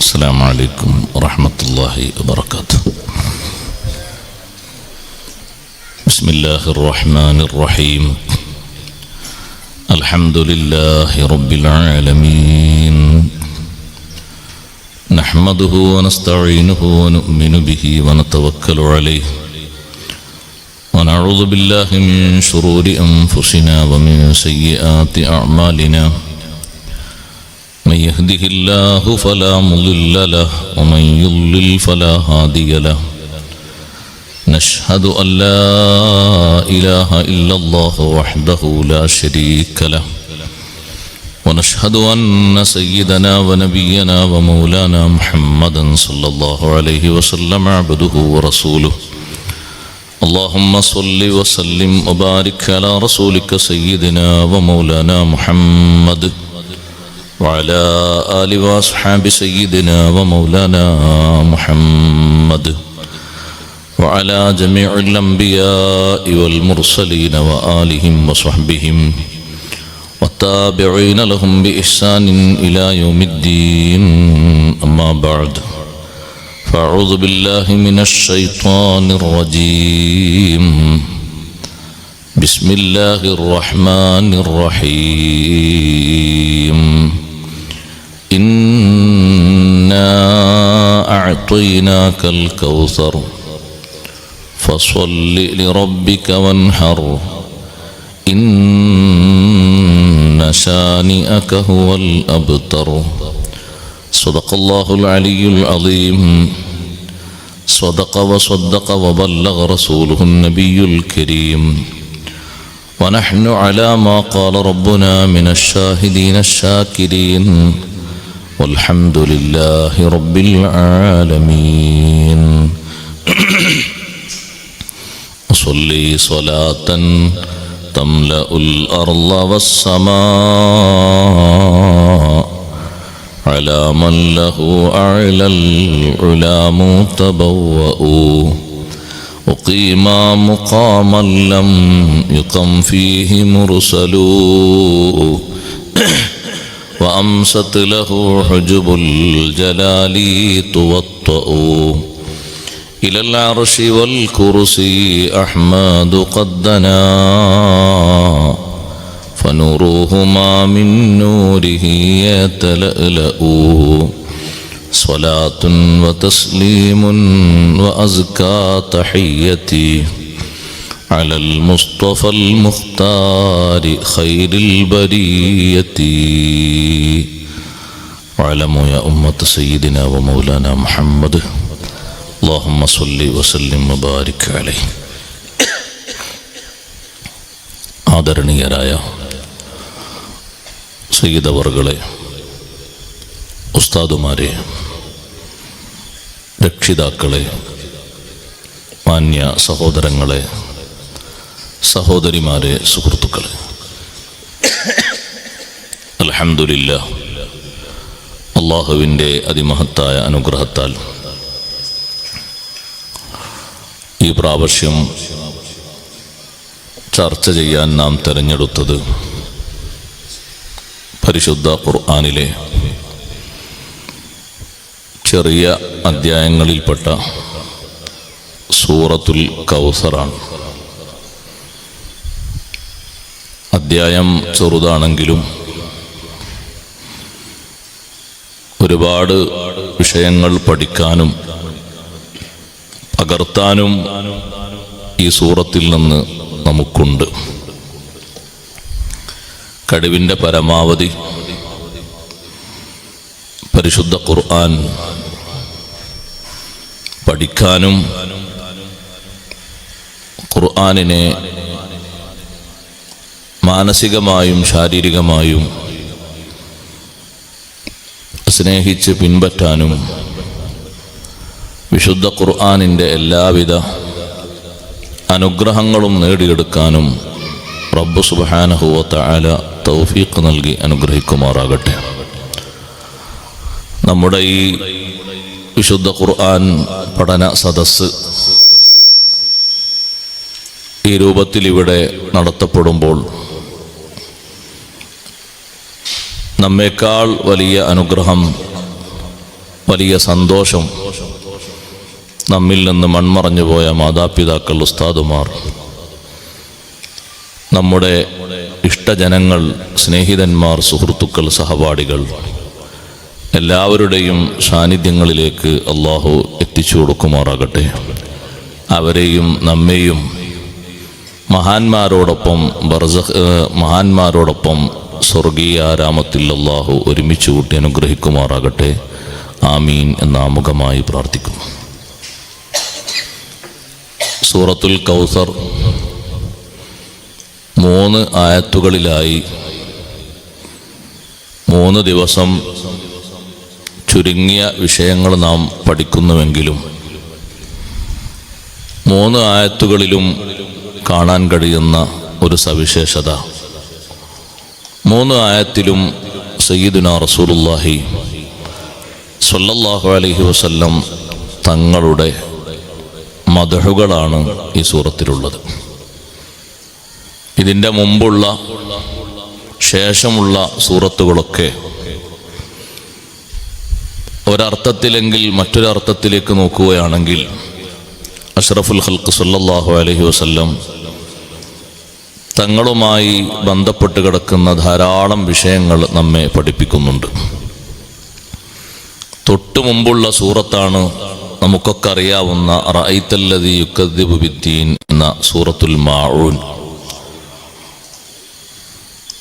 السلام عليكم ورحمة الله وبركاته. بسم الله الرحمن الرحيم. الحمد لله رب العالمين، نحمده ونستعينه ونؤمن به ونتوكل عليه، ونعوذ بالله من شرور أنفسنا ومن سيئات أعمالنا. من يهده الله فلا مضل له ومن يضلل فلا هادي له. نشهد أن لا إله إلا الله وحده لا شريك له، ونشهد أن سيدنا ونبينا ومولانا محمدا صلى الله عليه وسلم عبده ورسوله. اللهم صل وسلم وبارك على رسولك سيدنا ومولانا محمد وعلى آل وأصحاب سيدنا ومولانا محمد وعلى جميع الأنبياء والمرسلين وآلهم وصحبهم والتابعين لهم بإحسان إلى يوم الدين. أما بعد، فأعوذ بالله من الشيطان الرجيم. بسم الله الرحمن الرحيم. إنا أعطيناك الكوثر فصل لربك وانحر إن شانئك هو الأبتر. صدق الله العلي العظيم. صدق وصدق وبلغ رسوله النبي الكريم، ونحن على ما قال ربنا من الشاهدين الشاكرين، والحمد لله رب العالمين. صلي صلاة تملأ الأرض والسماء على من له أعلى العلا متبوأ، وقيم مقاما لم يقم فيه مرسل، وأمست له حجب الجلال توطأ. إلى العرش والكرسي أحمد قد دنا، فنورهما من نوره يتلألأ. صلاة وتسليم وأزكى تحيتي على المصطفى المختار خير البرية. واعلموا يا أمة سيدنا ومولانا محمد، اللهم صل وسلم وبارك عليه. ആദരണീയരായ സയ്യിദവർകളെ, ഉസ്താദുമാരെ, രക്ഷിതാക്കളെ, മാന്യ സഹോദരങ്ങളെ, സഹോദരിമാരെ, സുഹൃത്തുക്കളെ, അൽഹംദുലില്ലാഹ്, അല്ലാഹുവിൻ്റെ അതിമഹത്തായ അനുഗ്രഹത്താൽ ഈ പ്രാവശ്യം ചർച്ച ചെയ്യാൻ നാം തിരഞ്ഞെടുത്തത് പരിശുദ്ധ ഖുർആനിലെ ചെറിയ അധ്യായങ്ങളിൽപ്പെട്ട സൂറത്തുൽ കൗസറാണ്. അധ്യായം ചെറുതാണെങ്കിലും ഒരുപാട് വിഷയങ്ങൾ പഠിക്കാനും പകർത്താനും ഈ സൂറത്തിൽ നിന്ന് നമുക്കുണ്ട്. കഴിവിൻ്റെ പരമാവധി പരിശുദ്ധ ഖുർആൻ പഠിക്കാനും ഖുർആനിനെ മാനസികമായും ശാരീരികമായും സ്നേഹിച്ച് പിൻപറ്റാനും വിശുദ്ധ ഖുർആനിൻ്റെ എല്ലാവിധ അനുഗ്രഹങ്ങളും നേടിയെടുക്കാനും റബ്ബ് സുബ്ഹാനഹു വ തആല തൗഫീഖ് നൽകി അനുഗ്രഹിക്കുമാറാകട്ടെ. നമ്മുടെ ഈ വിശുദ്ധ ഖുർആൻ പഠന സദസ്സ് ഈ രൂപത്തിൽ ഇവിടെ നടത്തപ്പെടുമ്പോൾ നമ്മേക്കാൾ വലിയ അനുഗ്രഹം വലിയ സന്തോഷം നമ്മിൽ നിന്ന് മൺമറഞ്ഞു പോയ മാതാപിതാക്കൾ, ഉസ്താദുമാർ, നമ്മുടെ ഇഷ്ടജനങ്ങൾ, സ്നേഹിതന്മാർ, സുഹൃത്തുക്കൾ, സഹപാഠികൾ എല്ലാവരുടെയും സാന്നിധ്യങ്ങളിലേക്ക് അള്ളാഹു എത്തിച്ചു കൊടുക്കുമാറാകട്ടെ. അവരെയും നമ്മെയും മഹാന്മാരോടൊപ്പം സ്വർഗീയാരാമത്തിൽ അള്ളാഹു ഒരുമിച്ച് കൂട്ടി അനുഗ്രഹിക്കുമാറാകട്ടെ. ആമീൻ എന്ന് ആമുഖമായി പ്രാർത്ഥിക്കുന്നു. സൂറത്തുൽ കൗസർ 3 ആയത്തുകളിലായി 3 ദിവസം ചുരുങ്ങിയ വിഷയങ്ങൾ നാം പഠിക്കുന്നുവെങ്കിലും 3 ആയത്തുകളിലും കാണാൻ കഴിയുന്ന ഒരു സവിശേഷത, 3 ആയത്തിലും സയ്യിദുനാ റസൂലുള്ളാഹി സ്വല്ലല്ലാഹു അലൈഹി വസല്ലം തങ്ങളുടെ മദ്ഹുകളാണ് ഈ സൂറത്തിലുള്ളത്. ഇതിൻ്റെ മുമ്പുള്ള ശേഷമുള്ള സൂറത്തുകളൊക്കെ ഒരർത്ഥത്തിലെങ്കിൽ മറ്റൊരർത്ഥത്തിലേക്ക് നോക്കുകയാണെങ്കിൽ അഷ്റഫുൽ ഖൽഖ് സല്ലല്ലാഹു അലൈഹി വസല്ലം തങ്ങളുമായി ബന്ധപ്പെട്ട് കിടക്കുന്ന ധാരാളം വിഷയങ്ങൾ നമ്മെ പഠിപ്പിക്കുന്നുണ്ട്. തൊട്ടു മുമ്പുള്ള സൂറത്താണ് നമുക്കൊക്കെ അറിയാവുന്ന റഅയ്തല്ലദീ യുകദ്ദിബു ബിദ്ദീൻ എന്ന സൂറത്തുൽ മാഊൻ.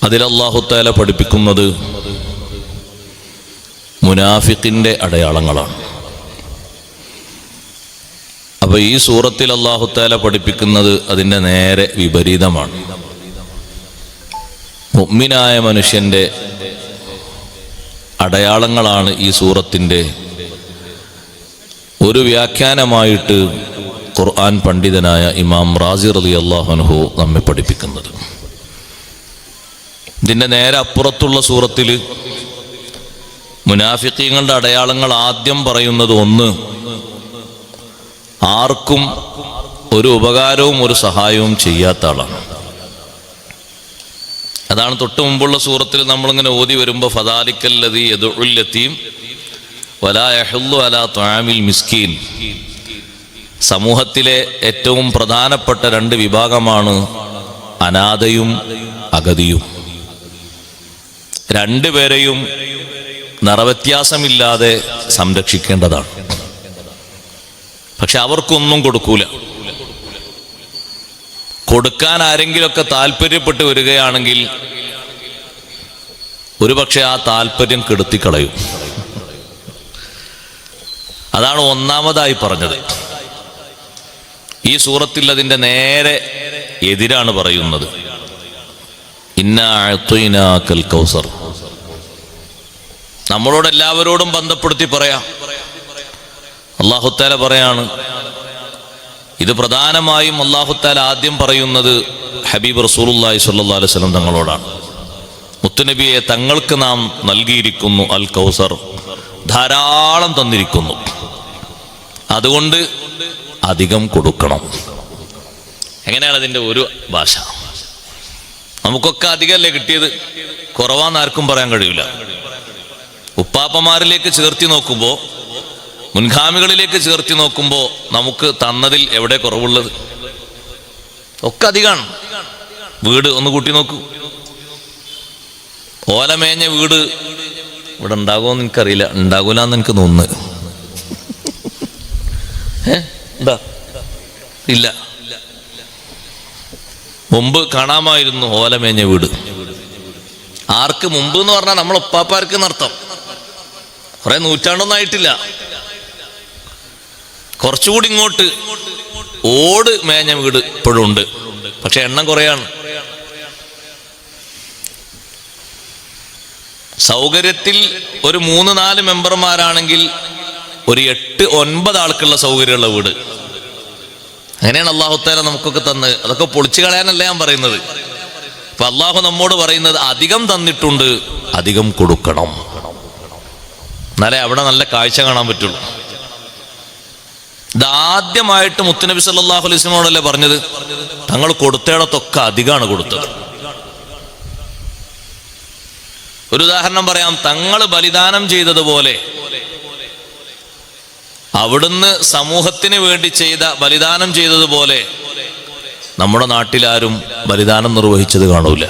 അതിൽ അല്ലാഹു തആല പഠിപ്പിക്കുന്നത് മുനാഫിഖിന്റെ അടയാളങ്ങളാണ്. അപ്പോൾ ഈ സൂറത്തിൽ അല്ലാഹു തആല പഠിപ്പിക്കുന്നത് അതിൻ്റെ നേരെ വിപരീതമാണ്. മുഅ്മിനായ മനുഷ്യന്റെ അടയാളങ്ങളാണ് ഈ സൂറത്തിൻ്റെ ഒരു വ്യാഖ്യാനമായിട്ട് ഖുർആൻ പണ്ഡിതനായ ഇമാം റാസി റളിയല്ലാഹു അൻഹു നമ്മെ പഠിപ്പിക്കുന്നത്. ഇതിൻ്റെ നേരെ അപ്പുറത്തുള്ള സൂറത്തിൽ മുനാഫിഖീങ്ങളുടെ അടയാളങ്ങൾ ആദ്യം പറയുന്നത്, ഒന്ന്, ആർക്കും ഒരു ഉപകാരവും ഒരു സഹായവും ചെയ്യാത്ത ആളാണ്. അതാണ് തൊട്ട് മുമ്പുള്ള സൂറത്തിൽ നമ്മളിങ്ങനെ ഓതി വരുമ്പോൾ ഫദാലിക്കല്ലദീ യദ്ഉൽ യതീം വലാ യഹുല്ലു അലാ തുആമിൽ മിസ്കീൻ. സമൂഹത്തിലെ ഏറ്റവും പ്രധാനപ്പെട്ട 2 വിഭാഗമാണ് അനാഥയും അഗതിയും. 2 പേരെയും നിറവ്യത്യാസമില്ലാതെ സംരക്ഷിക്കേണ്ടതാണ്. പക്ഷെ അവർക്കൊന്നും കൊടുക്കൂല. കൊടുക്കാൻ ആരെങ്കിലുമൊക്കെ താല്പര്യപ്പെട്ട് വരികയാണെങ്കിൽ ഒരുപക്ഷെ ആ താല്പര്യം കെടുത്തിക്കളയും. അതാണ് ഒന്നാമതായി പറഞ്ഞത്. ഈ സൂറത്തിൽ അതിൻ്റെ നേരെ എതിരാണ് പറയുന്നത്. ഇന്നാ അഅ്തൈനാകൽ കൗസർ. നമ്മളോട് എല്ലാവരോടും ബന്ധപ്പെടുത്തി പറയാം. അല്ലാഹു തആല പറയാണ്, ഇത് പ്രധാനമായും അല്ലാഹു തആല ആദ്യം പറയുന്നത് ഹബീബ് റസൂലുള്ളാഹി സ്വല്ലല്ലാഹു അലൈഹി വസല്ലം തങ്ങളോടാണ്. മുത്തുനബിയെ തങ്ങൾക്ക് നാം നൽകിയിരിക്കുന്നു അൽ കൗസർ, ധാരാളം തന്നിരിക്കുന്നു, അതുകൊണ്ട് അധികം കൊടുക്കണം. എങ്ങനെയാണ് അതിൻ്റെ ഒരു ഭാഷ? നമുക്കൊക്കെ അധികമല്ലേ കിട്ടിയത്, കുറവാന്ന് ആർക്കും പറയാൻ കഴിയില്ല. ഉപ്പാപ്പമാരിലേക്ക് ചേർത്തി നോക്കുമ്പോൾ, മുൻഗാമികളിലേക്ക് ചേർത്തി നോക്കുമ്പോൾ നമുക്ക് തന്നതിൽ എവിടെ കുറവുള്ളത്? ഒക്കെ അധികമാണ്. വീട് ഒന്ന് കൂട്ടി നോക്കൂ. ഓലമേഞ്ഞ വീട് ഇവിടെ ഉണ്ടാകുമോന്ന് എനിക്കറിയില്ല, ഉണ്ടാകൂലെന്ന് എനിക്ക് തോന്നുന്നു. ഇല്ല, മുമ്പ് കാണാമായിരുന്നു ഓലമേഞ്ഞ വീട്. ആർക്ക് മുമ്പ് എന്ന് പറഞ്ഞാൽ നമ്മൾ ഉപ്പാപ്പാർക്ക് നർത്തം. കുറെ നൂറ്റാണ്ടൊന്നും ആയിട്ടില്ല. കുറച്ചുകൂടി ഇങ്ങോട്ട് ഓട് മേഞ്ഞ വീട് ഇപ്പോഴും ഉണ്ട്, പക്ഷെ എണ്ണം കുറയാണ്. സൗകര്യത്തിൽ ഒരു 3-4 മെമ്പർമാരാണെങ്കിൽ ഒരു 8-9 ആൾക്കുള്ള സൗകര്യമുള്ള വീട്. അങ്ങനെയാണ് അല്ലാഹു തആല നമുക്കൊക്കെ തന്നത്. അതൊക്കെ പൊളിച്ചു കളയാനല്ല ഞാൻ പറയുന്നത്. അപ്പൊ അല്ലാഹു നമ്മോട് പറയുന്നത് അധികം തന്നിട്ടുണ്ട്, അധികം കൊടുക്കണം, എന്നാലേ അവിടെ നല്ല കാഴ്ച കാണാൻ പറ്റുള്ളൂ. ഇതാദ്യമായിട്ട് മുത്തുനബി സല്ലല്ലാഹു അലൈഹി വസല്ലമയോടല്ലേ പറഞ്ഞത്? തങ്ങൾ കൊടുത്തേടത്തൊക്കെ അധികമാണ് കൊടുത്തത്. ഒരു ഉദാഹരണം പറയാം. തങ്ങൾ ബലിദാനം ചെയ്തതുപോലെ അവിടുന്ന് സമൂഹത്തിന് വേണ്ടി ബലിദാനം ചെയ്തതുപോലെ നമ്മുടെ നാട്ടിലാരും ബലിദാനം നിർവഹിച്ചത് കാണൂല.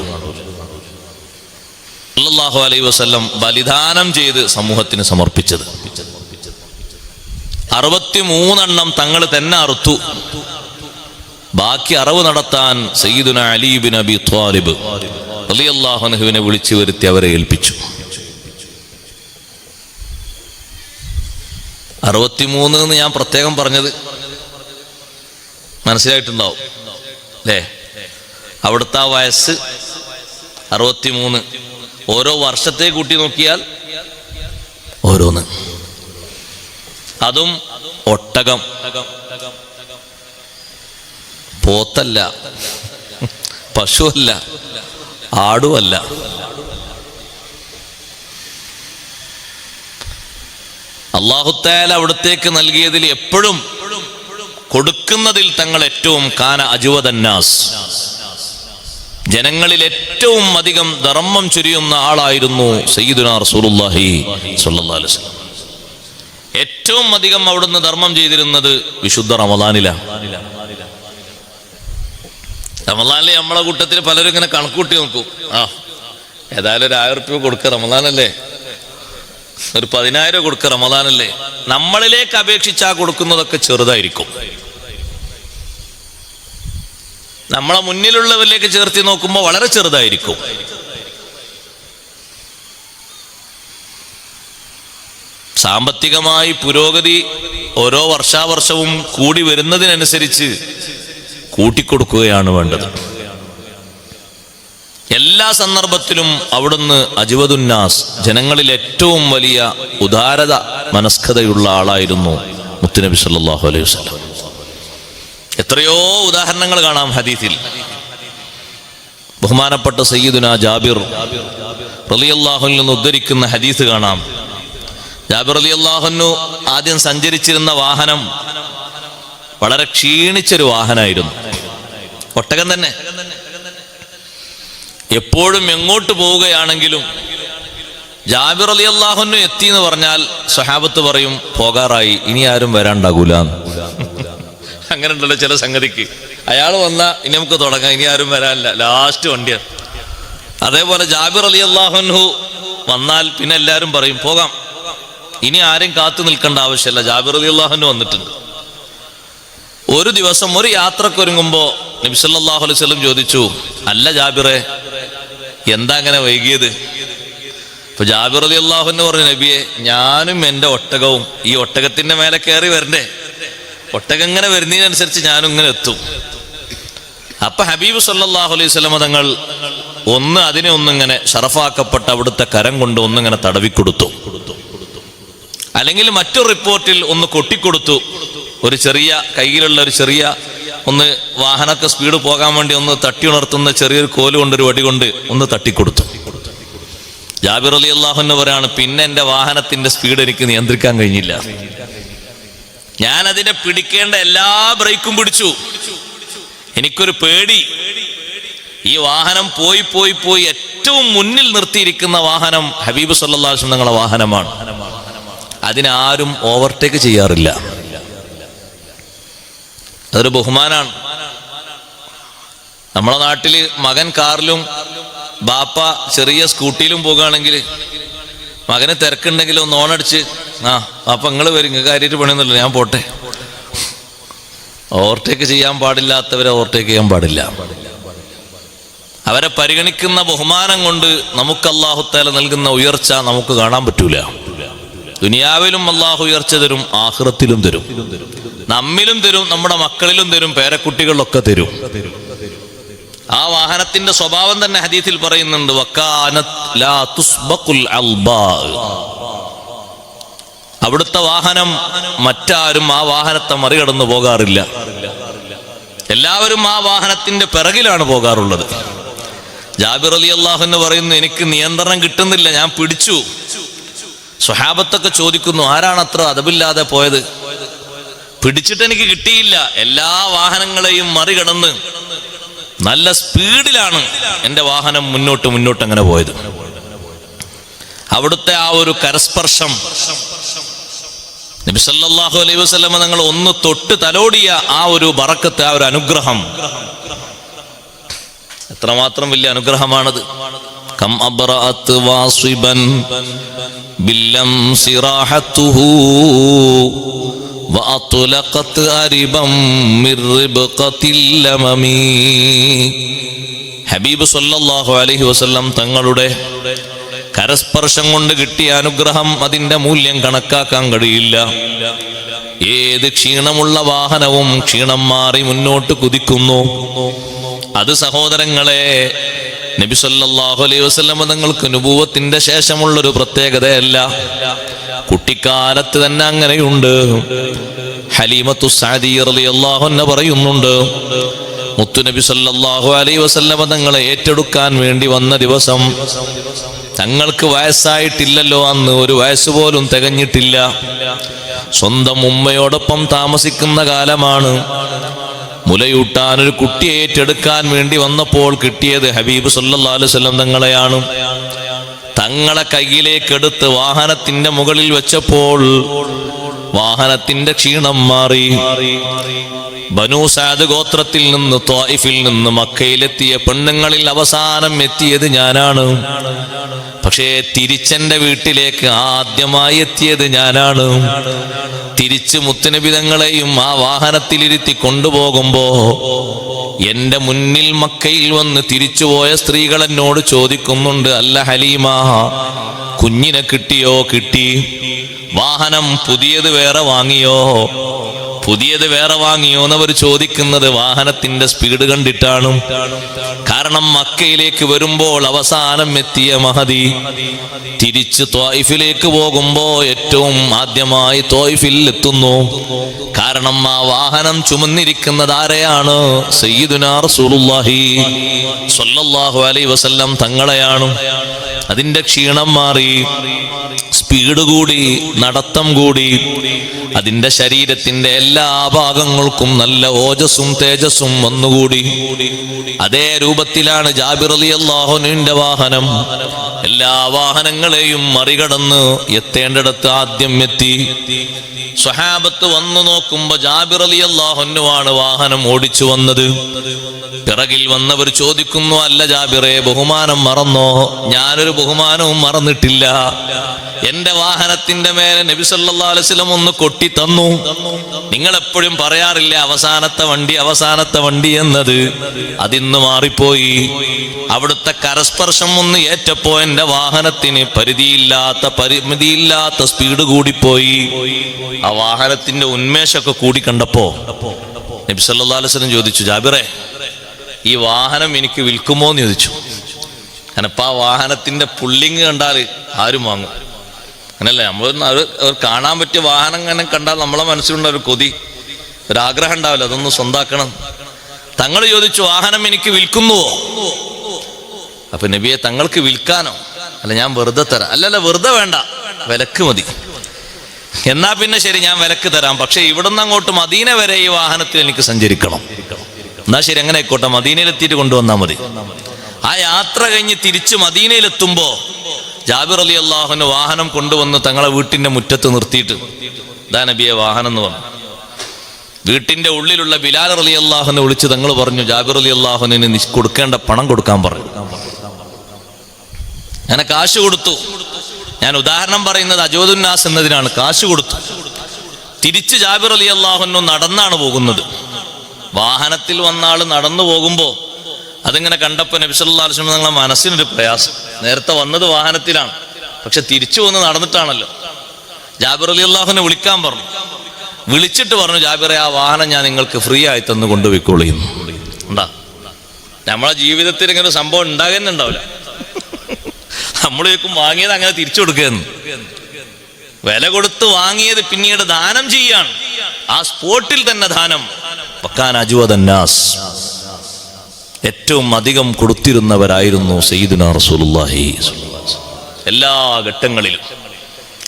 സല്ലല്ലാഹു അലൈഹി വസല്ലം ബലിദാനം ചെയ്ത് സമൂഹത്തിന് സമർപ്പിച്ചത് 63 തങ്ങൾ തന്നെ അറുത്തു. ബാക്കി 60 നടത്താൻ സയ്യിദുന അലി ഇബ്നു അബി ത്വാലിബ് റളിയല്ലാഹു അൻഹുവിനെ വിളിച്ചു വരുത്തി അവരെ ഏൽപ്പിച്ചു. 63 എന്ന് ഞാൻ പ്രത്യേകം പറഞ്ഞത് മനസ്സിലായിട്ടുണ്ടാവും അല്ലേ? അവിടുത്തെ വയസ്സ് 63. ഓരോ വർഷത്തെ കൂട്ടി നോക്കിയാൽ ഓരോന്ന്. അതും ഒട്ടകം, പോത്തല്ല, പശുവല്ല, ആടുമല്ല. അല്ലാഹു തആല അവിടത്തേക്ക് നൽകിയതിൽ എപ്പോഴും കൊടുക്കുന്നതിൽ തങ്ങൾ ഏറ്റവും കാന അജ്വദന്നാസ്, ജനങ്ങളിൽ ഏറ്റവും അധികം ധർമ്മം ചൊരിയുന്ന ആളായിരുന്നു സയ്യിദുനാ റസൂലുള്ളാഹി സ്വല്ലല്ലാഹു അലൈഹി വസല്ലം. ഏറ്റവും അധികം അവിടുന്ന് ധർമ്മം ചെയ്തിരുന്നത് വിശുദ്ധ റമദാനിലാണ്. റമദാനിലെ നമ്മളെ കൂട്ടത്തിൽ പലരും ഇങ്ങനെ കണക്കൂട്ടി നോക്കും, ഏതായാലും ഒരു 1000 രൂപ കൊടുക്കുക റമദാനല്ലേ, ഒരു 10,000 കൊടുക്കുക റമദാനല്ലേ. നമ്മളിലേക്ക് അപേക്ഷിച്ചാ കൊടുക്കുന്നതൊക്കെ ചെറുതായിരിക്കും. നമ്മളെ മുന്നിലുള്ളവരിലേക്ക് ചേർത്തി നോക്കുമ്പോൾ വളരെ ചെറുതായിരിക്കും. സാമ്പത്തികമായി പുരോഗതി ഓരോ വർഷാവർഷവും കൂടി വരുന്നതിനനുസരിച്ച് കൂട്ടിക്കൊടുക്കുകയാണ് വേണ്ടത്. എല്ലാ സന്ദർഭത്തിലും അവിടുന്ന് അജ്വദുന്നാസ്, ജനങ്ങളിൽ ഏറ്റവും വലിയ ഉദാരത മനസ്കതയുള്ള ആളായിരുന്നു മുത്തുനബി സല്ലല്ലാഹു അലൈഹി വസല്ലം. എത്രയോ ഉദാഹരണങ്ങൾ കാണാം ഹദീസിൽ. ബഹുമാനപ്പെട്ട സയ്യിദുനാ ജാബിർ റളിയല്ലാഹു അൻഹു നിന്ന് ഉദ്ധരിക്കുന്ന ഹദീസ് കാണാം. ജാബിർ റളിയല്ലാഹു അൻഹു ആദ്യം സഞ്ചരിച്ചിരുന്ന വാഹനം വളരെ ക്ഷീണിച്ചൊരു വാഹനമായിരുന്നു, ഒട്ടകം തന്നെ. എപ്പോഴും എങ്ങോട്ട് പോവുകയാണെങ്കിലും ജാബിർ റളിയല്ലാഹു അൻഹു എത്തി എന്ന് പറഞ്ഞാൽ സ്വഹാബത്ത് പറയും പോകാറായി, ഇനി ആരും വരാണ്ടാകൂല. അങ്ങനെ ഉണ്ടല്ലോ ചില സംഗതിക്ക്, അയാൾ വന്നാ ഇനി നമുക്ക് തുടങ്ങാം, ഇനി ആരും വരാനില്ല, ലാസ്റ്റ് വണ്ടിയാണ്. അതേപോലെ ജാബിർ റളിയല്ലാഹു അൻഹു വന്നാൽ പിന്നെ എല്ലാവരും പറയും പോകാം, ഇനി ആരും കാത്തു നിൽക്കേണ്ട ആവശ്യമില്ല, ജാബിർ റളിയല്ലാഹു അൻഹു വന്നിട്ടുണ്ട്. ഒരു ദിവസം ഒരു യാത്രക്കൊരുങ്ങുമ്പോ നബി സല്ലല്ലാഹു അലൈഹി വസല്ലം ചോദിച്ചു, അല്ല ജാബിറെ, എന്താ അങ്ങനെ വൈകിയത്? അപ്പൊ ജാബിർ റളിയല്ലാഹു അൻഹു പറഞ്ഞു, നബിയെ, ഞാനും എൻ്റെ ഒട്ടകവും ഈ ഒട്ടകത്തിന്റെ മേലെ കയറി വരണ്ടേ, ഒട്ടകം ഇങ്ങനെ വരുന്നതിനനുസരിച്ച് ഞാനും ഇങ്ങനെ എത്തും. അപ്പൊ ഹബീബ് സല്ലല്ലാഹു അലൈഹി വസല്ലം തങ്ങൾ അതിനെ ഒന്നിങ്ങനെ ഷറഫാക്കപ്പെട്ട അവിടുത്തെ കരം കൊണ്ട് ഒന്നിങ്ങനെ തടവിക്കൊടുത്തു. അല്ലെങ്കിൽ മറ്റൊരു റിപ്പോർട്ടിൽ ഒന്ന് കൊട്ടിക്കൊടുത്തു. ഒരു ചെറിയ കയ്യിലുള്ള ഒരു ചെറിയ വാഹനമൊക്കെ സ്പീഡ് പോകാൻ വേണ്ടി തട്ടി ഉണർത്തുന്ന ചെറിയൊരു കോല് കൊണ്ട്, ഒരു വടി കൊണ്ട് തട്ടിക്കൊടുത്തു. ജാബിർ റളിയല്ലാഹു അൻഹു പറയാണ്, പിന്നെ എൻ്റെ വാഹനത്തിന്റെ സ്പീഡ് എനിക്ക് നിയന്ത്രിക്കാൻ കഴിഞ്ഞില്ല. ഞാൻ അതിനെ പിടിക്കേണ്ട എല്ലാ ബ്രേക്കും പിടിച്ചു. എനിക്കൊരു പേടി, ഈ വാഹനം പോയി പോയി പോയി ഏറ്റവും മുന്നിൽ നിർത്തിയിരിക്കുന്ന വാഹനം ഹബീബ് സല്ലല്ലാഹു അലൈഹി വസല്ലം തങ്ങളുടെ വാഹനമാണ്. അതിനാരും ഓവർടേക്ക് ചെയ്യാറില്ല. അതൊരു ബഹുമാനാണ്. നമ്മളെ നാട്ടില് മകൻ കാറിലും ബാപ്പ ചെറിയ സ്കൂട്ടിയിലും പോകുകയാണെങ്കിൽ മകന് തിരക്കുണ്ടെങ്കിൽ ഒന്ന് ഓണടിച്ച്, ബാപ്പ നിങ്ങൾ വരും, നിങ്ങൾക്ക് കാര്യമായിട്ട് പണിയൊന്നുമില്ല, ഞാൻ പോട്ടെ. ഓവർടേക്ക് ചെയ്യാൻ പാടില്ലാത്തവരെ ഓവർടേക്ക് ചെയ്യാൻ പാടില്ല. അവരെ പരിഗണിക്കുന്ന ബഹുമാനം കൊണ്ട് നമുക്ക് അല്ലാഹു തആല നൽകുന്ന ഉയർച്ച നമുക്ക് കാണാൻ പറ്റൂല. ദുനിയാവിലും അല്ലാഹു ഉയർച്ച തരും, ആഖിറത്തിലും തരും, നമ്മിലും തരും, നമ്മുടെ മക്കളിലും തരും, പേരക്കുട്ടികളിലൊക്കെ തരും. ആ വാഹനത്തിന്റെ സ്വഭാവം തന്നെ ഹദീസിൽ പറയുന്നുണ്ട്, വകാനത് ലാ തുസ്ബഖുൽ അൽബാ. അവിടുത്തെ വാഹനം മറ്റാരും ആ വാഹനത്തെ മറികടന്നു പോകാറില്ല. എല്ലാവരും ആ വാഹനത്തിന്റെ പിറകിലാണ് പോകാറുള്ളത്. ജാബിർ റളിയല്ലാഹു അൻഹു പറയുന്നു, എനിക്ക് നിയന്ത്രണം കിട്ടുന്നില്ല, ഞാൻ പിടിച്ചു. സ്വഹാബത്തൊക്കെ ചോദിക്കുന്നു, ആരാണ് അത്ര അദബില്ലാതെ പോയത്? പിടിച്ചിട്ട് എനിക്ക് കിട്ടിയില്ല. എല്ലാ വാഹനങ്ങളെയും മറികടന്ന് നല്ല സ്പീഡിലാണ് എൻ്റെ വാഹനം മുന്നോട്ട് അങ്ങനെ പോയത്. അവിടുത്തെ ആ ഒരു കരസ്പർശം നബി നബി സല്ലല്ലാഹു അലൈഹി വസല്ലം തങ്ങൾ ഒന്ന് തൊട്ട് തലോടിയ ആ ഒരു ബറക്കത്ത്, ആ ഒരു അനുഗ്രഹം എത്രമാത്രം വലിയ അനുഗ്രഹമാണത്. കം അബ്റഅത് വാസിബൻ ബില്ലം സിറാഹത്തുഹു വഅത്ലഖത് അരിബം മിർ റിബ്ഖത്തിൽ ലമമി. ഹബീബ് സല്ലല്ലാഹു അലൈഹി വസല്ലം തങ്ങളുടെ കരസ്പർശം കൊണ്ട് കിട്ടിയ അനുഗ്രഹം, അതിന്റെ മൂല്യം കണക്കാക്കാൻ കഴിയില്ല. ഏത് ക്ഷീണമുള്ള വാഹനവും ക്ഷീണം മാറി മുന്നോട്ട് കുതിക്കുന്നു. അത് സഹോദരങ്ങളെ, നബി സല്ലല്ലാഹു അലൈഹി വസല്ലം തങ്ങൾക്ക് നുബുവത്തിന്റെ ശേഷമുള്ളൊരു പ്രത്യേകതയല്ല, കുട്ടിക്കാലത്ത് തന്നെ അങ്ങനെയുണ്ട്. ഹലീമത്തു സഅദിയ്യ റളിയല്ലാഹു അൻഹ പറയുന്നുണ്ട്, മുത്തുനബി സല്ലല്ലാഹു അലൈഹി വസല്ലം തങ്ങളെ ഏറ്റെടുക്കാൻ വേണ്ടി വന്ന ദിവസം തങ്ങൾക്ക് വയസ്സായിട്ടില്ലല്ലോ, അന്ന് ഒരു വയസ്സ് പോലും തികഞ്ഞിട്ടില്ല. സ്വന്തം ഉമ്മയോടൊപ്പം താമസിക്കുന്ന കാലമാണ്. മുലയൂട്ടാൻ ഒരു കുട്ടിയെ ഏറ്റെടുക്കാൻ വേണ്ടി വന്നപ്പോൾ കിട്ടിയത് ഹബീബ് സല്ലല്ലാഹു അലൈഹി വസല്ലം തങ്ങളെയാണ്. തങ്ങളെ കയ്യിലേക്കെടുത്ത് വാഹനത്തിന്റെ മുകളിൽ വെച്ചപ്പോൾ വാഹനത്തിന്റെ ക്ഷീണം മാറി. ബനൂ സഅദ് ഗോത്രത്തിൽ നിന്ന്, ത്വായിഫിൽ നിന്ന് മക്കയിലെത്തിയ പെണ്ണുങ്ങളിൽ അവസാനം എത്തിയത് ഞാനാണ്. പക്ഷേ തിരിച്ചെന്റെ വീട്ടിലേക്ക് ആദ്യമായി എത്തിയത് ഞാനാണ്. തിരിച്ച് മുത്തുനബി തങ്ങളെയും ആ വാഹനത്തിലിരുത്തി കൊണ്ടുപോകുമ്പോ എന്റെ മുന്നിൽ മക്കയിൽ വന്ന് തിരിച്ചുപോയ സ്ത്രീകൾ എന്നോട് ചോദിക്കുന്നുണ്ട്, അല്ല ഹലീമ, കുഞ്ഞിനെ കിട്ടിയോ? കിട്ടി. വാഹനം പുതിയത് വേറെ വാങ്ങിയോ? പുതിയത് വേറെ വാങ്ങിയോ എന്നവർ ചോദിക്കുന്നത് വാഹനത്തിന്റെ സ്പീഡ് കണ്ടിട്ടാണ്. കാരണം മക്കയിലേക്ക് വരുമ്പോൾ അവസാനം എത്തിയ മഹദി തിരിച്ച് ത്വായിഫിലേക്ക് പോകുമ്പോ ഏറ്റവും ആദ്യമായി ത്വായിഫിൽ എത്തുന്നു. കാരണം ആ വാഹനം ചുമന്നിരിക്കുന്നത് ആരെയാണ്? സയ്യിദുനാ റസൂലുള്ളാഹി സ്വല്ലല്ലാഹു അലൈഹി വസല്ലം തങ്ങളെയാണ്. അതിന്റെ ക്ഷീണം മാറി, സ്പീഡ് കൂടി, നടത്തം കൂടി. അതിന്റെ ശരീരത്തിന്റെ എല്ലാ ഭാഗങ്ങൾക്കും നല്ല ഓജസ്സും തേജസ്സും വന്നുകൂടി. അതേ രൂപത്തിലാണ് ജാബിർ റളിയല്ലാഹു അൻഹുവിന്റെ വാഹനം. എല്ലാ വാഹനങ്ങളെയും മറികടന്ന് എത്തേണ്ടിടത്ത് ആദ്യം എത്തി. സ്വഹാബത്ത് വന്നു നോക്കുമ്പോ ജാബിർ റളിയല്ലാഹു അൻഹുവാണ് വാഹനം ഓടിച്ചു വന്നത്. പിറകിൽ വന്നവർ ചോദിക്കുന്നു, അല്ല ജാബിറെ, ബഹുമാനം മറന്നോ? ഞാനൊരു ബഹുമാനവും മറന്നിട്ടില്ല. എന്റെ വാഹനത്തിന്റെ മേലെ നബി സല്ലല്ലാഹു അലൈഹി വസല്ലം ഒന്ന് കൊട്ടി തന്നു. നിങ്ങൾ എപ്പോഴും പറയാറില്ല അവസാനത്തെ വണ്ടി, അവസാനത്തെ വണ്ടി എന്നത്, അതിന്ന് മാറിപ്പോയി. അവിടുത്തെ കരസ്പർശം ഒന്ന് ഏറ്റപ്പോ എന്റെ വാഹനത്തിന് പരിമിതിയില്ലാത്ത സ്പീഡ് കൂടിപ്പോയി. ആ വാഹനത്തിന്റെ ഉന്മേഷമൊക്കെ കൂടി കണ്ടപ്പോ നബി സല്ലല്ലാഹു അലൈഹി വസല്ലം ചോദിച്ചു, ജാബിറെ, ഈ വാഹനം എനിക്ക് വിൽക്കുമോ എന്ന് ചോദിച്ചു. കാരണം ഇപ്പൊ ആ വാഹനത്തിന്റെ പുള്ളിങ് കണ്ടാൽ ആരും വാങ്ങും. അങ്ങനല്ലേ, നമ്മൾ കാണാൻ പറ്റിയ വാഹനം അങ്ങനെ കണ്ടാൽ നമ്മളെ മനസ്സിലുണ്ട ഒരു കൊതി, ഒരാഗ്രഹം ഉണ്ടാവില്ല, അതൊന്ന് സ്വന്താക്കണം. തങ്ങൾ ചോദിച്ചു, വാഹനം എനിക്ക് വിൽക്കുന്നുവോ? അപ്പൊ നബിയെ, തങ്ങൾക്ക് വിൽക്കാനോ? അല്ല, ഞാൻ വെറുതെ തരാം. അല്ലല്ല, വെറുതെ വേണ്ട, വിലക്ക് മതി. എന്നാ പിന്നെ ശരി, ഞാൻ വിലക്ക് തരാം. പക്ഷെ ഇവിടുന്ന് അങ്ങോട്ട് മദീന വരെ ഈ വാഹനത്തിൽ എനിക്ക് സഞ്ചരിക്കണം. എന്നാ ശരി, അങ്ങനെ ആയിക്കോട്ടെ, മദീനയിലെത്തിയിട്ട് കൊണ്ടുവന്നാൽ മതി. ആ യാത്ര കഴിഞ്ഞ് തിരിച്ച് മദീനയിലെത്തുമ്പോ ജാബിർ റളിയല്ലാഹു അൻഹു വാഹനം കൊണ്ടുവന്ന് തങ്ങളെ വീട്ടിന്റെ മുറ്റത്ത് നിർത്തിയിട്ട്, ദാ നബിയെ വാഹനം എന്ന് പറഞ്ഞു. വീട്ടിന്റെ ഉള്ളിലുള്ള ബിലാൽ റളിയല്ലാഹു അൻഹു വിളിച്ച് തങ്ങൾ പറഞ്ഞു, ജാബിർ റളിയല്ലാഹു അൻഹുവിന് കൊടുക്കേണ്ട പണം കൊടുക്കാൻ പറഞ്ഞു. അങ്ങനെ കാശ് കൊടുത്തു. ഞാൻ ഉദാഹരണം പറയുന്നത് അജോദുന്നാസ് എന്നതിനാണ്. കാശ് കൊടുത്തു. തിരിച്ച് ജാബിർ റളിയല്ലാഹു അൻഹു നടന്നാണ് പോകുന്നത്. വാഹനത്തിൽ വന്ന ആള് നടന്നു പോകുമ്പോ അതിങ്ങനെ കണ്ടപ്പോ നബി സല്ലല്ലാഹു അലൈഹി വസല്ലം തങ്ങളുടെ മനസ്സിനൊരു പ്രയാസം. നേരത്തെ വന്നത് വാഹനത്തിലാണ്, പക്ഷെ തിരിച്ചു വന്ന് നടന്നിട്ടാണല്ലോ. ജാബിർ റളിയല്ലാഹു അൻഹു വിളിക്കാൻ പറഞ്ഞു. വിളിച്ചിട്ട് പറഞ്ഞു, ജാബിറെ, ആ വാഹനം ഞാൻ നിങ്ങൾക്ക് ഫ്രീ ആയി തന്നു കൊണ്ടുപോയിക്കോളിയും. ഉണ്ടാ, നമ്മളെ ജീവിതത്തിൽ ഇങ്ങനെ ഒരു സംഭവം ഉണ്ടാകുന്നുണ്ടാവില്ല. നമ്മളേക്കും വാങ്ങിയത് അങ്ങനെ തിരിച്ചു കൊടുക്കുകയെന്ന്. വില കൊടുത്ത് വാങ്ങിയത് പിന്നീട് ദാനം ചെയ്യാണ്. ആ സ്പോട്ടിൽ തന്നെ ദാനം. വക്കാന അജ്വദന്നാസ്, ഏറ്റവും അധികം കൊടുത്തിരുന്നവരായിരുന്നു സയ്യിദുനാ റസൂലുള്ളാഹി എല്ലാ ഘട്ടങ്ങളിലും.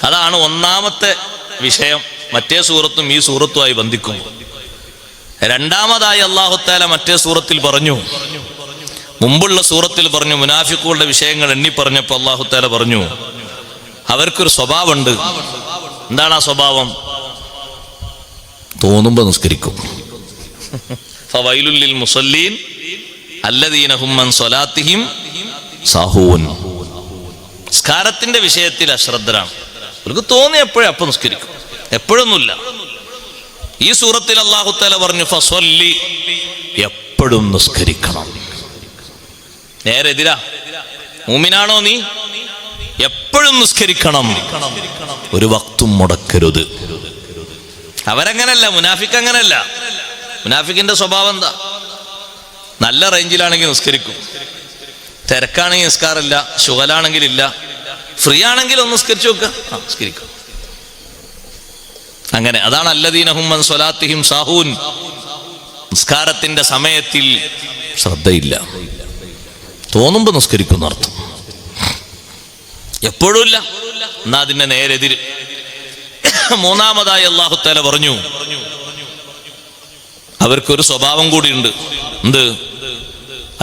അതാണ് ഒന്നാമത്തെ വിഷയം. മറ്റേ സൂറത്തും ഈ സൂറത്തുമായി ബന്ധിക്കും. രണ്ടാമതായി അല്ലാഹു തആല മറ്റേ സൂറത്തിൽ പറഞ്ഞു, മുമ്പുള്ള സൂറത്തിൽ പറഞ്ഞു, മുനാഫിക്കുകളുടെ വിഷയങ്ങൾ എണ്ണി പറഞ്ഞപ്പോൾ അല്ലാഹു തആല പറഞ്ഞു, അവർക്കൊരു സ്വഭാവമുണ്ട്. എന്താണ് ആ സ്വഭാവം? തോന്നുമ്പോ നിസ്കരിക്കും. ഫവൈലുൽ ലിൽ മുസല്ലീൻ അല്ലദീന ഹും അൻ സ്വലാത്തിഹിം സാഹൂൻ. നിസ്കാരത്തിന്റെ വിഷയത്തിൽ അശ്രദ്ധരാണ്. അവർക്ക് തോന്നി എപ്പോഴും അപ്പം നിസ്കരിക്കും, എപ്പോഴൊന്നുമില്ല. ഈ സൂറത്തിൽ അല്ലാഹു തആല പറഞ്ഞു ഫസ്വല്ലി, എപ്പോഴും നിസ്കരിക്കണം. നേരെ എതിരാ. മുഅ്മിനാണോ നീ? എപ്പോഴും നിസ്കരിക്കണം, ഒരു വക്തും മുടക്കരുത്. അവരങ്ങനല്ല, മുനാഫിക്ക് അങ്ങനല്ല. മുനാഫിക്കിന്റെ സ്വഭാവം എന്താ? നല്ല റേഞ്ചിലാണെങ്കിൽ നിസ്കരിക്കും, തിരക്കാണെങ്കിൽ നിസ്കാരമില്ല, ശുഗലാണെങ്കിൽ ഇല്ല, ഫ്രീ ആണെങ്കിൽ ഒന്ന് നിസ്കരിച്ചു നോക്കുക, നിസ്കരിക്കും. അങ്ങനെ അതാണ് അല്ലദീന ഹും അൻ സ്വലാത്തിഹിം സാഹൂൻ. നിസ്കാരത്തിന്റെ സമയത്തിൽ ശ്രദ്ധയില്ല, തോന്നുമ്പോ നിസ്കരിക്കുന്ന അർത്ഥം. എപ്പോഴും ഇല്ല. എന്നാ അതിന്റെ നേരെതിര്. മൂന്നാമതായി അല്ലാഹു തആല പറഞ്ഞു അവർക്കൊരു സ്വഭാവം കൂടിയുണ്ട്. എന്ത്?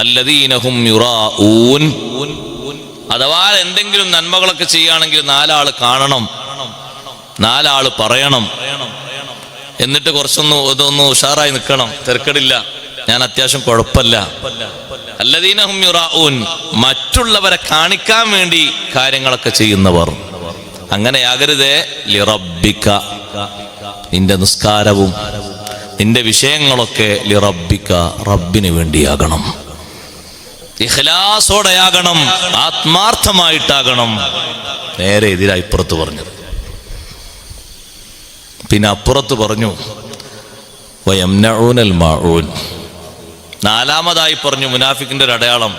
അല്ലദീന ഹും യുറാഊൻ. അഥവാ എന്തെങ്കിലും നന്മകളൊക്കെ ചെയ്യുകയാണെങ്കിൽ 4 ആള് കാണണം, 4 ആള് പറയണം, എന്നിട്ട് ഇതൊന്ന് ഉഷാറായി നിൽക്കണം, തിരക്കടില്ല, ഞാൻ അത്യാവശ്യം കുഴപ്പമില്ല. അല്ലദീന ഹും യുറാഊൻ, മറ്റുള്ളവരെ കാണിക്കാൻ വേണ്ടി കാര്യങ്ങളൊക്കെ ചെയ്യുന്നവർ. അങ്ങനെയാകരുതേ. ലിറബ്ബിക, നിന്റെ നിസ്കാരവും നിന്റെ വിഷയങ്ങളൊക്കെ ലിറബ്ബിക, റബ്ബിന് വേണ്ടിയാകണം, ഇഖ്ലാസോടെയാകണം, ആത്മാർത്ഥമായിട്ടാകണം. നേരെ എതിരായി ഇപ്പുറത്ത് പറഞ്ഞത്. പിന്നെ അപ്പുറത്ത് പറഞ്ഞു വയംനഊനൽ മാഊൻ. 4-മതായി പറഞ്ഞു മുനാഫിക്കിന്റെ ഒരു അടയാളം,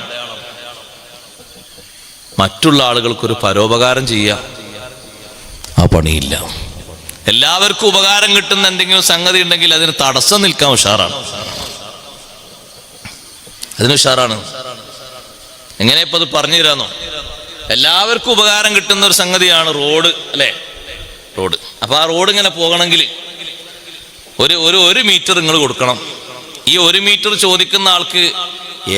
മറ്റുള്ള ആളുകൾക്കൊരു പരോപകാരം ചെയ്യുക, ആ പണിയില്ല. എല്ലാവർക്കും ഉപകാരം കിട്ടുന്ന എന്തെങ്കിലും സംഗതി ഉണ്ടെങ്കിൽ അതിന് തടസ്സം നിൽക്കാൻ ഉഷാറാണ്, അതിന് ഉഷാറാണ്. എങ്ങനെ ഇപ്പൊ അത് പറഞ്ഞു തരാന്നോ? എല്ലാവർക്കും ഉപകാരം കിട്ടുന്ന ഒരു സംഗതിയാണ് റോഡ്, അല്ലേ? റോഡ്. അപ്പൊ ആ റോഡ് ഇങ്ങനെ പോകണമെങ്കിൽ ഒരു മീറ്റർ നിങ്ങൾ കൊടുക്കണം. ഈ 1 മീറ്റർ ചോദിക്കുന്ന ആൾക്ക്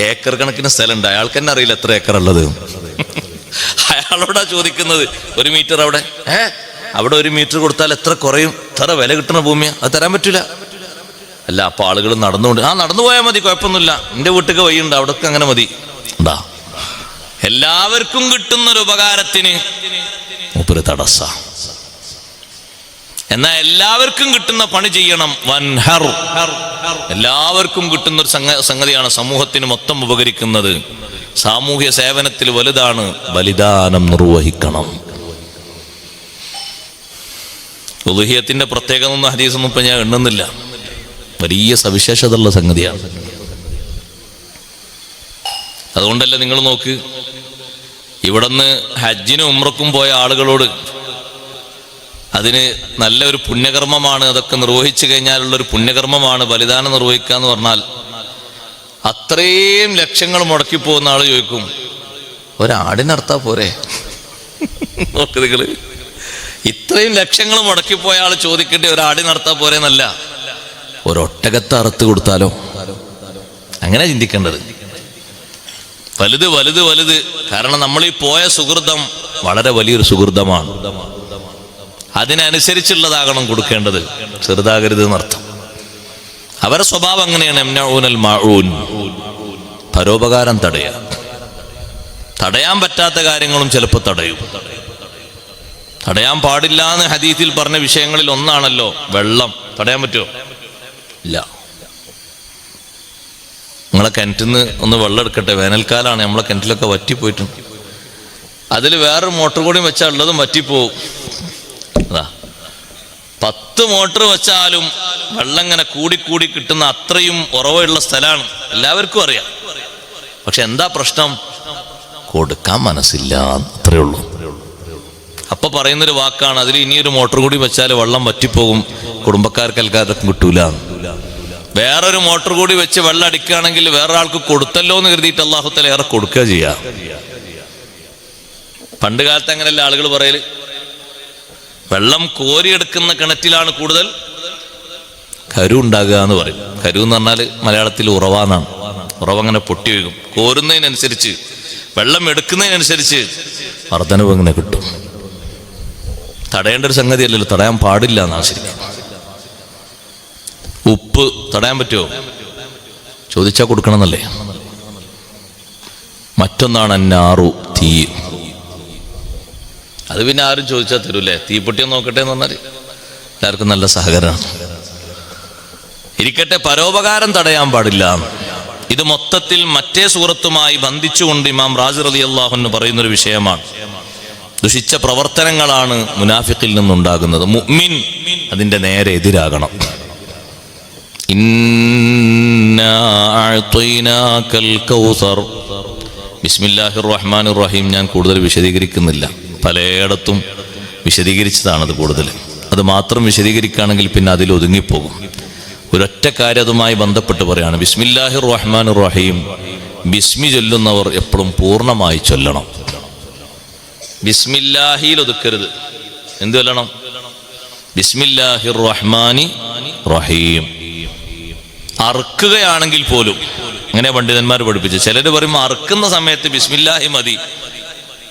ഏക്കർ കണക്കിന് സ്ഥലമുണ്ട്, അയാൾക്ക് തന്നെ അറിയില്ല എത്ര ഏക്കർ ഉള്ളത്. അയാളോടാ ചോദിക്കുന്നത് 1 മീറ്റർ. അവിടെ 1 മീറ്റർ കൊടുത്താൽ എത്ര കുറയും, എത്ര വില കിട്ടുന്ന ഭൂമിയാ, അത് തരാൻ പറ്റൂല. അല്ല, അപ്പൊ ആളുകൾ നടന്നുകൊണ്ട് നടന്നു പോയാൽ മതി, കുഴപ്പമൊന്നുമില്ല, എന്റെ വീട്ടിലേക്ക് വഴിയുണ്ട്, അവിടൊക്കെ അങ്ങനെ മതി. എന്താ? എല്ലാവർക്കും കിട്ടുന്നൊരു ഉപകാരത്തിന് മൂപ്പര് തടസ്സ. എന്നാൽ എല്ലാവർക്കും കിട്ടുന്ന പണി ചെയ്യണം. വൻഹർ, എല്ലാവർക്കും കിട്ടുന്ന ഒരു സംഗതിയാണ് സമൂഹത്തിന് മൊത്തം ഉപകരിക്കുന്നത്. സാമൂഹ്യ സേവനത്തിൽ വലുതാണ് ബലിദാനം നിർവഹിക്കണം. ഉളുഹിയത്തിന്റെ പ്രത്യേകത ഒന്നും ഹദീസൊന്നും ഇപ്പൊ ഞാൻ എണ്ണുന്നില്ല, വലിയ സവിശേഷത ഉള്ള സംഗതിയാണ്. അതുകൊണ്ടല്ല നിങ്ങൾ നോക്ക്, ഇവിടുന്ന് ഹജ്ജിനും ഉംറക്കും പോയ ആളുകളോട് അതിന് നല്ലൊരു പുണ്യകർമ്മമാണ്, അതൊക്കെ നിർവഹിച്ചു കഴിഞ്ഞാലുള്ളൊരു പുണ്യകർമ്മമാണ് ബലിദാനം നിർവഹിക്കുക എന്ന് പറഞ്ഞാൽ, അത്രയും ലക്ഷങ്ങൾ മുടക്കി പോകുന്ന ആള് ചോദിക്കും ഒരാടിനർത്താ പോരെ? നോക്ക് നിങ്ങള്, ഇത്രയും ലക്ഷങ്ങൾ മുടക്കിപ്പോയ ആള് ചോദിക്കേണ്ടി ഒരാടിനർത്താ പോരെ എന്നല്ല, ഒരൊട്ടകത്തെ അറുത്ത് കൊടുത്താലോ? അങ്ങനെ ചിന്തിക്കേണ്ടത്. വലുത് വലുത് വലുത്. കാരണം നമ്മൾ ഈ പോയ സുഹൃതം വളരെ വലിയൊരു സുഹൃതമാണ്, അതിനനുസരിച്ചുള്ളതാകണം കൊടുക്കേണ്ടത്, ചെറുതാകരുത് എന്നർത്ഥം. അവരുടെ സ്വഭാവം അങ്ങനെയാണ്. യംനഊനൽ മാഊൻ, പരോപകാരം തടയുക. തടയാൻ പറ്റാത്ത കാര്യങ്ങളും ചിലപ്പോൾ തടയും. തടയാൻ പാടില്ല എന്ന് ഹദീസിൽ പറഞ്ഞ വിഷയങ്ങളിൽ ഒന്നാണല്ലോ വെള്ളം. തടയാൻ പറ്റുമോ? ഇല്ല. നമ്മളെ കിണറ്റിൽ നിന്ന് ഒന്ന് വെള്ളം എടുക്കട്ടെ, വേനൽക്കാലമാണ്, നമ്മളെ കിണറ്റിലൊക്കെ വറ്റിപ്പോയിട്ടുണ്ട്. അതിൽ വേറൊരു മോട്ടർ കൂടി വെച്ചാൽ ഉള്ളതും വറ്റിപ്പോവും. 10 മോട്ടർ വെച്ചാലും വെള്ളം ഇങ്ങനെ കൂടിക്കൂടി കിട്ടുന്ന അത്രയും ഉറവയുള്ള സ്ഥലമാണ്, എല്ലാവർക്കും അറിയാം. പക്ഷെ എന്താ പ്രശ്നം? കൊടുക്കാൻ മനസ്സില്ല, അത്രയേ ഉള്ളൂ. അപ്പൊ പറയുന്നൊരു വാക്കാണ്, അതിൽ ഇനിയൊരു മോട്ടർ കൂടി വെച്ചാൽ വെള്ളം വറ്റിപ്പോകും, കുടുംബക്കാർക്ക് എല്ലാവർക്കും കിട്ടൂല. വേറൊരു മോട്ടർ കൂടി വെച്ച് വെള്ളം അടിക്കുകയാണെങ്കിൽ വേറൊരാൾക്ക് കൊടുത്തല്ലോ എന്ന് കരുതിയിട്ട് അല്ലാഹു തആല ഏറെ കൊടുക്കുക ചെയ്യുക. പണ്ട് കാലത്ത് അങ്ങനെയല്ല ആളുകൾ പറയല്, വെള്ളം കോരിയെടുക്കുന്ന കിണറ്റിലാണ് കൂടുതൽ കരു ഉണ്ടാകുക എന്ന് പറയും. കരു എന്ന് പറഞ്ഞാൽ മലയാളത്തിൽ ഉറവാന്നാണ്. ഉറവ് അങ്ങനെ പൊട്ടി വീഴും. കോരുന്നതിനനുസരിച്ച്, വെള്ളം എടുക്കുന്നതിനനുസരിച്ച് വർധനവ് അങ്ങനെ കിട്ടും. തടയേണ്ട ഒരു സംഗതി അല്ലല്ലോ, തടയാൻ പാടില്ല എന്നാ ശരിക്കും. ഉപ്പ് തടയാൻ പറ്റുമോ? ചോദിച്ചാൽ കൊടുക്കണമെന്നല്ലേ. മറ്റൊന്നാണ് അന്നാറു, തീ. അത് പിന്നെ ആരും ചോദിച്ചാൽ തരൂലേ. തീപ്പെട്ടിയൊന്നും നോക്കട്ടെ എന്ന് പറഞ്ഞാൽ എല്ലാവർക്കും നല്ല സഹകരണമാണ്. ഇരിക്കട്ടെ, പരോപകാരം തടയാൻ പാടില്ല. ഇത് മൊത്തത്തിൽ മറ്റേ സൂറത്തുമായി ബന്ധിച്ചുകൊണ്ട് ഇമാം റാസി റളിയല്ലാഹു അൻഹു പറയുന്നൊരു വിഷയമാണ്. ദുഷിച്ച പ്രവർത്തനങ്ങളാണ് മുനാഫിഖിൽ നിന്നുണ്ടാകുന്നത്. മുഅ്മിൻ അതിന്റെ നേരെ എതിരാകണം. ഇന്നാ അഅ്തൈനാകൽ കൗസർ. ബിസ്മില്ലാഹിർ റഹ്മാനിർ റഹീം ഞാൻ കൂടുതൽ വിശദീകരിക്കുന്നില്ല. പലയിടത്തും വിശദീകരിച്ചതാണത് കൂടുതൽ. അത് മാത്രം വിശദീകരിക്കുകയാണെങ്കിൽ പിന്നെ അതിൽ ഒതുങ്ങിപ്പോകും. ഒരൊറ്റ കാര്യം അതുമായി ബന്ധപ്പെട്ട് പറയാണ്. ബിസ്മില്ലാഹിർ റഹ്മാനിർ റഹീം ബിസ്മി ചൊല്ലുന്നവർ എപ്പോഴും പൂർണ്ണമായി ചൊല്ലണം. ബിസ്മില്ലാഹിൽ ഒതുക്കരുത്. എന്ത് ചൊല്ലണം? ബിസ്മില്ലാഹിർ റഹ്മാനി റഹീം. അറുക്കുകയാണെങ്കിൽ പോലും അങ്ങനെ പണ്ഡിതന്മാർ പഠിപ്പിച്ചു. ചിലർ പറയുമ്പോൾ അറുക്കുന്ന സമയത്ത് ബിസ്മില്ലാഹി മതി.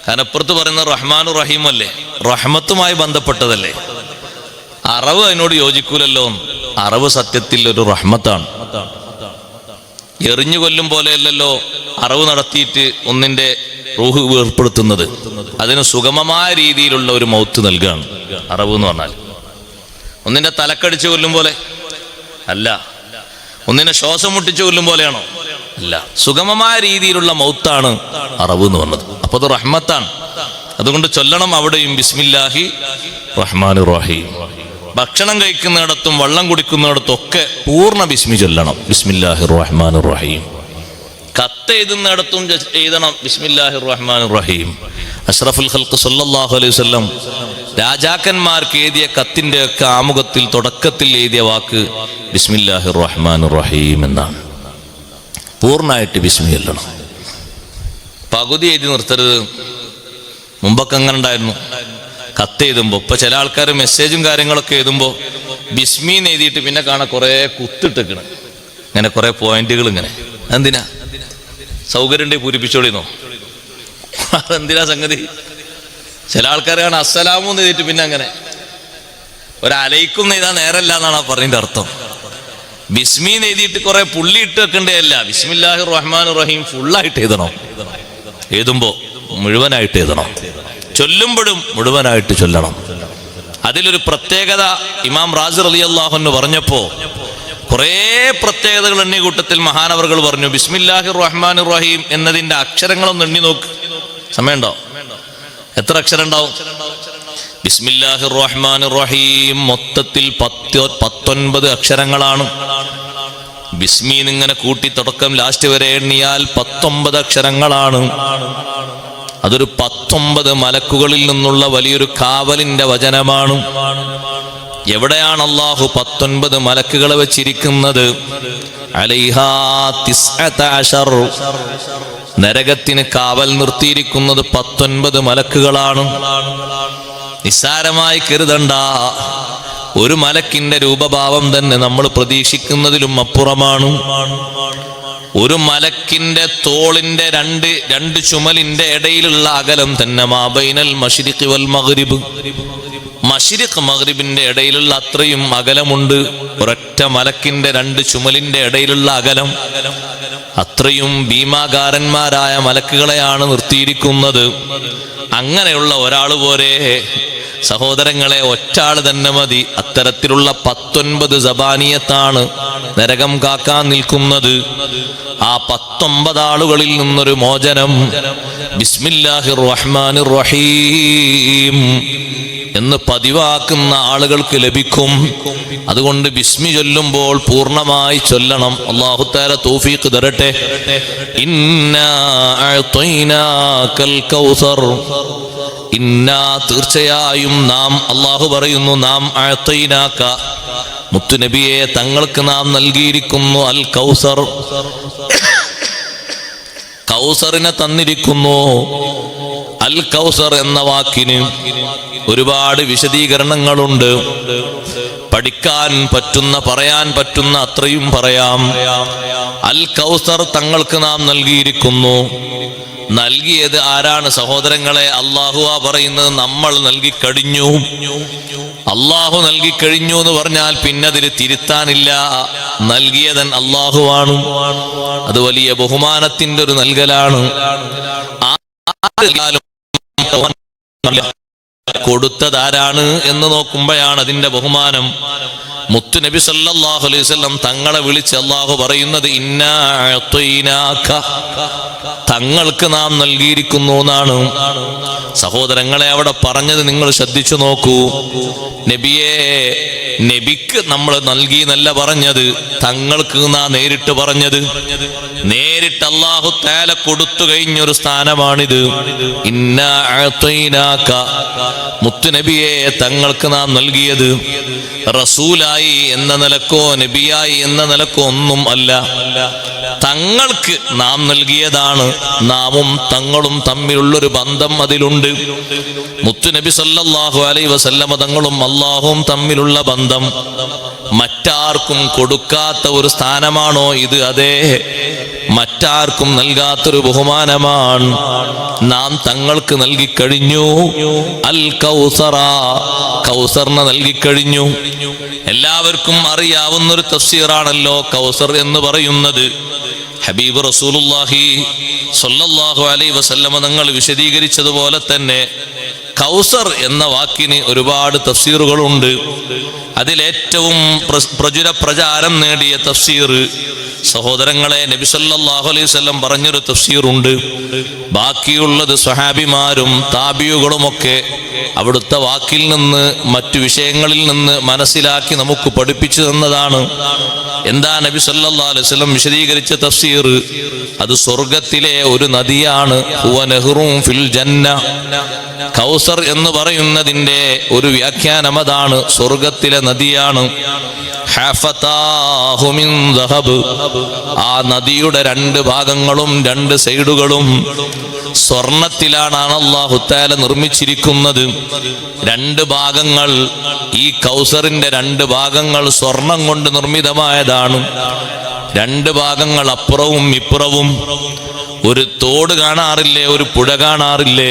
കാരണം അപ്പുറത്ത് പറയുന്ന റഹ്മാനു റഹീം അല്ലേ, റഹ്മത്തുമായി ബന്ധപ്പെട്ടതല്ലേ. അറവ് അതിനോട് യോജിക്കൂലല്ലോ. അറവ് സത്യത്തിൽ ഒരു റഹ്മത്താണ്. എറിഞ്ഞു കൊല്ലും പോലെയല്ലല്ലോ അറവ് നടത്തിയിട്ട് ഒന്നിന്റെ റൂഹ് വേർപ്പെടുത്തുന്നത്. അതിന് സുഗമമായ രീതിയിലുള്ള ഒരു മൗത്ത് നൽകുകയാണ് അറവ് എന്ന് പറഞ്ഞാൽ. ഒന്നിന്റെ തലക്കടിച്ച് കൊല്ലും പോലെ അല്ല. ഒന്നിനെ ശ്വാസം മുട്ടിച്ച് കൊല്ലും പോലെയാണോ? അല്ല. സുഗമമായ രീതിയിലുള്ള മൗത്താണ് അറവ് എന്ന് പറഞ്ഞത്. അപ്പൊ അത് റഹ്മത്താണ്. അതുകൊണ്ട് ചൊല്ലണം അവിടെയും ബിസ്മില്ലാഹി റഹ്മാനിർ റഹീം. ഭക്ഷണം കഴിക്കുന്നിടത്തും വെള്ളം കുടിക്കുന്നിടത്തും ഒക്കെ പൂർണ്ണ ബിസ്മി ചൊല്ലണം. ബിസ്മില്ലാഹിർ റഹ്മാനിർ റഹീം. കത്ത് എഴുതുന്നിടത്തും എഴുതണം ബിസ്മില്ലാഹിർ റഹ്മാനിർ റഹീം. അഷ്റഫുൽ ഖൽഖ് സല്ലല്ലാഹു അലൈഹി വസല്ലം രാജാക്കന്മാർക്ക് എഴുതിയ കത്തിന്റെ ഒക്കെ ആമുഖത്തിൽ തുടക്കത്തിൽ എഴുതിയ വാക്ക് ബിസ്മില്ലാഹിർ റഹ്മാനിർ റഹീം എന്നാണ്. പൂർണ്ണമായിട്ട് ബിസ്മി ചൊല്ലണം. പകുതി എഴുതി നിർത്തരുത്. മുമ്പൊക്കെ അങ്ങനെ ഉണ്ടായിരുന്നു. കത്ത് എഴുതുമ്പോൾ ഇപ്പൊ ചില ആൾക്കാർ മെസ്സേജും കാര്യങ്ങളൊക്കെ എഴുതുമ്പോൾ ബിസ്മീന്ന് എഴുതിയിട്ട് പിന്നെ കാണാൻ കുറെ കുത്തിട്ടിക്കണ്, ഇങ്ങനെ കുറെ പോയിന്റുകൾ ഇങ്ങനെ. എന്തിനാ? സൗകര്യം ഉണ്ടെങ്കിൽ പൂരിപ്പിച്ചോളിന്നോ? അതെന്തിനാ സംഗതി? ചില ആൾക്കാർ കാണാൻ അസ്സലാമു എന്ന് എഴുതിയിട്ട് പിന്നെ അങ്ങനെ ഒരലൈക്കും എഴുതാൻ നേരല്ല എന്നാണ് ആ പറഞ്ഞതിന്റെ അർത്ഥം. ബിസ്മീന്ന് എഴുതിയിട്ട് കുറെ പുള്ളി ഇട്ട് വെക്കേണ്ടതല്ല. ബിസ്മില്ലാഹിർ റഹ്മാനിർ റഹീം ഫുള്ളായിട്ട് എഴുതണം. എഴുതുമ്പോ മുഴുവനായിട്ട് എഴുതണം. ചൊല്ലുമ്പോഴും മുഴുവനായിട്ട് ചൊല്ലണം. അതിലൊരു പ്രത്യേകത ഇമാം റാസി റളിയല്ലാഹു അൻഹു പറഞ്ഞപ്പോ കുറേ പ്രത്യേകതകൾ എണ്ണി കൂട്ടത്തിൽ മഹാനവറുകൾ പറഞ്ഞു. ബിസ്മില്ലാഹിർ റഹ്മാനിർ റഹീം എന്നതിന്റെ അക്ഷരങ്ങളൊന്നും എണ്ണി നോക്ക്. സമയമുണ്ടോ? എത്ര അക്ഷരം ഉണ്ടാവും? ബിസ്മില്ലാഹിർ റഹ്മാനിർ റഹീം മൊത്തത്തിൽ 19 അക്ഷരങ്ങളാണ്. ബിസ്മീൻ ഇങ്ങനെ കൂട്ടി തുടക്കം ലാസ്റ്റ് വരെ എണ്ണിയാൽ 19 അക്ഷരങ്ങളാണ്. അതൊരു 19 മലക്കുകളിൽ നിന്നുള്ള വലിയൊരു കാവലിന്റെ വചനമാണ്. എവിടെയാണ് അല്ലാഹു 19 മലക്കുകളെ വെച്ചിരിക്കുന്നത്? അലൈഹാ 19. നരകത്തിന് കാവൽ നിർത്തിയിരിക്കുന്നത് 19 മലക്കുകളാണ്. നിസ്സാരമായി കരുതണ്ട. ഒരു മലക്കിന്റെ രൂപഭാവം തന്നെ നമ്മൾ പ്രതീക്ഷിക്കുന്നതിലും അപ്പുറമാണ്. ഒരു മലക്കിന്റെ തോളിന്റെ രണ്ട് ചുമലിന്റെ ഇടയിലുള്ള അകലം തന്നെ മാബൈനൽ മശ്രിഖി വൽ മഗ്രിബ്. മശ്രിഖ് മഗ്രിബിന്റെ ഇടയിലുള്ള അത്രയും അകലമുണ്ട്. ഒരൊറ്റ മലക്കിന്റെ 2 ചുമലിന്റെ ഇടയിലുള്ള അകലം. അത്രയും ഭീമാകാരന്മാരായ മലക്കുകളെയാണ് നിർത്തിയിരിക്കുന്നത്. അങ്ങനെയുള്ള ഒരാൾ പോരെ സഹോദരങ്ങളെ, ഒറ്റാള് തന്നെ മതി. അത്തരത്തിലുള്ള 19 സബാനിയത്താണ് നരകം കാക്കാൻ നിൽക്കുന്നത്. ആ 19 ആളുകളിൽ നിന്നൊരു മോചനം ബിസ്മില്ലാഹിർ റഹ്മാനിർ റഹീം എന്ന് പതിവാക്കുന്ന ആളുകൾക്ക് ലഭിക്കും. അതുകൊണ്ട് ബിസ്മി ചൊല്ലുമ്പോൾ പൂർണ്ണമായി ചൊല്ലണം. അല്ലാഹു തആല തൗഫീഖ് തരട്ടെ. ഇന്നാ അഅ്തൈനാകൽ കൗസർ. ഇന്നാ തീർച്ചയായും നാം, അല്ലാഹു പറയുന്നു, നാം അഅ്തൈനാക മുത്തുനബിയെ തങ്ങൾക്ക് നാം നൽകിയിരിക്കുന്നു അൽ കൗസർ. കൗസറിനെ തന്നിരിക്കുന്നു. അൽ കൗസർ എന്ന വാക്കിന് ഒരുപാട് വിശദീകരണങ്ങളുണ്ട്. പഠിക്കാൻ പറ്റുന്ന പറയാൻ പറ്റുന്ന അത്രയും പറയാം. അൽ കൗസർ തങ്ങൾക്ക് നാം നൽകിയിരിക്കുന്നു. നൽകിയത് ആരാണ് സഹോദരങ്ങളെ? അല്ലാഹുവാ പറയുന്നത്. നമ്മൾ നൽകിക്കഴിഞ്ഞു. അല്ലാഹു നൽകിക്കഴിഞ്ഞു എന്ന് പറഞ്ഞാൽ പിന്നതിന് തിരുത്താനില്ല. നൽകിയതൻ അല്ലാഹുവാണ്. അത് വലിയ ബഹുമാനത്തിന്റെ ഒരു നൽകലാണ്. കൊടുത്തതാരാണ് എന്ന് നോക്കുമ്പോഴാണ് അതിന്റെ ബഹുമാനം. മുത്തു നബി സല്ലല്ലാഹു അലൈഹി വസല്ലം തങ്ങളെ വിളിച്ച് അല്ലാഹു പറയുന്നത് ഇന്നാ അഅ്തൈനാക, തങ്ങൾക്ക് നാം നൽകിയിരിക്കുന്നു എന്നാണ്. സഹോദരങ്ങളെ, അവിടെ പറഞ്ഞത് നിങ്ങൾ ശ്രദ്ധിച്ചു നോക്കൂ. നബിയെ, നബിക്ക് നമ്മൾ നൽകി എന്നല്ല പറഞ്ഞത്, തങ്ങൾക്ക് നാ നേരിട്ട് പറഞ്ഞത്. നേരിട്ട് അല്ലാഹു തആല കൊടുത്തു കഴിഞ്ഞൊരു സ്ഥാനമാണിത്. ഇന്നാ അഅ്തൈനാക, മുത്തു നബിയെ തങ്ങൾക്ക് നാം നൽകിയത് റസൂലായി എന്ന നിലക്കോ നബിയായി എന്ന നിലക്കോ ഒന്നും അല്ല. തങ്ങൾക്ക് നാം നൽകിയതാണ്. നാമും തങ്ങളും തമ്മിലുള്ളൊരു ബന്ധം അതിലുണ്ട്. മുത്തു നബി സല്ലല്ലാഹു അലൈഹി വസല്ലമ തങ്ങളും അല്ലാഹുവും തമ്മിലുള്ള ബന്ധം മറ്റാർക്കും കൊടുക്കാത്ത ഒരു സ്ഥാനമാണോ ഇത്? അതെ, മറ്റാർക്കും നൽകാത്തൊരു ബഹുമാനമാണ്. നാം തങ്ങൾക്ക് നൽകിക്കഴിഞ്ഞു. അൽ കൗസറ, കൗസറിനെ നൽകിക്കഴിഞ്ഞു. എല്ലാവർക്കും അറിയാവുന്നൊരു തഫ്സീറാണല്ലോ കൗസർ എന്ന് പറയുന്നത്. ഹബീബ് റസൂലുള്ളാഹി സ്വല്ലല്ലാഹു അലൈഹി വസല്ലമ തങ്ങൾ വിശദീകരിച്ചതുപോലെ തന്നെ കൗസർ എന്ന വാക്കിന് ഒരുപാട് തഫ്സീറുകളുണ്ട്. അതിലേറ്റവും പ്രചാരം നേടിയ തഫ്സീർ സഹോദരങ്ങളെ നബി സല്ലല്ലാഹു അലൈഹി വസല്ലം പറഞ്ഞൊരു തഫ്സീറുണ്ട്. ബാക്കിയുള്ളത് സ്വഹാബിമാരും താബിയുകളുമൊക്കെ അവിടുത്തെ വാക്കിൽ നിന്ന് മറ്റു വിഷയങ്ങളിൽ നിന്ന് മനസ്സിലാക്കി നമുക്ക് പഠിപ്പിച്ചു തന്നതാണ്. എന്താ നബി സല്ലല്ലാഹു അലൈഹി വസല്ലം വിശദീകരിച്ച തഫ്സീർ? അത് സ്വർഗത്തിലെ ഒരു നദിയാണ്. ഹുവ നഹ്റുൻ ഫിൽ ജന്ന. കൗസർ എന്ന് പറയുന്നതിന്റെ ഒരു വ്യാഖ്യാനം അതാണ്, സ്വർഗത്തിലെ നദിയാണ്. ഹാഫതാഹു മിൻ ദഹബ്, ആ നദിയുടെ രണ്ട് ഭാഗങ്ങളും രണ്ട് സൈഡുകളും സ്വർണത്തിലാണ് അല്ലാഹു തആല നിർമ്മിച്ചിരിക്കുന്നത്. രണ്ട് ഭാഗങ്ങൾ, ഈ കൗസറിന്റെ രണ്ട് ഭാഗങ്ങൾ സ്വർണം കൊണ്ട് നിർമ്മിതമായതാണ്. രണ്ട് ഭാഗങ്ങൾ അപ്പുറവും ഇപ്പുറവും. ഒരു തോട് കാണാറില്ലേ, ഒരു പുഴ കാണാറില്ലേ?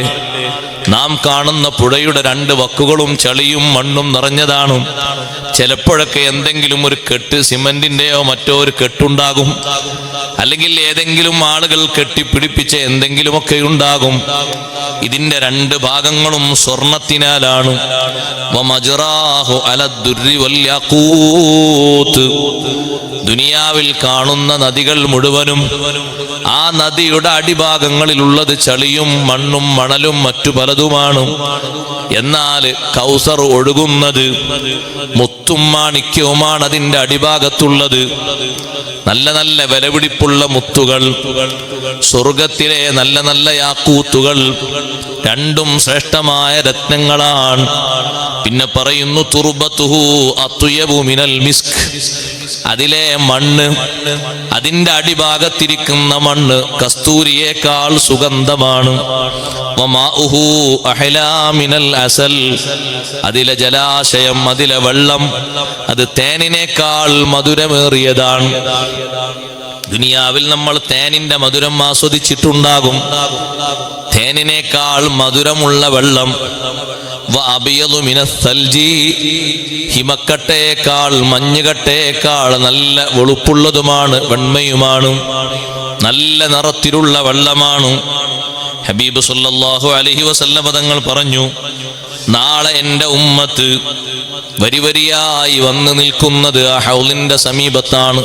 നാം കാണുന്ന പുഴയുടെ രണ്ട് വക്കുകളും ചളിയും മണ്ണും നിറഞ്ഞതാണ്. ചിലപ്പോഴൊക്കെ എന്തെങ്കിലും ഒരു കെട്ട്, സിമന്റിന്റെയോ മറ്റോ ഒരു കെട്ടുണ്ടാകും, അല്ലെങ്കിൽ ഏതെങ്കിലും ആളുകൾ കെട്ടിപ്പിടിപ്പിച്ച എന്തെങ്കിലുമൊക്കെ ഉണ്ടാകും. ഇതിന്റെ രണ്ട് ഭാഗങ്ങളും സ്വർണത്തിനാലാണ്. ദുനിയാവിൽ കാണുന്ന നദികൾ മുഴുവനും ആ നദിയുടെ അടിഭാഗങ്ങളിലുള്ളത് ചളിയും മണ്ണും മണലും മറ്റു പലതുമാണ്. എന്നാൽ കൗസർ ഒഴുകുന്നത് മുത്തും മാണിക്യവുമാണ് അതിന്റെ അടിഭാഗത്തുള്ളത്. നല്ല നല്ല വിലപിടിപ്പുള്ള മുത്തുകൾ, സ്വർഗത്തിലെ നല്ല നല്ല യാക്കൂത്തുകൾ, രണ്ടും ശ്രേഷ്ഠമായ രത്നങ്ങളാണ്. പിന്നെ പറയുന്നു തുർബത്തുഹു അത്വയബു മിനൽ മിസ്ക്, അതിലെ മണ്ണ്, അതിന്റെ അടിഭാഗത്തിരിക്കുന്ന മണ്ണ് കസ്തൂരിയേക്കാൾ സുഗന്ധമാണ്. വമാഉഹു അഹ്ലാ മിനൽ അസൽ, അതിലെ ജലാശയം, അതിലെ വെള്ളം അത് തേനിനേക്കാൾ മധുരമേറിയതാണ്. ദുനിയാവിൽ നമ്മൾ തേനിന്റെ മധുരം ആസ്വദിച്ചിട്ടുണ്ടാകും. തേനിനേക്കാൾ മധുരമുള്ള വെള്ളം. ഹിമക്കട്ടയേക്കാൾ മഞ്ഞുകട്ടയേക്കാൾ നല്ല വെളുപ്പുള്ളതുമാണ്, വെണ്മയുമാണ്, നല്ല നിറത്തിലുള്ള വെള്ളമാണ്. ഹബീബ് സല്ലല്ലാഹു അലൈഹി വസല്ലം തങ്ങൾ പറഞ്ഞു, നാളെ എൻ്റെ ഉമ്മത്ത് വരി വരിയായി വന്നു നിൽക്കുന്നത് ആ ഹൗലിന്റെ സമീപത്താണ്.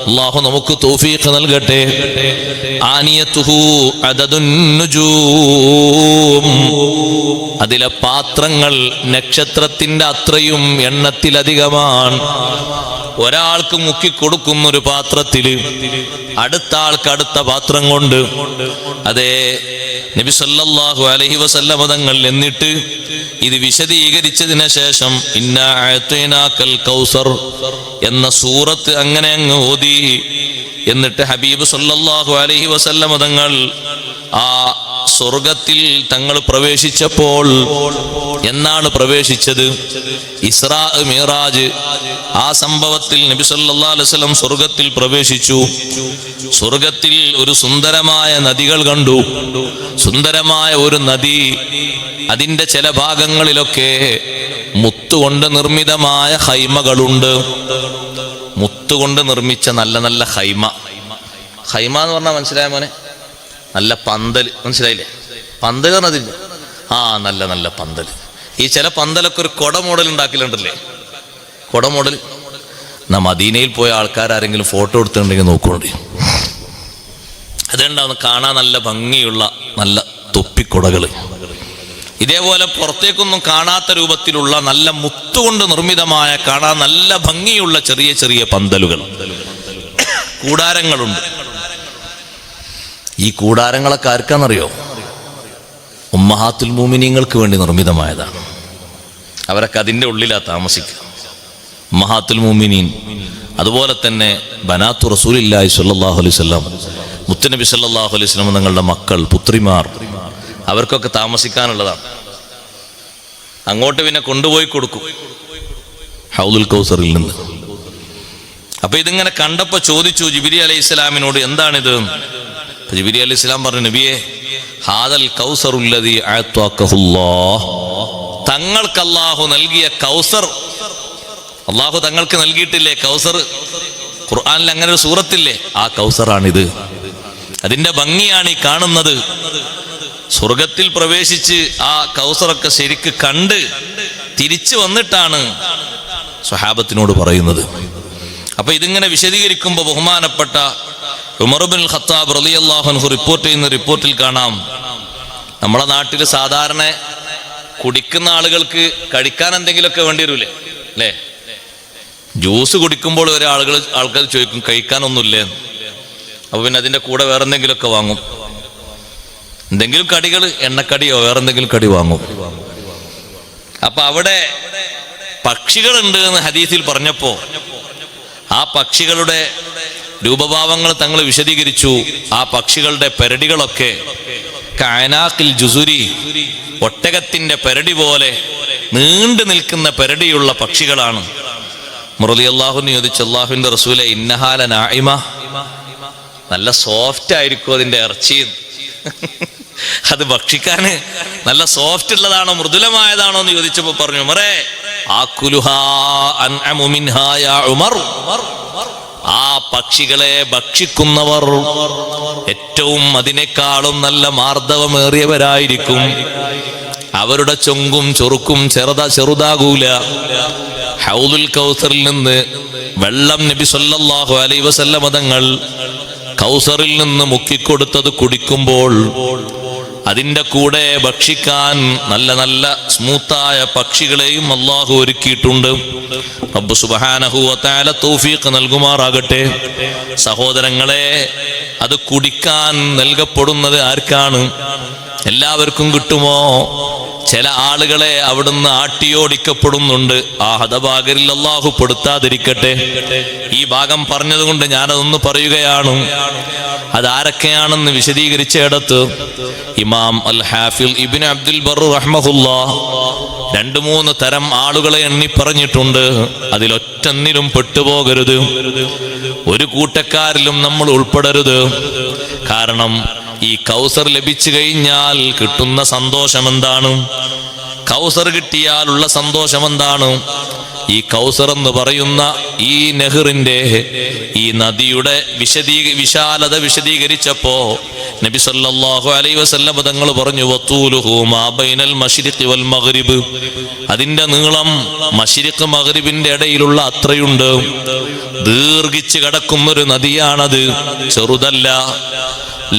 അല്ലാഹു നമുക്ക് തൗഫീഖ് നൽകട്ടെ. ആനിയതുഹു അദദുൻ നുജൂം, അതിലെ പാത്രങ്ങൾ നക്ഷത്രത്തിന്റെ അത്രയും എണ്ണത്തിലധികമാണ്. ഒരാൾക്ക് മുക്കിക്കൊടുക്കുന്ന ഒരു പാത്രത്തില് അടുത്ത ആൾക്ക് അടുത്ത പാത്രം കൊണ്ട്. അതേ നബി സല്ലല്ലാഹു അലൈഹി വസല്ലം തങ്ങൾ എന്നിട്ട് ഇത് വിശദീകരിച്ചതിന് ശേഷം ഇന്നാ അഅ്തൈനാകൽ കൗസർ എന്ന സൂറത്ത് അങ്ങനെ അങ്ങ് ഓതി. എന്നിട്ട് ഹബീബ് സല്ലല്ലാഹു അലൈഹി വസല്ലം തങ്ങൾ ആ സ്വർഗത്തിൽ തങ്ങൾ പ്രവേശിച്ചപ്പോൾ എന്നാണ് പ്രവേശിച്ചത്? ഇസ്രാ മിറാജ് ആ സംഭവത്തിൽ നബി സല്ലല്ലാഹു അലൈഹി വസല്ലം സ്വർഗത്തിൽ പ്രവേശിച്ചു. സ്വർഗത്തിൽ ഒരു സുന്ദരമായ നദികൾ കണ്ടു. സുന്ദരമായ ഒരു നദി, അതിന്റെ ചില ഭാഗങ്ങളിലൊക്കെ മുത്തുകൊണ്ട് നിർമ്മിതമായ ഹൈമകളുണ്ട്. മുത്തുകൊണ്ട് നിർമ്മിച്ച നല്ല നല്ല ഹൈമ. ഹൈമ എന്ന് പറഞ്ഞാൽ മനസ്സിലായ മോനെ? നല്ല പന്തൽ, മനസ്സിലായില്ലേ? പന്തൽ പറഞ്ഞതില്ല, നല്ല നല്ല പന്തൽ. ഈ ചില പന്തലൊക്കെ ഒരു കൊട മോഡൽ ഉണ്ടാക്കലുണ്ടല്ലേ, കൊട മോഡൽ. മദീനയിൽ പോയ ആൾക്കാരെങ്കിലും ഫോട്ടോ എടുത്തിട്ടുണ്ടെങ്കിൽ നോക്കുന്നുണ്ട്. അതുണ്ടാവുന്ന കാണാൻ നല്ല ഭംഗിയുള്ള നല്ല തൊപ്പിക്കൊടകൾ. ഇതേപോലെ പുറത്തേക്കൊന്നും കാണാത്ത രൂപത്തിലുള്ള നല്ല മുത്തുകൊണ്ട് നിർമ്മിതമായ കാണാൻ നല്ല ഭംഗിയുള്ള ചെറിയ ചെറിയ പന്തലുകൾ, കൂടാരങ്ങളുണ്ട്. ഈ കൂടാരങ്ങളൊക്കെ ആർക്കാന്നറിയോ? ഉമ്മഹാത്തുൽ മുഅ്മിനീങ്ങൾക്ക് വേണ്ടി നിർമ്മിതമായതാണ്. അവരൊക്കെ അതിൻ്റെ ഉള്ളിലാ താമസിക്കുക. ഉമ്മഹാത്തുൽ മുഅ്മിനീൻ, അതുപോലെ തന്നെ ബനാത്തു റസൂലില്ലാഹി സ്വല്ലല്ലാഹു അലൈഹി വസല്ലം, മുത്തുനബി സല്ലല്ലാഹു അലൈഹി വസല്ലം തങ്ങളുടെ മക്കൾ, പുത്രിമാർ, അവർക്കൊക്കെ താമസിക്കാനുള്ളതാണ്. അങ്ങോട്ട് പിന്നെ കൊണ്ടുപോയി കൊടുക്കും ഹൗദുൽ കൗസറിൽ നിന്ന്. അപ്പൊ ഇതിങ്ങനെ കണ്ടപ്പോ ചോദിച്ചു ജിബ്രീൽ അലൈഹി ഇസ്ലാമിനോട്, എന്താണിത്? ജിബ്രീൽ അലൈഹി ഇസ്ലാം പറഞ്ഞു, നബിയെ, ഹാദൽ കൗസറുല്ലദീ അഅതാകഹുല്ലാഹ്, തങ്ങൾക്ക് അല്ലാഹു നൽകിയ കൗസർ, അല്ലാഹു തങ്ങൾക്ക് നൽകിയിട്ടില്ലേ കൗസർ? ഖുർആനിൽ അങ്ങനെ ഒരു സൂറത്തില്ലേ? ആ കൗസറാണിത്. അതിന്റെ ഭംഗിയാണ് ഈ കാണുന്നത്. സ്വർഗത്തിൽ പ്രവേശിച്ച് ആ കൗസറൊക്കെ ശരിക്ക് കണ്ട് തിരിച്ചു വന്നിട്ടാണ് സ്വഹാബത്തിനോട് പറയുന്നത്. അപ്പൊ ഇതിങ്ങനെ വിശദീകരിക്കുമ്പോൾ ബഹുമാനപ്പെട്ട ഉമർ ഇബ്നുൽ ഖത്താബ് റളിയല്ലാഹു അൻഹു റിപ്പോർട്ട് ചെയ്യുന്ന റിപ്പോർട്ടിൽ കാണാം, നമ്മളെ നാട്ടിൽ സാധാരണ കുടിക്കുന്ന ആളുകൾക്ക് കഴിക്കാൻ എന്തെങ്കിലുമൊക്കെ വേണ്ടി വരൂലേ അല്ലേ? ജ്യൂസ് കുടിക്കുമ്പോൾ വരെ ആൾക്കാർ ചോദിക്കും കഴിക്കാനൊന്നുമില്ലേ? അപ്പൊ പിന്നെ അതിന്റെ കൂടെ വേറെ എന്തെങ്കിലുമൊക്കെ വാങ്ങും, എന്തെങ്കിലും കടികൾ, എണ്ണക്കടിയോ വേറെ എന്തെങ്കിലും കടി വാങ്ങും. അപ്പൊ അവിടെ പക്ഷികളുണ്ട് എന്ന് ഹദീസിൽ പറഞ്ഞപ്പോ ആ പക്ഷികളുടെ രൂപഭാവങ്ങൾ തങ്ങൾ വിശദീകരിച്ചു. ആ പക്ഷികളുടെ പെരടികളൊക്കെ കഅനാഖിൽ ജുസുരി, ഒട്ടകത്തിന്റെ പെരടി പോലെ നീണ്ടു നിൽക്കുന്ന പെരടിയുള്ള പക്ഷികളാണ്. റളിയല്ലാഹു ചോദിച്ചു, അല്ലാഹുവിന്റെ റസൂലെ, ഇന്നഹാല നാഇമ, നല്ല സോഫ്റ്റ് ആയിരിക്കും അതിന്റെ ഇറച്ചി, അത് ഭക്ഷിക്കാന് നല്ല സോഫ്റ്റ് ഉള്ളതാണോ മൃദുലമായതാണോ എന്ന് ചോദിച്ചപ്പോ പറഞ്ഞു, ഉമറേ, ആകുലുഹാ അൻഅമു മിൻഹാ യാ ഉമർ, ആ പക്ഷികളെ ഭക്ഷിക്കുന്നവർ ഏറ്റവും അതിനേക്കാളും നല്ല മാർദ്ദവമേറിയവരായിരിക്കും. അവരുടെ ചൊങ്കും ചൊറുക്കും ചെറുതാകൂല. ഹൗദുൽ കൗസറിൽ നിന്ന് വെള്ളം നബി സല്ലല്ലാഹു അലൈഹി വസല്ലം തങ്ങൾ കൗസറിൽ നിന്ന് മുക്കിക്കൊടുത്തത് കുടിക്കുമ്പോൾ അതിൻ്റെ കൂടെ ഭക്ഷിക്കാൻ നല്ല നല്ല സ്മൂത്തായ പക്ഷികളെയും അല്ലാഹു ഒരുക്കിയിട്ടുണ്ട്. റബ്ബ് സുബ്ഹാനഹു വ തആല തൗഫീഖ് നൽകുമാറാകട്ടെ. സഹോദരങ്ങളെ, അത് കുടിക്കാൻ നൽകപ്പെടുന്നത് ആർക്കാണ്? എല്ലാവർക്കും കിട്ടുമോ? ചില ആളുകളെ അവിടുന്ന് ആട്ടിയോടിക്കപ്പെടുന്നുണ്ട്. ആ ഹതഭാഗരിൽ അല്ലാഹു പെടുത്താതിരിക്കട്ടെ. ഈ ഭാഗം പറഞ്ഞതുകൊണ്ട് ഞാനതൊന്ന് പറയുകയാണ്. അതാരൊക്കെയാണെന്ന് വിശദീകരിച്ചിടത്ത് ഇമാം അൽ ഹാഫിൽ ഇബ്നു അബ്ദുൽ ബർ റഹ്മഹുല്ലാഹ് 2-3 തരം ആളുകളെ എണ്ണി പറഞ്ഞിട്ടുണ്ട്. അതിലൊറ്റൊന്നിലും പെട്ടുപോകരുത്, ഒരു കൂട്ടക്കാരിലും നമ്മൾ ഉൾപ്പെടരുത്. കാരണം ഈ കൗസർ ലഭിച്ചു കഴിഞ്ഞാൽ കിട്ടുന്ന സന്തോഷം എന്താണ്? കൗസർ കിട്ടിയാലുള്ള സന്തോഷം എന്താണ്? ഈ കൗസർ എന്ന് പറയുന്ന ഈ നെഹ്റിന്റെ, ഈ നദിയുടെ വിശാലത വിശദീകരിച്ചപ്പോ നബി സല്ലല്ലാഹു അലൈഹി വസല്ലം തങ്ങൾ പറഞ്ഞു, വത്തൂലുഹു മാ ബൈനൽ മശ്രിഖി വൽ മഗ്രിബ്, അതിന്റെ നീളം മശ്രിഖ് മഗ്രിബിന്റെ ഇടയിലുള്ള അത്രയുണ്ട്. ദീർഘിച്ച് കിടക്കും ഒരു നദിയാണത്, ചെറുതല്ല.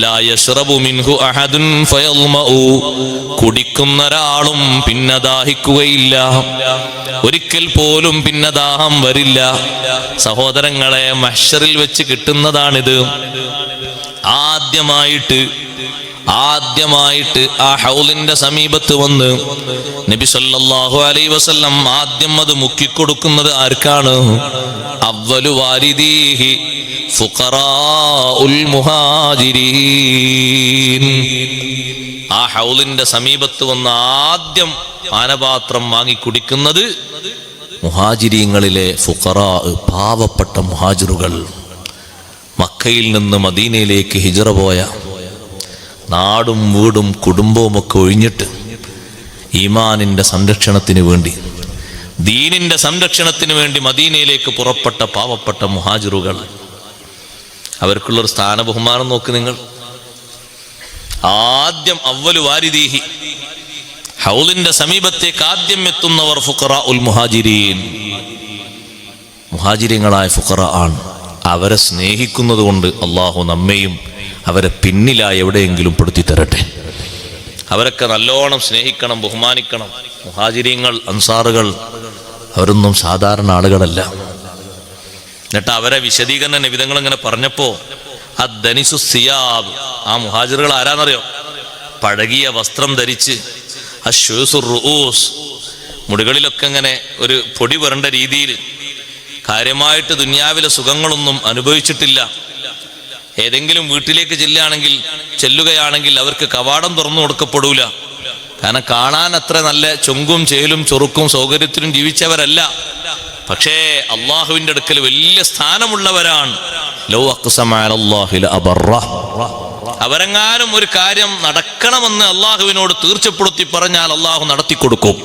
ലാ യശ്റബു മിൻഹു അഹദുൻ ഫയൽമഉ, കുടിക്കുന്ന ഒരാളും പിന്നെ ദാഹിക്കുകയില്ല, ഒരിക്കൽ പോലും പിന്നെ ദാഹം വരില്ല. സഹോദരങ്ങളെ, മഹ്ശറിൽ വെച്ച് കിട്ടുന്നതാണിത്. ആദ്യമായിട്ട് ആ ഹൗലിന്റെ സമീപത്ത് വന്ന് നബി സല്ലല്ലാഹു അലൈഹി വസല്ലം ആദ്യം അത് മുക്കിക്കൊടുക്കുന്നത് ആർക്കാണ്? അവ്വലു വാരിദീഹി ഫുഖറാഉൽ മുഹാജിരീൻ. ആ ഹൗലിന്റെ സമീപത്ത് വന്ന് ആദ്യം പാനപാത്രം വാങ്ങി കുടിക്കുന്നത് മുഹാജിരീങ്ങളിലെ ഫുഖറാ, പാവപ്പെട്ട മുഹാജിറുകൾ. മക്കയിൽ നിന്ന് മദീനയിലേക്ക് ഹിജ്റ പോയ, നാടും വീടും കുടുംബവും ഒക്കെ ഒഴിഞ്ഞിട്ട് ഈമാനിന്റെ സംരക്ഷണത്തിന് വേണ്ടി, ദീനിന്റെ സംരക്ഷണത്തിന് വേണ്ടി മദീനയിലേക്ക് പുറപ്പെട്ട പാവപ്പെട്ട മുഹാജിറുകൾ. അവർക്കുള്ളൊരു സ്ഥാന ബഹുമാനം നോക്ക് നിങ്ങൾ. ആദ്യം അവ്വലു വാരിദീഹി, ഹൗലിന്റെ സമീപത്തേക്ക് ആദ്യം എത്തുന്നവർ ഫുഖറാ ഉൽ മുഹാജിരീൻ, മുഹാജിരിങ്ങളായ ഫുഖറ ആണ്. അവരെ സ്നേഹിക്കുന്നത് കൊണ്ട് അള്ളാഹു നമ്മെയും അവരെ പിന്നിലായി എവിടെയെങ്കിലും പെടുത്തി തരട്ടെ. അവരൊക്കെ നല്ലോണം സ്നേഹിക്കണം, ബഹുമാനിക്കണം. മുഹാജിരീങ്ങൾ, അൻസാറുകൾ അവരൊന്നും സാധാരണ ആളുകളല്ല. എന്നിട്ട് അവരെ വിശദീകരണ നിബിധങ്ങൾ ഇങ്ങനെ പറഞ്ഞപ്പോ അദ്ദനിസു സിയാബ്, ആ മുഹാജിറുകൾ ആരാന്നറിയോ? പഴകിയ വസ്ത്രം ധരിച്ച്, അശ്വസുർ റൂസ്, മുടികളിലൊക്കെ ഇങ്ങനെ ഒരു പൊടി വരേണ്ട രീതിയിൽ, കാര്യമായിട്ട് ദുനിയാവിലെ സുഖങ്ങളൊന്നും അനുഭവിച്ചിട്ടില്ല. ഏതെങ്കിലും വീട്ടിലേക്ക് ചെല്ലുകയാണെങ്കിൽ അവർക്ക് കവാടം തുറന്നു കൊടുക്കപ്പെടൂല. കാരണം കാണാൻ അത്ര നല്ല ചൊങ്കും ചേലും ചൊറുക്കും സൗകര്യത്തിലും ജീവിച്ചവരല്ല. പക്ഷേ അള്ളാഹുവിന്റെ അടുക്കൽ വലിയ സ്ഥാനമുള്ളവരാണ്. ലൗ അഖ്സമ അലല്ലാഹി ലഅബറ, അവരെങ്ങാനും ഒരു കാര്യം നടക്കണമെന്ന് അള്ളാഹുവിനോട് തീർച്ചപ്പെടുത്തി പറഞ്ഞാൽ അള്ളാഹു നടത്തിക്കൊടുക്കും.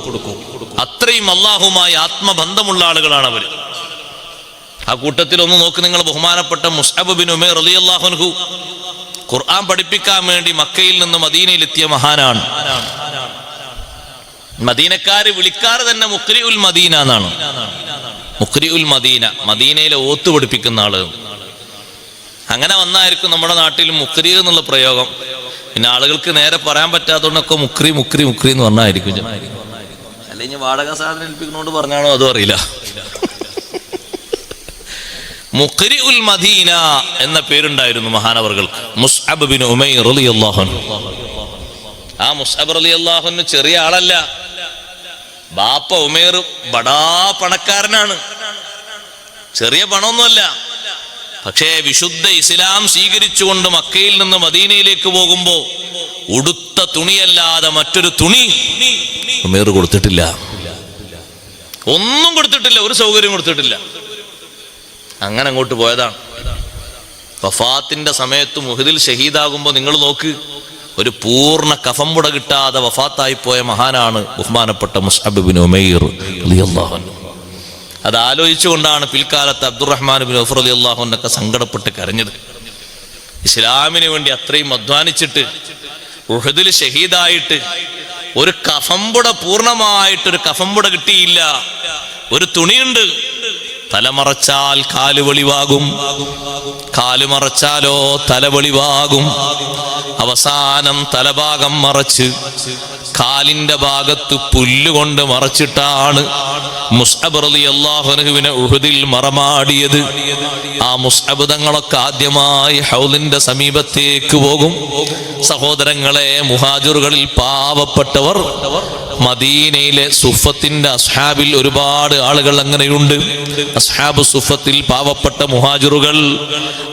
അത്രയും അള്ളാഹുമായി ആത്മബന്ധമുള്ള ആളുകളാണ് അവർ. ആ കൂട്ടത്തിൽ ഒന്ന് നോക്ക് നിങ്ങൾ, ബഹുമാനപ്പെട്ട മുസ്അബ് ബിൻ ഉമൈർ റളിയല്ലാഹു അൻഹു ഖുർആൻ പഠിപ്പിക്കാൻ വേണ്ടി മക്കയിൽ നിന്ന് മദീനയിലെത്തിയ മഹാനാണ്. മദീനക്കാര് വിളിക്കാറ് തന്നെ മുഖ്രി ഉൽ മദീന എന്നാണ്. മുഖ്രി ഉൽ മദീന, മദീനയിലെ ഓത്ത് പഠിപ്പിക്കുന്ന ആള്. അങ്ങനെ വന്നായിരിക്കും നമ്മുടെ നാട്ടിൽ മുഖ്രി എന്നുള്ള പ്രയോഗം. പിന്നെ ആളുകൾക്ക് നേരെ പറയാൻ പറ്റാത്തതുകൊണ്ടൊക്കെ മുഖ്രി മുഖ്രി മുഖ്രി എന്ന് പറഞ്ഞായിരിക്കും. അല്ലെങ്കിൽ വാടക സാധനം ഏൽപ്പിക്കുന്നോണ്ട് പറഞ്ഞാണോ അതും അറിയില്ല. മുഖ്രി ഉൽ മദീന എന്ന പേരുണ്ടായിരുന്നു മഹാനവർകൾക്ക്. മുസ്അബ് ബിൻ ഉമൈർ റളിയല്ലാഹു അൻഹു. ആ മുസ്അബ് റളിയല്ലാഹു അൻഹു ചെറിയ ആളല്ല. ബാപ്പ ഉമൈർ ബടാ പണക്കാരനാണ്, ചെറിയ പണമൊന്നുമല്ല. പക്ഷേ വിശുദ്ധ ഇസ്ലാം സ്വീകരിച്ചുകൊണ്ട് മക്കയിൽ നിന്ന് മദീനയിലേക്ക് പോകുമ്പോ ഉടുത്ത തുണിയല്ലാതെ മറ്റൊരു തുണി ഉമൈർ കൊടുത്തിട്ടില്ല. ഒന്നും കൊടുത്തിട്ടില്ല, ഒരു സൗകര്യം കൊടുത്തിട്ടില്ല. അങ്ങനെ അങ്ങോട്ട് പോയതാണ്. വഫാത്തിന്റെ സമയത്ത് മുഹദിൽ ഷഹീദാകുമ്പോ നിങ്ങൾ നോക്ക്, ഒരു പൂർണ്ണ കഫംപുട കിട്ടാതെ വഫാത്തായി പോയ മഹാനാണ് ബഹുമാനപ്പെട്ട മുസ്അബ് ബിൻ ഉമൈർ റളിയല്ലാഹു അൻഹു. അത് ആലോചിച്ചുകൊണ്ടാണ് പിൽക്കാലത്ത് അബ്ദുറഹ്മാൻ ബിൻ ഔഫ് റളിയല്ലാഹു അൻഹു സംഘടപ്പെട്ട് കരഞ്ഞത്. ഇസ്ലാമിന് വേണ്ടി അത്രയും അധ്വാനിച്ചിട്ട് ഉഹദിൽ ഷഹീദായിട്ട് ഒരു കഫംപുട, പൂർണ്ണമായിട്ടൊരു കഫംപുട കിട്ടിയില്ല. ഒരു തുണിയുണ്ട്, തലമറച്ചാൽ കാല് വെളിവാകും, കാല് മറച്ചാലോ തല വെളിവാകും. അവസാനം തലഭാഗം മറച്ച് കാലിന്റെ ഭാഗത്ത് പുല്ലുകൊണ്ട് മറച്ചിട്ടാണ് മുസ്അബ് റളിയല്ലാഹു അൻഹുവിനെ ഉഹുദിൽ മറമാടിയത്. ആ മുസ്അബ് തങ്ങളൊക്കെ ആദ്യമായി ഹൗലിന്റെ സമീപത്തേക്ക് പോകും. സഹോദരങ്ങളെ, മുഹാജിറുകളിൽ പാവപ്പെട്ടവർ, മദീനയിലെ സുഫത്തിന്റെ അസ്ഹാബിൽ ഒരുപാട് ആളുകൾ അങ്ങനെയുണ്ട്. അസ്ഹാബ് സുഫത്തിൽ പാവപ്പെട്ട മുഹാജിറുകൾ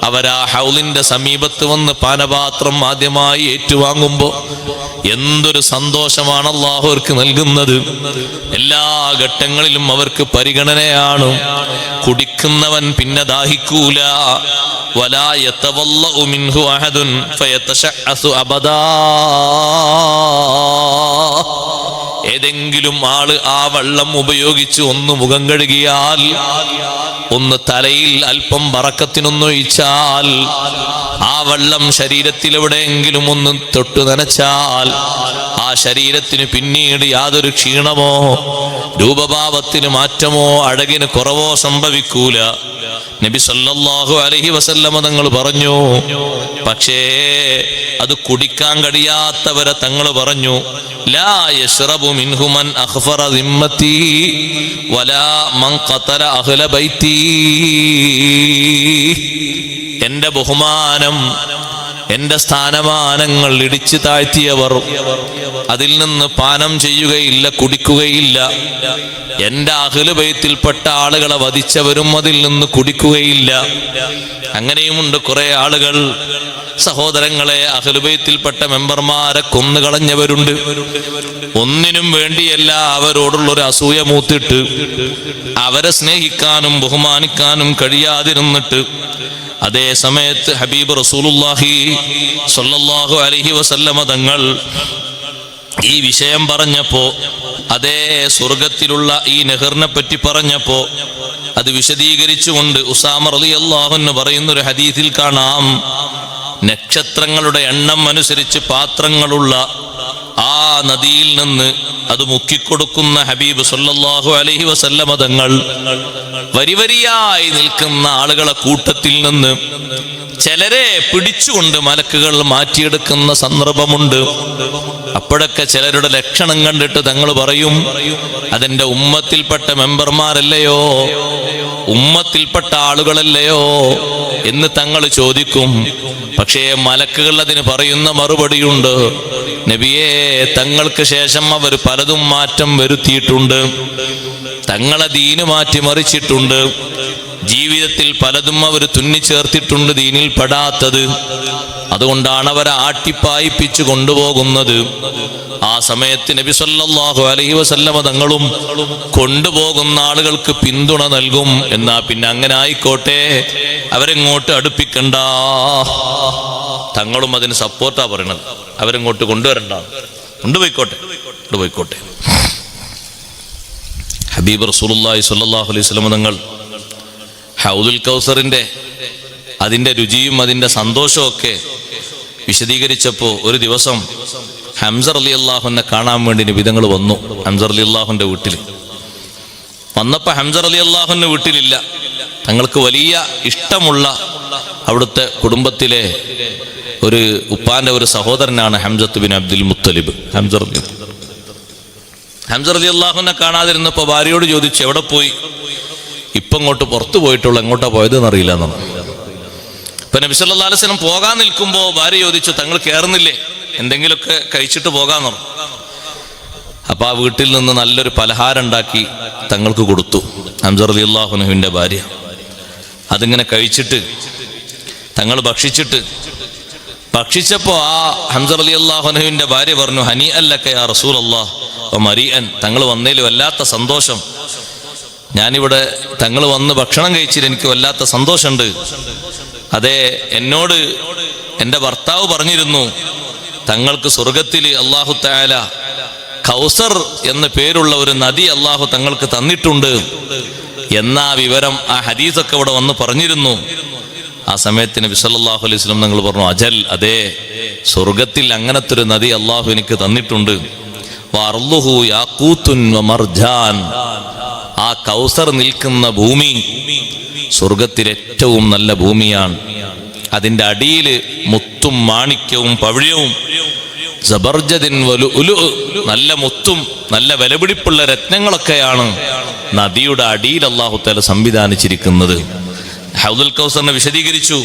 അവരാ ഹൗലിന്റെ സമീപത്ത് വന്ന് പാനപാത്രം ആദ്യമായി ഏറ്റുവാങ്ങുമ്പോ എന്തൊരു സന്തോഷമാണ് അല്ലാഹു അവർക്ക് നൽകുന്നത്. എല്ലാ ഘട്ടങ്ങളിലും അവർക്ക് പരിഗണനയാണ്. കുടിക്കുന്നവൻ പിന്നെ ദാഹിക്കൂല. വലാ യതവല്ലഉ മിൻഹു അഹദുൻ ഫയതശഅസു അബദാ. ഏതെങ്കിലും ആള് ആ വെള്ളം ഉപയോഗിച്ച് ഒന്ന് മുഖം കഴുകിയാൽ, ഒന്ന് തലയിൽ അല്പം ബറക്കത്തിനൊന്നൊഴിച്ചാൽ, ആ വെള്ളം ശരീരത്തിൽ എവിടെയെങ്കിലും ഒന്ന് തൊട്ടു നനച്ചാൽ ആ ശരീരത്തിന് പിന്നീട് യാതൊരു ക്ഷീണമോ രൂപഭാവത്തിന് മാറ്റമോ അഴകിന് കുറവോ സംഭവിക്കൂല. നബി സല്ലല്ലാഹു അലൈഹി വസല്ലമ തങ്ങൾ പറഞ്ഞു. പക്ഷേ അത് കുടിക്കാൻ കഴിയാത്തവരെ തങ്ങൾ പറഞ്ഞു, ലാ യശ്റബു മിൻഹു മൻ അഖ്ഫറ ദിമ്മതി വലാ മൻ ഖതല അഹ്ല ബൈതി. എന്റെ ബഹുമാനം എന്റെ സ്ഥാനമാനങ്ങൾ ഇടിച്ചു താഴ്ത്തിയവർ അതിൽ നിന്ന് പാനം ചെയ്യുകയില്ല, കുടിക്കുകയില്ല. എന്റെ അഹ്ലു ബൈത്തിൽപ്പെട്ട ആളുകളെ വധിച്ചവരും അതിൽ നിന്ന് കുടിക്കുകയില്ല. അങ്ങനെയുമുണ്ട് കുറെ ആളുകൾ. സഹോദരങ്ങളെ, അഹ്ലു ബൈത്തിൽപ്പെട്ട മെമ്പർമാരെ കൊന്നുകളഞ്ഞവരുണ്ട്. ഒന്നിനും വേണ്ടിയല്ല, അവരോടുള്ളൊരു അസൂയ മൂത്തിട്ട് അവരെ സ്നേഹിക്കാനും ബഹുമാനിക്കാനും കഴിയാതിരുന്നിട്ട് അതേ സമയത്ത് ഹബീബ് റസൂലുള്ളാഹി സ്വല്ലല്ലാഹു അലൈഹി വസല്ലമ തങ്ങൾ ഈ വിഷയം പറഞ്ഞപ്പോ, അതേ സ്വർഗത്തിലുള്ള ഈ നെഹറിനെ പറ്റി പറഞ്ഞപ്പോ അത് വിശദീകരിച്ചുകൊണ്ട് ഉസാമ റളിയല്ലാഹു അൻഹു പറയുന്നൊരു ഹദീസിൽ കാണാം, നക്ഷത്രങ്ങളുടെ എണ്ണം അനുസരിച്ച് പാത്രങ്ങളുള്ള ആ നദിയിൽ നിന്ന് അത് മുക്കിക്കൊടുക്കുന്ന ഹബീബ് സല്ലല്ലാഹു അലൈഹി വസല്ലമ തങ്ങൾ വരിവരിയായി നിൽക്കുന്ന ആളുകളെ കൂട്ടത്തിൽ നിന്ന് ചിലരെ പിടിച്ചുകൊണ്ട് മലക്കുകൾ മാറ്റിയെടുക്കുന്ന സന്ദർഭമുണ്ട്. അപ്പോഴൊക്കെ ചിലരുടെ ലക്ഷണം കണ്ടിട്ട് തങ്ങൾ പറയും, അതെന്റെ ഉമ്മത്തിൽപ്പെട്ട മെമ്പർമാരല്ലയോ, ഉമ്മത്തിൽപ്പെട്ട ആളുകളല്ലയോ എന്ന് തങ്ങൾ ചോദിക്കും. പക്ഷേ മലക്കുകൾ അതിന് പറയുന്ന മറുപടിയുണ്ട്, നബിയേ, തങ്ങൾക്ക് ശേഷം അവർ പലതും മാറ്റം വരുത്തിയിട്ടുണ്ട്, തങ്ങളെ ദീന് മാറ്റിമറിച്ചിട്ടുണ്ട്, ജീവിതത്തിൽ പലതും അവർ തുന്നിച്ചേർത്തിട്ടുണ്ട് ദീനിൽ പെടാത്തത്. അതുകൊണ്ടാണ് അവരെ ആട്ടിപ്പായിപ്പിച്ചു കൊണ്ടുപോകുന്നത്. ആ സമയത്ത് നബി സല്ലല്ലാഹു അലൈഹി വസല്ലമ തങ്ങളും കൊണ്ടുപോകുന്ന ആളുകൾക്ക് പിന്തുണ നൽകും. എന്നാ പിന്നെ അങ്ങനെ ആയിക്കോട്ടെ, അവരെങ്ങോട്ട് അടുപ്പിക്കണ്ട. തങ്ങളും അതിന് സപ്പോർട്ടാ പറയണത്, അവരെങ്ങോട്ട് കൊണ്ടുവരണ്ട, കൊണ്ടുപോയിക്കോട്ടെ. ഹബീബ് റസൂലുള്ളാഹി സ്വല്ലല്ലാഹു അലൈഹി വസല്ലമ തങ്ങൾ ഹൗദുൽ കൗസറിന്റെ അതിന്റെ രുചിയും അതിന്റെ സന്തോഷവും ഒക്കെ വിശദീകരിച്ചപ്പോൾ ഒരു ദിവസം ഹംസ റളിയല്ലാഹുവിനെ കാണാൻ വേണ്ടി നബിതങ്ങൾ വന്നു. ഹംസ റളിയല്ലാഹുവിന്റെ വീട്ടിൽ വന്നപ്പോൾ ഹംസ റളിയല്ലാഹുവിന്റെ വീട്ടിലില്ല. തങ്ങൾക്ക് വലിയ ഇഷ്ടമുള്ള അവിടുത്തെ കുടുംബത്തിലെ ഒരു ഉപ്പാന്റെ ഒരു സഹോദരനാണ് ഹംസത്ത് ബിൻ അബ്ദുൽ മുത്തലിബ്. ഹംസ റളിയല്ലാഹുവിനെ കാണാതിരുന്നപ്പോൾ ഭാര്യയോട് ചോദിച്ചു, എവിടെ പോയി? ഇപ്പം ഇങ്ങോട്ട് പുറത്തു പോയിട്ടുള്ള, എങ്ങോട്ടാ പോയതെന്ന് അറിയില്ല എന്നാണ്. ഇപ്പൊ നബി സല്ലല്ലാഹു അലൈഹി വസല്ലം പോകാൻ നിൽക്കുമ്പോൾ ഭാര്യ ചോദിച്ചു, തങ്ങൾ കയറുന്നില്ലേ, എന്തെങ്കിലുമൊക്കെ കഴിച്ചിട്ട് പോകാന്ന് പറഞ്ഞു. അപ്പൊ ആ വീട്ടിൽ നിന്ന് നല്ലൊരു പലഹാരം ഉണ്ടാക്കി തങ്ങൾക്ക് കൊടുത്തു ഹംസ റളിയല്ലാഹു അൻഹുവിന്റെ ഭാര്യ. അതിങ്ങനെ കഴിച്ചിട്ട് തങ്ങൾ ഭക്ഷിച്ചപ്പോ ആ ഹംസ റളിയല്ലാഹു അൻഹുവിന്റെ ഭാര്യ പറഞ്ഞു, ഹനി അല്ലക യാ റസൂലല്ലാഹ് വ മരീഅൻ, തങ്ങൾ വന്നതിൽ വല്ലാത്ത സന്തോഷം. ഞാനിവിടെ തങ്ങൾ വന്ന് ഭക്ഷണം കഴിച്ചിട്ട് എനിക്ക് വല്ലാത്ത സന്തോഷമുണ്ട്. അതെ, എന്നോട് എൻ്റെ ഭർത്താവ് പറഞ്ഞിരുന്നു, തങ്ങൾക്ക് സ്വർഗത്തിൽ അല്ലാഹു തആല കൗസർ എന്ന പേരുള്ള ഒരു നദി അല്ലാഹു തങ്ങൾക്ക് തന്നിട്ടുണ്ട് എന്നാ വിവരം ആ ഹദീസൊക്കെ ഇവിടെ വന്ന് പറഞ്ഞിരുന്നു. ആ സമയത്ത് നബി സല്ലല്ലാഹു അലൈഹി വസല്ലം തങ്ങൾ പറഞ്ഞു, അജൽ, അതെ, സ്വർഗത്തിൽ അങ്ങനത്തെ ഒരു നദി അല്ലാഹു എനിക്ക് തന്നിട്ടുണ്ട്. വഅർളുഹു യാഖൂത്തുൻ വമർജാൻ, ആ കൗസർ നിൽക്കുന്ന ഭൂമി സ്വർഗത്തിൽ ഏറ്റവും നല്ല ഭൂമിയാണ്. അതിന്റെ അടിയിൽ മുത്തും മാണിക്യവും പവിഴവും സബർജദിൻ വലുഉലു, നല്ല മുത്തും നല്ല വിലപിടിപ്പുള്ള രത്നങ്ങളൊക്കെയാണ് നദിയുടെ അടിയിൽ അല്ലാഹു തആല സംവിധാനിച്ചിരിക്കുന്നത്. ഹൗദുൽ കൗസറിനെ വിശദീകരിച്ചു.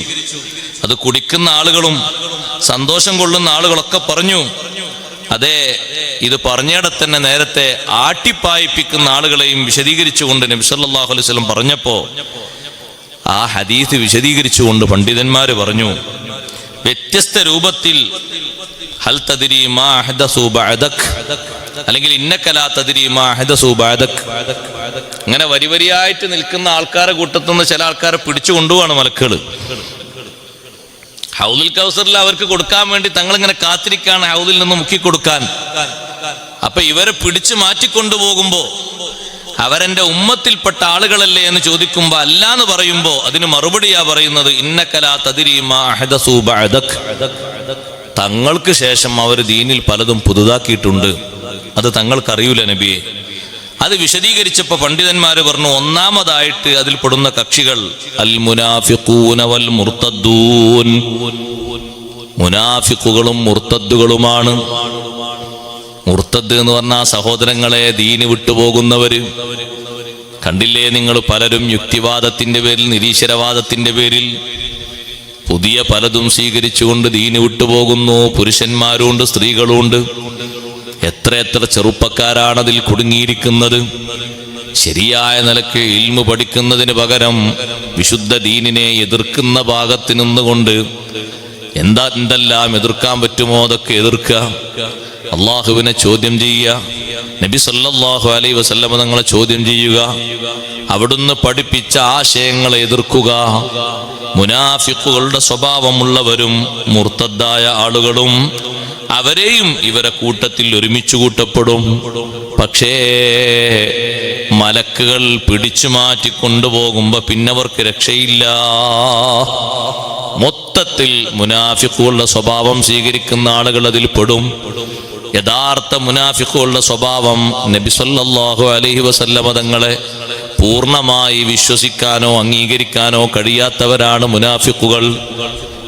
അത് കുടിക്കുന്ന ആളുകളും സന്തോഷം കൊള്ളുന്ന ആളുകളൊക്കെ പറഞ്ഞു, അതെ, ഇത് പറഞ്ഞിടത്ത് തന്നെ നേരത്തെ ആട്ടിപ്പായിപ്പിക്കുന്ന ആളുകളെയും വിശദീകരിച്ചുകൊണ്ട് നബി സല്ലല്ലാഹു അലൈഹി വസല്ലം പറഞ്ഞപ്പോ ആ ഹദീസ് വിശദീകരിച്ചുകൊണ്ട് പണ്ഡിതന്മാര് പറഞ്ഞു, വ്യത്യസ്ത രൂപത്തിൽ ഹൽ തദ്രി മാ അഹ്ദസു ബഅദക്, അല്ലെങ്കിൽ ഇന്നക ലാ തദ്രി മാ അഹ്ദസു ബഅദക്. അങ്ങനെ വരിവരിയായിട്ട് നിൽക്കുന്ന ആൾക്കാരെ കൂട്ടത്തിൽ നിന്ന് ചില ആൾക്കാരെ പിടിച്ചു കൊണ്ടുപോവാണ് മലക്കുകൾ. ഹൗദുൽ കൗസറിൽ അവർക്ക് കൊടുക്കാൻ വേണ്ടി തങ്ങളിങ്ങനെ കാത്തിരിക്കാണ് ഹൗദിൽ നിന്ന് മുക്കിക്കൊടുക്കാൻ. അപ്പൊ ഇവരെ പിടിച്ചു മാറ്റിക്കൊണ്ടുപോകുമ്പോ അവരെന്റെ ഉമ്മത്തിൽപ്പെട്ട ആളുകളല്ലേ എന്ന് ചോദിക്കുമ്പോ അല്ലാന്ന് പറയുമ്പോ അതിന് മറുപടിയാ പറയുന്നത്, ഇന്നക ലാ തദ്രി മാ അഹ്ദസു ബഅദക്, തങ്ങൾക്ക് ശേഷം അവർ ദീനിൽ പലതും പുതുതാക്കിയിട്ടുണ്ട്, അത് തങ്ങൾക്കറിയൂല നബിയെ. അത് വിശദീകരിച്ചപ്പോ പണ്ഡിതന്മാര് പറഞ്ഞു, ഒന്നാമതായിട്ട് അതിൽ പെടുന്ന കക്ഷികൾ അൽ മുനാഫിഖൂന വൽ മുർത്തദ്ദൂൻ, മുനാഫിഖുകളും മുർത്തദ്ദുകളുമാണ്. മുർത്തദ് എന്ന് പറഞ്ഞാൽ സഹോദരങ്ങളെ ദീന് വിട്ടുപോകുന്നവര്. കണ്ടില്ലേ നിങ്ങൾ, പലരും യുക്തിവാദത്തിന്റെ പേരിൽ, നിരീശ്വരവാദത്തിന്റെ പേരിൽ പുതിയ പലതും സ്വീകരിച്ചുകൊണ്ട് ദീന് വിട്ടുപോകുന്നു. പുരുഷന്മാരുണ്ട്, സ്ത്രീകളുണ്ട്. എത്ര ചെറുപ്പക്കാരാണ് അതിൽ കുടുങ്ങിയിരിക്കുന്നത്. ശരിയായ നിലയ്ക്ക് ഇൽമു പഠിക്കുന്നതിന് പകരം വിശുദ്ധ ദീനിനെ എതിർക്കുന്ന ഭാഗത്ത് നിന്നുകൊണ്ട് എന്തെല്ലാം എതിർക്കാൻ പറ്റുമോ അതൊക്കെ എതിർക്കുക. അള്ളാഹുവിനെ ചോദ്യം ചെയ്യുക, നബി സല്ലല്ലാഹു അലൈഹി വസല്ലമ തങ്ങളെ ചോദ്യം ചെയ്യുക, അവിടുന്ന് പഠിപ്പിച്ച ആശയങ്ങളെ എതിർക്കുക. മുനാഫിഖുകളുടെ സ്വഭാവമുള്ളവരും മുർത്തദ്ദായ ആളുകളും അവരെയും ഇവരെ കൂട്ടത്തിൽ ഒരുമിച്ച് കൂട്ടപ്പെടും. പക്ഷേ മലക്കുകൾ പിടിച്ചു മാറ്റി കൊണ്ടുപോകുമ്പോ പിന്നവർക്ക് രക്ഷയില്ല. മൊത്തത്തിൽ മുനാഫിഖുകളുടെ സ്വഭാവം സ്വീകരിക്കുന്ന ആളുകൾ അതിൽ പെടും. യഥാർത്ഥ മുനാഫിഖുകളുടെ സ്വഭാവം നബി സല്ലല്ലാഹു അലൈഹി വസല്ലമ തങ്ങളെ പൂർണ്ണമായി വിശ്വസിക്കാനോ അംഗീകരിക്കാനോ കഴിയാത്തവരാണ് മുനാഫിഖുകൾ.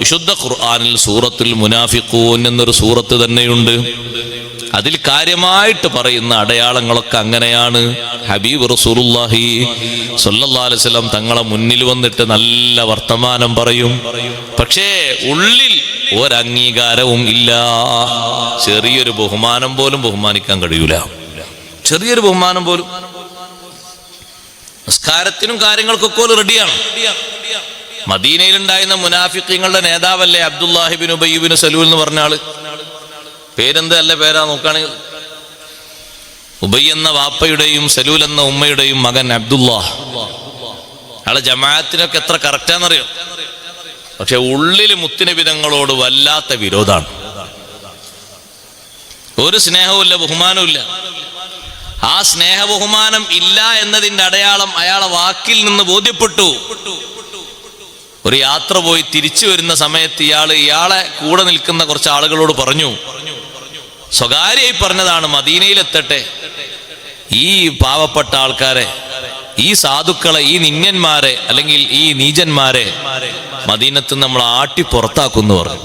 വിശുദ്ധ ഖുർആനിൽ സൂറത്തുൽ മുനാഫിഖൂൻ എന്നൊരു സൂറത്ത് തന്നെയുണ്ട്. അതിൽ കാര്യമായിട്ട് പറയുന്ന അടയാളങ്ങളൊക്കെ അങ്ങനെയാണ്. ഹബീബ് റസൂലുള്ളാഹി സ്വല്ലല്ലാഹു അലൈഹി വസല്ലം തങ്ങളെ മുന്നിൽ വന്നിട്ട് നല്ല വർത്തമാനം പറയും, പക്ഷേ ഉള്ളിൽ ഒരംഗീകാരവും ഇല്ല. ചെറിയൊരു ബഹുമാനം പോലും ബഹുമാനിക്കാൻ കഴിയൂല. ചെറിയൊരു ബഹുമാനം പോലും. നിസ്കാരത്തിനും കാര്യങ്ങൾക്കൊക്കെ റെഡിയാണ്. മദീനയിലുണ്ടായിരുന്ന മുനാഫിഖീങ്ങളുടെ നേതാവല്ലേ അബ്ദുല്ലാഹിബിൻ ഉബയ്യ് സലൂൽ എന്ന് പറഞ്ഞ ആള്. പേരെന്തല്ല പേരാ നോക്കുകയാണെങ്കിൽ, ഉബയ്യ് എന്ന വാപ്പയുടെയും സലൂൽ എന്ന ഉമ്മയുടെയും മകൻ അബ്ദുല്ലാഹ്. ആളെ ജമാഅത്തിനൊക്കെ എത്ര കറക്റ്റാന്നറിയോ? പക്ഷെ ഉള്ളിൽ മുത്തുനബി തങ്ങളോട് വല്ലാത്ത വിരോധാണ്. ഒരു സ്നേഹവും ഇല്ല, ബഹുമാനവും ഇല്ല. ആ സ്നേഹ ബഹുമാനം ഇല്ല എന്നതിന്റെ അടയാളം അയാളെ വാക്കിൽ നിന്ന് ബോധ്യപ്പെട്ടു. ഒരു യാത്ര പോയി തിരിച്ചു വരുന്ന സമയത്ത് ഇയാളെ കൂടെ നിൽക്കുന്ന കുറച്ച് ആളുകളോട് പറഞ്ഞു, സ്വകാര്യമായി പറഞ്ഞതാണ്, മദീനയിലെത്തട്ടെ ഈ പാവപ്പെട്ട ആൾക്കാരെ, ഈ സാധുക്കളെ, ഈ നിന്യന്മാരെ അല്ലെങ്കിൽ ഈ നീചന്മാരെ മദീനത്ത് നമ്മൾ ആട്ടി പുറത്താക്കുന്നു പറഞ്ഞു.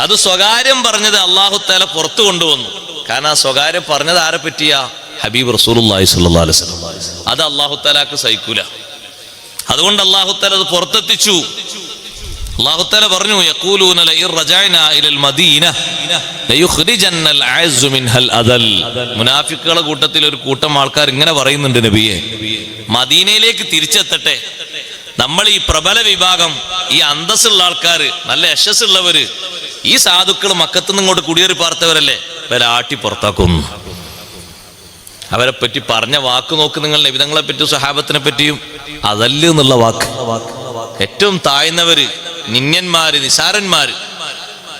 അത് സ്വകാര്യം പറഞ്ഞത് അല്ലാഹു തആല പുറത്തു കൊണ്ടുവന്നു. കാരണം ആ സ്വകാര്യം പറഞ്ഞത് ആരെ പറ്റിയാ? ഹബീബ് റസൂലുള്ളാഹി സ്വല്ലല്ലാഹു അലൈഹി വസല്ലം. അത് അല്ലാഹു തആലക്ക് സഹിക്കൂല. അതുകൊണ്ട് അല്ലാഹു തആല അത് പുറത്തെത്തിച്ചു. അല്ലാഹു തആല പറഞ്ഞു, യഖൂലൂന ലഇൻ റജഅനാ ഇലൽ മദീന ലയുഖ്രിജന്നൽ അഅസ്സു മിൻഹൽ അദൽ. മുനാഫിക്കുകളുടെ കൂട്ടത്തിൽ ഒരു കൂട്ടം ആൾക്കാർ ഇങ്ങനെ പറയുന്നുണ്ട്, നബിയെ മദീനയിലേക്ക് തിരിച്ചെത്തട്ടെ, നമ്മൾ ഈ പ്രബല വിഭാഗം, ഈ അന്തസ്സുള്ള ആൾക്കാർ, നല്ല യശസ്സുള്ളവര്, ഈ സാധുക്കൾ മക്കത്തുനിന്ന് ഇങ്ങോട്ട് കുടിയേറി പാർത്തവരല്ലേ, ഇവരെ ആട്ടി പുറത്താക്കുന്നു. അവരെ പറ്റി പറഞ്ഞ വാക്ക് നോക്ക് നിങ്ങൾ, നബി തങ്ങളെ പറ്റിയും സ്വഹാബത്തിനെ പറ്റിയും അതല്ല എന്നുള്ള വാക്ക്. ഏറ്റവും താഴ്ന്നവര്, നിന്യന്മാര്, നിസാരന്മാര്.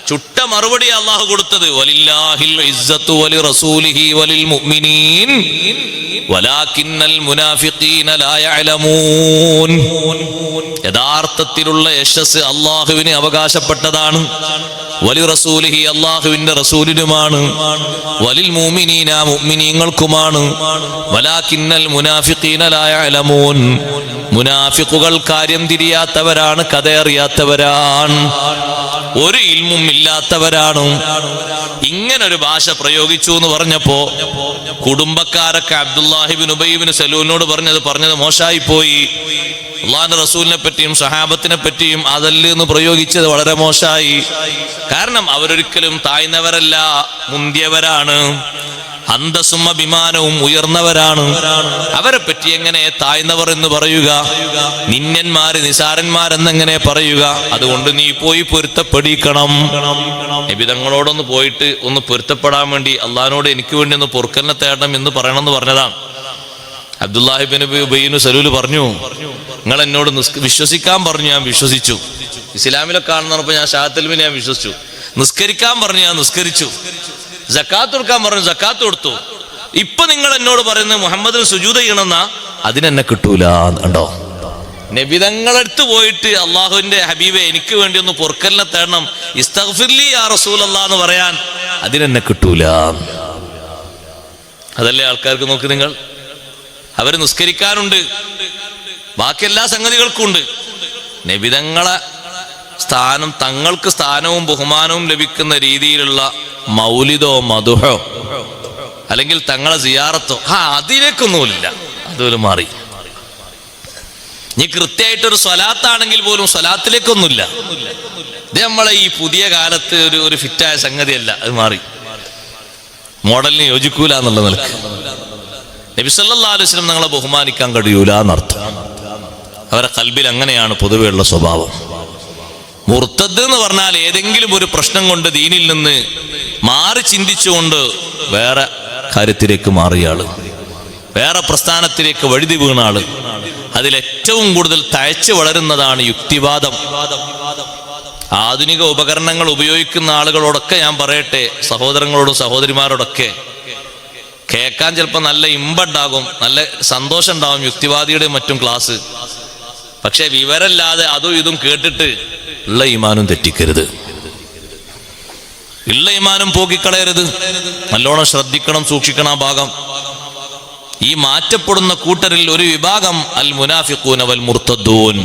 ചുട്ട മറുപടി അള്ളാഹു കൊടുത്തത്, വലില്ലാഹിൽ ഇസ്സത്തു വലി റസൂലിഹി വലിൽ മുഅ്മിനീൻ വലാകിന്നൽ മുനാഫിഖീന ലാ യഅലമൂൻ. യഥാർത്ഥത്തിലുള്ള യശസ് അള്ളാഹുവിന് അവകാശപ്പെട്ടതാണ്. വലി റസൂലിഹി, അള്ളാഹുവിന്റെ റസൂലിനുമാണ്. വലിൽ മുഅ്മിനീന, മുഅ്മിനീങ്ങൾക്കുമാണ്. വലാകിന്നൽ മുനാഫിഖീന ലാ യഅലമൂൻ. മുനാഫിഖുകൾ കാര്യം തിരിയാത്തവരാണ്, കഥയറിയാത്തവരാണ്, ഒരു ഇൽമും ഇല്ലാത്തവരാണ്. ഇങ്ങനൊരു ഭാഷ പ്രയോഗിച്ചു എന്ന് പറഞ്ഞപ്പോ കുടുംബക്കാരൊക്കെ അബ്ദുല്ലാഹിബിൻ ഉബയ്യ് സലൂലിനോട് പറഞ്ഞത് മോശമായി പോയി. അള്ളാഹുവിന്റെ റസൂലിനെ പറ്റിയും സഹാബത്തിനെ പറ്റിയും അതല്ല എന്ന് പ്രയോഗിച്ചത് വളരെ മോശമായി. കാരണം അവരൊരിക്കലും താഴ്ന്നവരല്ല, മുന്തിയവരാണ്, അന്തസ്സും അഭിമാനവും ഉയർന്നവരാണ്. അവരെ പറ്റി എങ്ങനെ താഴ്ന്നവർ എന്ന് പറയുക? നിന്യന്മാര്, നിസാരന്മാരെന്നെങ്ങനെ പറയുക? അതുകൊണ്ട് നീ പോയി പൊരുത്തപ്പെടിക്കണം. നബി തങ്ങളോടൊന്ന് പോയിട്ട് ഒന്ന് പൊരുത്തപ്പെടാൻ വേണ്ടി അള്ളാഹിനോട് എനിക്ക് വേണ്ടി ഒന്ന് പൊറുക്കലിനെ തേടണം എന്ന് പറയണമെന്ന് പറഞ്ഞതാണ്. അബ്ദുല്ലാഹിബിൻ ഉബയ്യ് സലൂൽ പറഞ്ഞു, നിങ്ങൾ എന്നോട് വിശ്വസിക്കാൻ പറഞ്ഞു, ഞാൻ വിശ്വസിച്ചു. ഇസ്ലാമിലൊക്കെ കാണുന്നപ്പോൾ ഞാൻ ഷഹാദത്തുൽ ഞാൻ വിശ്വസിച്ചു. നിസ്കരിക്കാൻ പറഞ്ഞു, ഞാൻ നിസ്കരിച്ചു. സക്കാത്ത് കൊടുക്കാൻ പറഞ്ഞു, സക്കാത്ത് കൊടുത്തു. ഇപ്പൊ നിങ്ങൾ എന്നോട് പറയുന്നത് മുഹമ്മദിന് സുജൂദ് ചെയ്യണമെന്നാ, അതിനെന്നെ കിട്ടൂല. കണ്ടോ, നബിതങ്ങളടുത്ത് പോയിട്ട് അള്ളാഹുവിന്റെ ഹബീബെ എനിക്ക് വേണ്ടി ഒന്ന് പൊറുക്കലിനെ തേടണം, ഇസ്തഗ്ഫിർലി യാ റസൂലല്ലാഹ് എന്ന് പറയാൻ അതിനെന്നെ കിട്ടൂല. അതല്ലേ ആൾക്കാർക്ക് നോക്ക് നിങ്ങൾ. അവര് നിസ്കരിക്കാനുണ്ട്, ബാക്കി എല്ലാ സംഗതികൾക്കും ഉണ്ട്. നബിതങ്ങളെ സ്ഥാനം, തങ്ങൾക്ക് സ്ഥാനവും ബഹുമാനവും ലഭിക്കുന്ന രീതിയിലുള്ള മൗലിദോ മദുഹോ അല്ലെങ്കിൽ തങ്ങളെ സിയാറത്തോ അതിലേക്കൊന്നുമില്ല. അതുപോലെ മാറി. ഇനി കൃത്യമായിട്ടൊരു സ്വലാത്താണെങ്കിൽ പോലും സ്വലാത്തിലേക്കൊന്നുമില്ല. ഇത് നമ്മളെ ഈ പുതിയ കാലത്ത് ഒരു ഫിറ്റായ സംഗതിയല്ല. അത് മാറി, മോഡലിന് യോജിക്കൂല എന്നുള്ള നിലക്ക് നബി സല്ലല്ലാഹു അലൈഹി വസല്ലം നിങ്ങളെ ബഹുമാനിക്കാൻ കഴിയൂല എന്നർത്ഥം. അവരെ ഖൽബിൽ അങ്ങനെയാണ് പൊതുവെയുള്ള സ്വഭാവം. മുർത്തദ് എന്ന് പറഞ്ഞാൽ ഏതെങ്കിലും ഒരു പ്രശ്നം കൊണ്ട് ദീനിൽ നിന്ന് മാറി ചിന്തിച്ചുകൊണ്ട് വേറെ കാര്യത്തിലേക്ക് മാറിയ ആള്, വേറെ പ്രസ്ഥാനത്തിലേക്ക് വഴുതി വീണ ആള്. അതിലേറ്റവും കൂടുതൽ തഴച്ചു വളരുന്നതാണ് യുക്തിവാദം. ആധുനിക ഉപകരണങ്ങൾ ഉപയോഗിക്കുന്ന ആളുകളോടൊക്കെ ഞാൻ പറയട്ടെ, സഹോദരങ്ങളോടും സഹോദരിമാരോടൊക്കെ, കേൾക്കാൻ ചിലപ്പോൾ നല്ല ഇമ്പുണ്ടാകും, നല്ല സന്തോഷം ഉണ്ടാകും യുക്തിവാദിയുടെയും മറ്റും ക്ലാസ്. പക്ഷെ വിവരമില്ലാതെ അതും ഇതും കേട്ടിട്ട് ഉള്ള ഈമാനും തെറ്റിക്കരുത്, ഉള്ള ഈമാനും പോക്കിക്കളയരുത്. നല്ലോണം ശ്രദ്ധിക്കണം, സൂക്ഷിക്കണം ആ ഭാഗം. ഈ മാറ്റപ്പെടുന്ന കൂട്ടരിൽ ഒരു വിഭാഗം അൽ മുനാഫിഖൂന വൽ മുർത്തദൂൻ.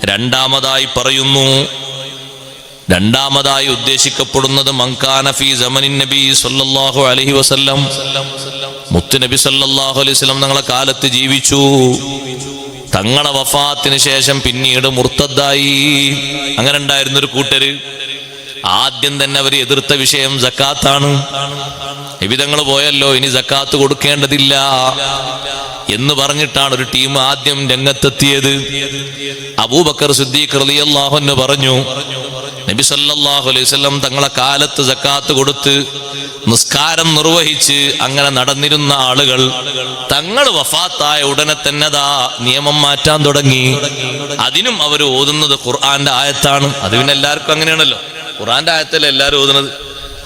രണ്ടാമതായി പറയുന്നു, രണ്ടാമതായി ഉദ്ദേശിക്കപ്പെടുന്നത് മൻകാന ഫീ സമനിൻ നബി സല്ലല്ലാഹു അലൈഹി വസല്ലം, മുത്ത് നബി സല്ലല്ലാഹു അലൈഹി വസല്ലം തങ്ങളെ കാലത്ത് ജീവിച്ചു, തങ്ങളെ വഫാത്തിന് ശേഷം പിന്നീട് മുർത്തദ്ദായി. അങ്ങനെ ഉണ്ടായിരുന്നൊരു കൂട്ടര്. ആദ്യം തന്നെ അവർ എതിർത്ത വിഷയം സക്കാത്താണ്. നബിതങ്ങൾ പോയല്ലോ, ഇനി സക്കാത്ത് കൊടുക്കേണ്ടതില്ല എന്ന് പറഞ്ഞിട്ടാണ് ഒരു ടീം ആദ്യം രംഗത്തെത്തിയത്. അബൂബക്കർ സിദ്ദീഖ് റളിയല്ലാഹു അൻഹു പറഞ്ഞു, നബി സല്ലല്ലാഹു അലൈഹി വസല്ലം തങ്ങളെ കാലത്ത് സക്കാത്ത് കൊടുത്ത് നിസ്കാരം നിർവഹിച്ച് അങ്ങനെ നടന്നിരുന്ന ആളുകൾ തങ്ങൾ വഫാത്തായ ഉടനെ തന്നെ നിയമം മാറ്റാൻ തുടങ്ങി. അതിനും അവർ ഓതുന്നത് ഖുർആന്റെ ആയത്താണ്. അത് പിന്നെ എല്ലാവർക്കും അങ്ങനെയാണല്ലോ, ഖുർആന്റെ ആയത്തല്ലേ എല്ലാവരും ഓതുന്നത്.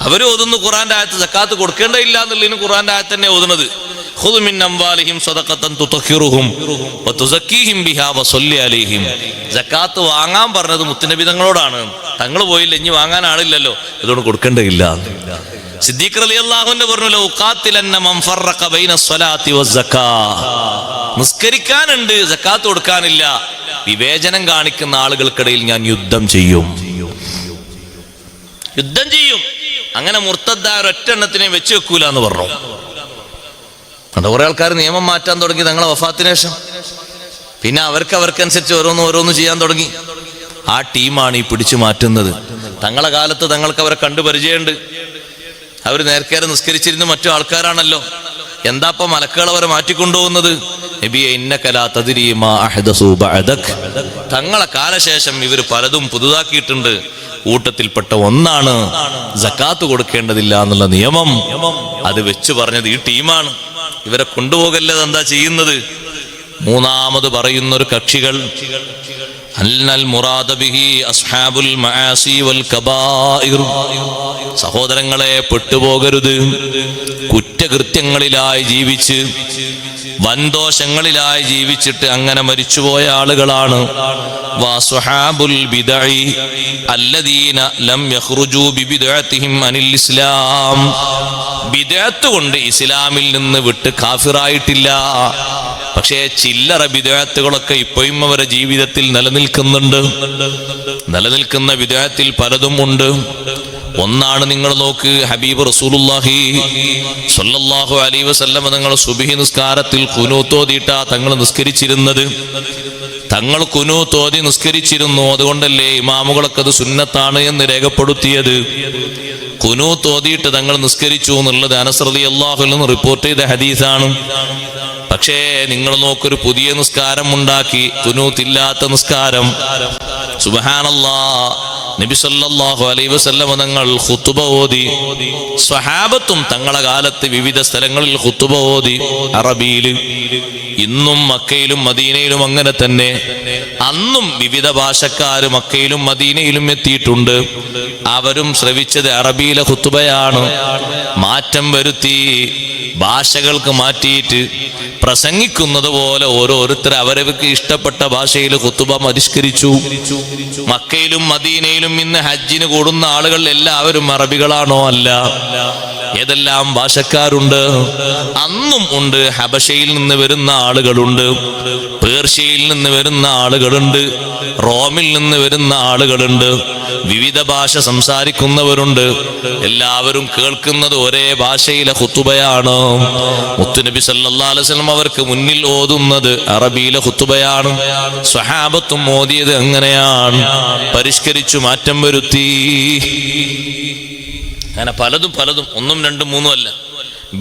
അവർ ഓതുന്നു ഖുർആന്റെ ആയത്ത്, സക്കാത്ത് കൊടുക്കേണ്ടതില്ല എന്നുള്ളതിന് ഖുർആന്റെ ആയത്ത് തന്നെ ഓതുന്നത്. ഖുദ് മിൻ അംവാലിഹിം സദഖത്തൻ തുതഹിറുഹും വതുസക്കീഹിം ബിഹാ വസല്ലി അലൈഹിം. സക്കാത്ത് വാങ്ങാൻ പറഞ്ഞത് മുത്തുനബി തങ്ങളോടാണ്. തങ്ങൾ പോയില്ല, ഇനി വാങ്ങാൻ ആളില്ലല്ലോ, അതുകൊണ്ട് കൊടുക്കേണ്ടതില്ല. സിദ്ദീഖ് റളിയല്ലാഹു അൻഹു പറഞ്ഞു, ലൗ ഖാതിലന്ന മൻ ഫറഖ ബൈന സ്വലാത്തി വസ്സക്കാ. നിസ്കരിക്കാനുണ്ട്, സക്കാത്ത് കൊടുക്കാനില്ല, വിവേചനം കാണിക്കുന്ന ആളുകൾക്കിടയിൽ ഞാൻ യുദ്ധം ചെയ്യും. അങ്ങനെ മുർത്തദ്ദായ ഒറ്റെണ്ണത്തിനെ വെച്ച് വെക്കൂല എന്ന് പറഞ്ഞു. കണ്ട കുറെ ആൾക്കാർ നിയമം മാറ്റാൻ തുടങ്ങി തങ്ങളെ വഫാത്തിന് ശേഷം. പിന്നെ അവർക്കനുസരിച്ച് ഓരോന്ന് ചെയ്യാൻ തുടങ്ങി. ആ ടീമാണ് ഈ പിടിച്ചു മാറ്റുന്നത്. തങ്ങളെ കാലത്ത് തങ്ങൾക്ക് അവരെ കണ്ടു പരിചയമുണ്ട്. അവർ നേർക്കേറെ നിസ്കരിച്ചിരുന്ന മറ്റു ആൾക്കാരാണല്ലോ. എന്താപ്പ മലക്കുകൾ അവരെ മാറ്റിക്കൊണ്ടുപോകുന്നത്? നബിയെ ഇന്നക ലാ തദ്രീ മാ അഹ്ദസു ബഅദക്. തങ്ങളെ കാലശേഷം ഇവർ പലതും പുതുതാക്കിയിട്ടുണ്ട്. കൂട്ടത്തിൽപ്പെട്ട ഒന്നാണ് സക്കാത്ത് കൊടുക്കേണ്ടതില്ല എന്നുള്ള നിയമം. അത് വെച്ച് പറഞ്ഞത് ഈ ടീമാണ്. ഇവരെ കൊണ്ടുപോകല്ലത് എന്താ ചെയ്യുന്നത്? മൂന്നാമത് പറയുന്നൊരു കക്ഷികൾ അന്നൽ മുറാദ ബിഹി അസ്ഹാബുൽ മആസി വൽ കബായിർ. സഹോദരങ്ങളെ, പെട്ടുപോകരുത്. കുറ്റകൃത്യങ്ങളിലായി ജീവിച്ച് വൻദോഷങ്ങളിലായി ജീവിച്ചിട്ട് അങ്ങനെ മരിച്ചുപോയ ആളുകളാണ് വസ്ഹാബുൽ ബിദഇ അല്ലദീന ലം യഖ്റുജു ബിബിദഅതിഹിം അനിൽ ഇസ്ലാം. ബിദഅത്ത് കൊണ്ട് ഇസ്ലാമിൽ നിന്ന് വിട്ട് കാഫിറായിട്ടില്ല. പക്ഷേ ചില്ലറ ബിദഅത്തുകളൊക്കെ ഇപ്പോഴും അവരുടെ ജീവിതത്തിൽ നിലനിൽക്കുന്നുണ്ട്. നിലനിൽക്കുന്ന ബിദഅത്തിൽ പലതും ഉണ്ട്. ഒന്നാണ്, നിങ്ങൾ നോക്ക്, ഹബീബ് റസൂലുള്ളാഹി സ്വല്ലല്ലാഹു അലൈഹി വസല്ലം തങ്ങൾ സുബ്ഹി നിസ്കാരത്തിൽ ഖുനൂത്ത് ഓതിയിട്ടാ തങ്ങൾ നിസ്കരിച്ചിരുന്നത്. തങ്ങൾ ഖുനൂത്ത് ഓതി നിസ്കരിച്ചിരുന്നു. അതുകൊണ്ടല്ലേ ഇമാമുകളൊക്കെ അത് സുന്നത്താണ് എന്ന് രേഖപ്പെടുത്തിയത്. ഖുനൂത്ത് ഓതിയിട്ട് തങ്ങൾ നിസ്കരിച്ചു എന്നുള്ളത് അനസ് റളിയല്ലാഹു അൻഹു റിപ്പോർട്ട് ചെയ്ത ഹദീസാണ്. പക്ഷേ നിങ്ങൾ നോക്കൊരു പുതിയ നിസ്കാരം ഉണ്ടാക്കി, ഖുനൂത്തില്ലാത്ത നിസ്കാരം. സുബ്ഹാനല്ലാഹ്, നബി സല്ലല്ലാഹു അലൈഹി വസല്ലം തങ്ങൾ ഖുതുബ ഓതി. സ്വഹാബത്തും തങ്ങളെ കാലത്ത് വിവിധ സ്ഥലങ്ങളിൽ ഖുതുബ ഓതി അറബിയിൽ. ഇന്നും മക്കയിലും മദീനയിലും അങ്ങനെ തന്നെ. അന്നും വിവിധ ഭാഷക്കാർ മക്കയിലും മദീനയിലും എത്തിയിട്ടുണ്ട്. അവരും ശ്രവിച്ചത് അറബിയിലെ ഖുതുബയാണ്. മാറ്റം വരുത്തി, ഭാഷകൾക്ക് മാറ്റിയിട്ട് പ്രസംഗിക്കുന്നത് പോലെ ഓരോരുത്തർ അവരവർക്ക് ഇഷ്ടപ്പെട്ട ഭാഷയിൽ ഖുതുബ പരിഷ്കരിച്ചു. മക്കയിലും മദീനയിലും ഇന്ന് ഹജ്ജിന് കൂടുന്ന ആളുകൾ എല്ലാവരും അറബികളാണോ? അല്ല. ഏതെല്ലാം ഭാഷക്കാരുണ്ട്? അന്നും ഉണ്ട്. ഹബശയിൽ നിന്ന് വരുന്ന ആളുകളുണ്ട്, പേർഷ്യയിൽ നിന്ന് വരുന്ന ആളുകളുണ്ട്, റോമിൽ നിന്ന് വരുന്ന ആളുകളുണ്ട്, വിവിധ ഭാഷ സംസാരിക്കുന്നവരുണ്ട്. എല്ലാവരും കേൾക്കുന്നത് ഒരേ ഭാഷയിലെ ഖുതുബയാണ്. മുത്തുനബി സല്ലല്ലാഹു അലൈഹി വസല്ലം അവർക്ക് മുന്നിൽ ഓതുന്നത് അറബിയിലെ ഖുതുബയാണ്. സ്വഹാബത്തും ഓതിയത് അങ്ങനെയാണ്, പരിഷ്കരിച്ചു മാറ്റം വരുത്തി. അങ്ങനെ പലതും ഒന്നും രണ്ടും മൂന്നും അല്ല.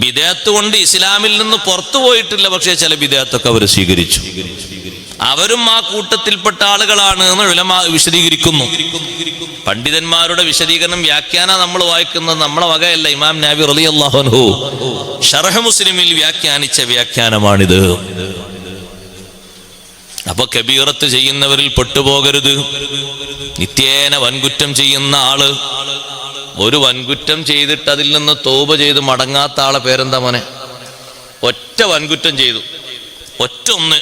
ബിദഅത്ത് കൊണ്ട് ഇസ്ലാമിൽ നിന്ന് പുറത്തു പോയിട്ടില്ല, പക്ഷേ ചില ബിദഅത്തൊക്കെ അവർ സ്വീകരിച്ചു. അവരും ആ കൂട്ടത്തിൽപ്പെട്ട ആളുകളാണ് എന്ന് ഉലമാ വിശദീകരിക്കുന്നു. പണ്ഡിതന്മാരുടെ വിശദീകരണം വ്യാഖ്യാന നമ്മൾ വായിക്കുന്നത് നമ്മളെ വകയല്ല. ഇമാം നബി റളിയല്ലാഹു അൻഹു ശർഹ് മുസ്ലിമിൽ വ്യാഖ്യാനിച്ച വ്യാഖ്യാനമാണിത്. അപ്പൊ കബീറത്ത് ചെയ്യുന്നവരിൽ പെട്ടുപോകരുത്. നിത്യേന വൻകുറ്റം ചെയ്യുന്ന ആള്, ഒരു വൻകുറ്റം ചെയ്തിട്ട് അതിൽ നിന്ന് തൗബ ചെയ്ത് മടങ്ങാത്ത ആളെ പേരെന്താ മോനെ? ഒറ്റ വൻകുറ്റം ചെയ്തു, ഒറ്റ ഒന്ന്,